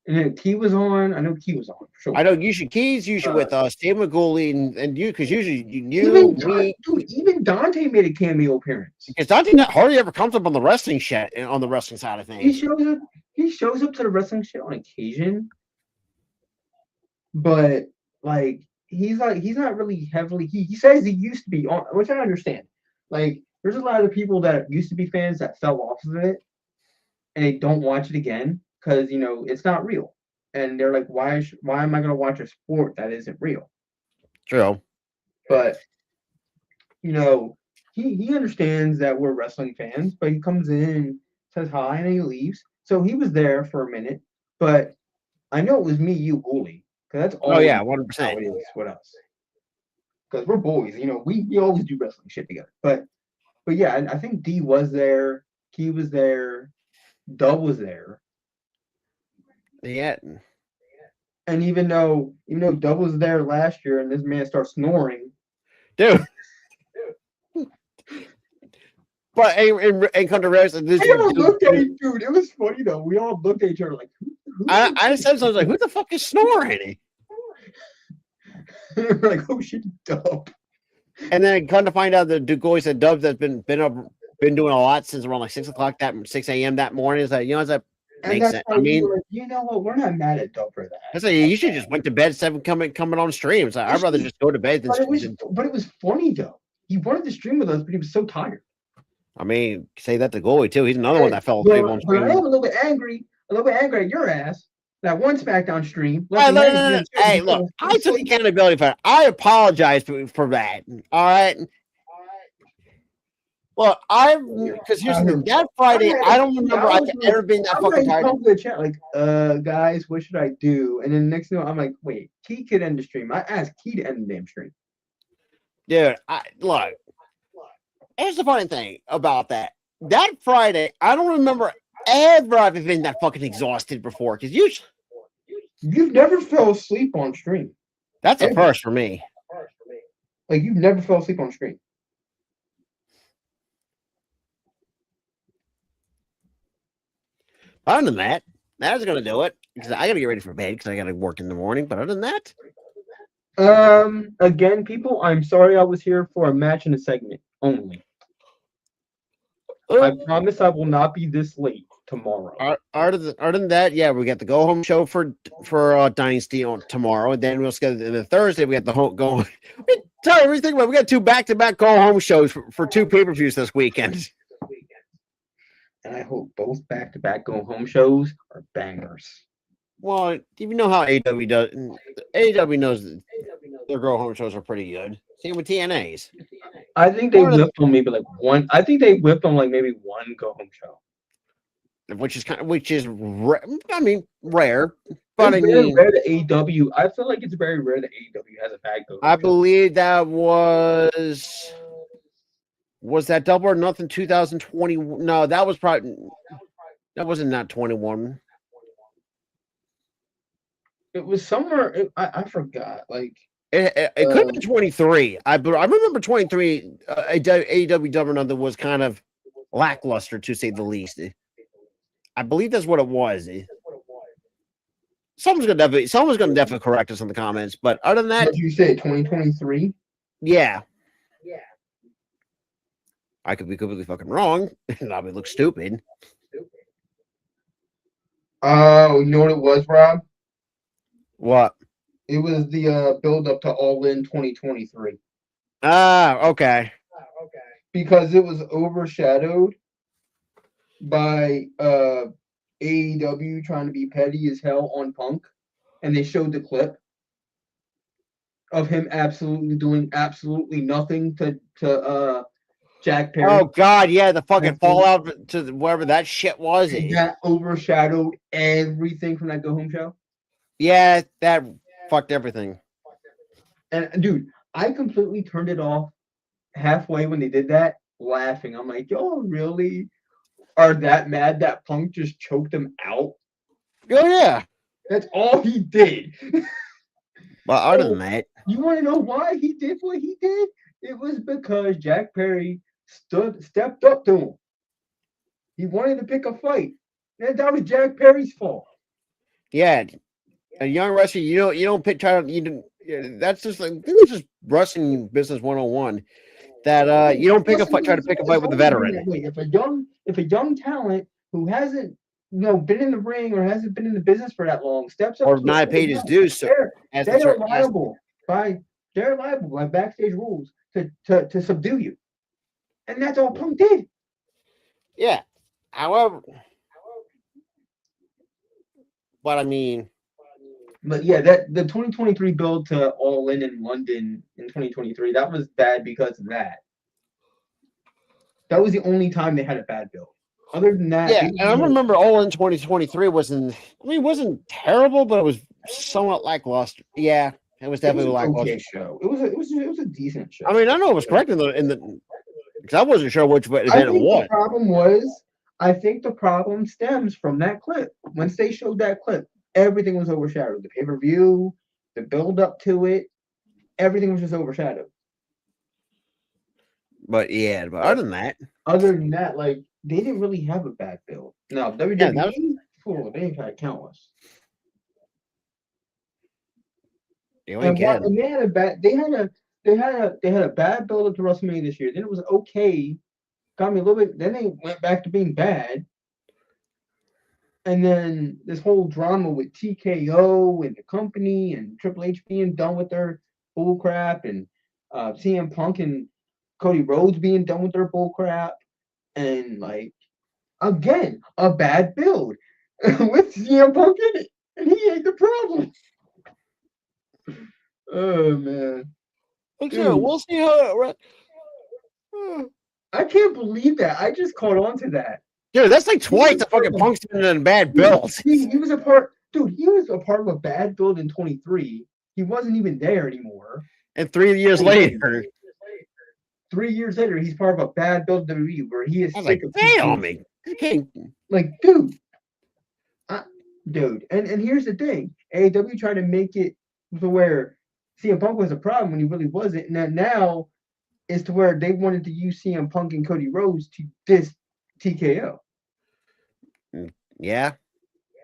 S6: And then T was on. I know T was on for sure.
S1: I know Key's usually with us, Dave McGooley, and you, because usually
S6: even Dante made a cameo appearance.
S1: Because Dante hardly ever comes up on the wrestling shit on the wrestling side of things.
S6: He shows up to the wrestling shit on occasion, but like he's not really heavily. He says he used to be on, which I understand. Like there's a lot of people that used to be fans that fell off of it, and they don't watch it again because it's not real, and they're like, why am I going to watch a sport that isn't real?
S1: True,
S6: but he understands that we're wrestling fans, but he comes in, says hi, and he leaves. So he was there for a minute, but I know it was me, you, Gooley, because that's all.
S1: Oh yeah, 100%.
S6: It is with us, because we're boys. We always do wrestling shit together. But yeah, I think D was there, Key was there, Dub was there.
S1: Yeah.
S6: And even though Dub was there last year, and this man starts snoring,
S1: dude. But and come to rest, and this
S6: all looked at each dude. It was funny though. We all looked at each other like, who
S1: I said so. I was like, who the fuck is snoring?
S6: We're like, oh shit, Dub.
S1: And then come to find out that Dugoy said Dubs has been doing a lot since around like 6 a.m. that morning. It's like, it's like makes sense. I mean,
S6: like, you know what? We're not mad at Dub for that.
S1: I say you should just went to bed 7 coming on stream. So I'd rather just go to bed than.
S6: But it was funny though. He wanted to stream with us, but he was so tired.
S1: I mean, say that to Goalie too. He's another one that fell asleep on stream.
S6: But I am a little bit angry at your ass. That one SmackDown stream.
S1: No. Hey, look, I took accountability for it. I apologize for that. All right. Well, because here's the thing. That Friday, I don't remember I ever been that fucking tired.
S6: Come to the chat like, guys, what should I do? And then next thing I'm like, wait, Key could end the stream. I asked Key to end the damn stream.
S1: Dude, look. Here's the funny thing about that. That Friday, I don't remember ever having been that fucking exhausted before. Because
S6: you've never fell asleep on stream.
S1: That's a first for me.
S6: Like you've never fell asleep on stream.
S1: Other than that, that's gonna do it. Because I gotta get ready for bed because I gotta work in the morning. But other than that,
S6: again, people, I'm sorry I was here for a match and a segment only. I promise I will not be this late tomorrow.
S1: Other than that, yeah, we got the go home show for Dynasty on tomorrow, and then we'll schedule. And then Thursday we got the home go. Tell you everything about. We got 2 back-to-back go home shows for 2 pay-per-views this weekend.
S6: And I hope both back-to-back go home shows are bangers.
S1: Well, you know how AEW does. AEW knows that their go home shows are pretty good. Same with TNA's.
S6: I think they whipped on maybe like one. I think they whipped on like maybe one go home show,
S1: which is I mean, rare. But
S6: it's very rare that AEW. I feel like it's very rare that AEW has a bad go home
S1: I believe that was that Double or Nothing 2020. No, that was probably that wasn't that 21.
S6: It was somewhere. I forgot. Like.
S1: It could have been 23. I remember 23. AEW Double or Nothing was kind of lackluster to say the least. I believe that's what it was. Someone's gonna definitely correct us in the comments. But other than that,
S6: what did you say 2023?
S1: Yeah. I could be completely fucking wrong, and I would look stupid.
S6: Oh, you know what it was, Rob?
S1: What?
S6: It was the build up to All In 2023.
S1: Ah, okay.
S6: Because it was overshadowed by AEW trying to be petty as hell on Punk, and they showed the clip of him absolutely doing absolutely nothing to Jack Perry.
S1: Oh God, yeah, the fucking
S6: Absolutely.
S1: fallout to wherever that shit was.
S6: That overshadowed everything from that Go Home show.
S1: Yeah, that fucked everything.
S6: And dude, I completely turned it off halfway when they did that, laughing. I'm like, y'all really are that mad that Punk just choked him out?
S1: Oh yeah.
S6: That's all he did.
S1: But other than that,
S6: You want to know why he did what he did? It was because Jack Perry stepped up to him. He wanted to pick a fight. And that was Jack Perry's fault.
S1: yeah, a young wrestler, you don't pick try to you didn't. That's just like this is just wrestling business 101. That you don't pick a fight, try to pick a fight with a veteran.
S6: If a young talent who hasn't been in the ring or hasn't been in the business for that long steps up
S1: Or
S6: to
S1: not paid his dues, so as the
S6: they're
S1: certain
S6: liable by backstage rules to subdue you. And that's all Punk did.
S1: yeah. However, but I mean,
S6: But yeah, that the 2023 build to All in London in 2023, that was bad because of that. That was the only time they had a bad build. Other than that,
S1: yeah, and I remember All in 2023 wasn't terrible, but it was somewhat lackluster. Yeah, it was definitely lackluster.
S6: Okay show. It was a decent show.
S1: I mean, I know it was correct in the because I wasn't sure which event
S6: I
S1: it
S6: think
S1: was.
S6: the problem was, I think the problem stems from that clip. Once they showed that clip, everything was overshadowed. The pay-per-view, the build up to it, everything was just overshadowed.
S1: But yeah, but other than that,
S6: like they didn't really have a bad build. No, WWE,
S1: Yeah, that was-
S6: they ain't trying to count us.
S1: you ain't kidding.
S6: And they had a bad build up to WrestleMania this year. Then it was okay, got me a little bit. Then they went back to being bad. And then this whole drama with TKO and the company and Triple H being done with their bull crap and CM Punk and Cody Rhodes being done with their bull crap. And like, again, a bad build with CM Punk in it. And he ain't the problem. Oh, man. Dude.
S1: We'll see how.
S6: I can't believe that. I just caught on to that.
S1: Dude, that's like twice the fucking Punk's been in a bad build.
S6: He was a part, dude. He was a part of a bad build in 23. He wasn't even there anymore.
S1: And 3 years later,
S6: 3 years later, he's part of a bad build WWE where he is
S1: I was
S6: sick
S1: like,
S6: of
S1: damn me.
S6: like, dude, and here's the thing: AEW tried to make it to where CM Punk was a problem when he really wasn't, and then now is to where they wanted to use CM Punk and Cody Rhodes to diss TKO.
S1: Yeah,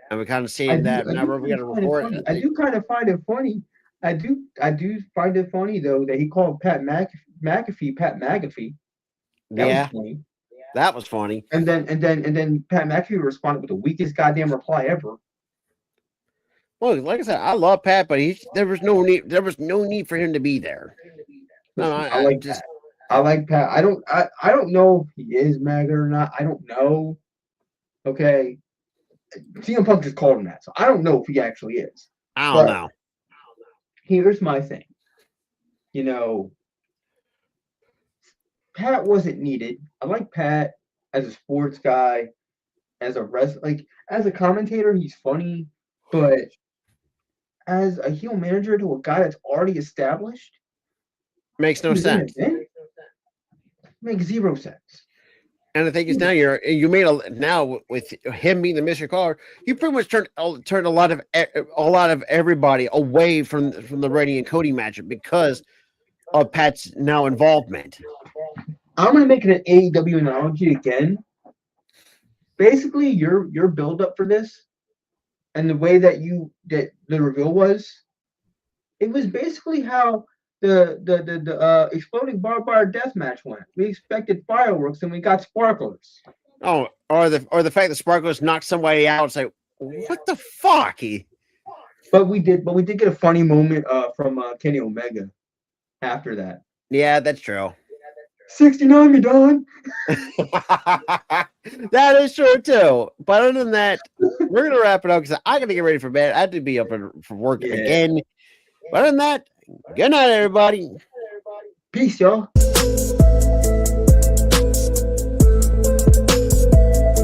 S1: and we're kind of seeing that whenever we got to report.
S6: I do kind of find it funny. I do find it funny though that he called Pat McAfee Pat McAfee. That was funny.
S1: That was funny.
S6: And then Pat McAfee responded with the weakest goddamn reply ever.
S1: Well, like I said, I love Pat, but there was no need for him to be there. No,
S6: I like Pat. I like Pat. I don't know if he is MAGA or not. I don't know. Okay. CM Punk just called him that, so I don't know if he actually is.
S1: I don't know.
S6: Here's my thing. Pat wasn't needed. I like Pat as a sports guy, as a commentator, he's funny, but as a heel manager to a guy that's already established,
S1: makes no sense.
S6: Makes zero sense.
S1: And the thing is, now now with him being the mystery caller, you pretty much turned a lot of everybody away from the Randy and Cody matchup because of Pat's now involvement.
S6: I'm gonna make an AEW analogy again. Basically, your build up for this, and the way that the reveal was, it was basically how the exploding barbed wire death match went. We expected fireworks and we got sparklers.
S1: Oh, or the fact that sparklers knocked somebody out. It's like, what the fuck?
S6: But we did get a funny moment from Kenny Omega after that.
S1: Yeah, that's true.
S6: 69 me, Don.
S1: That is true too. But other than that, we're gonna wrap it up because I gotta get ready for bed. I have to be up for work
S6: Yeah.
S1: again. But other than that, good night, everybody.
S6: Peace, y'all.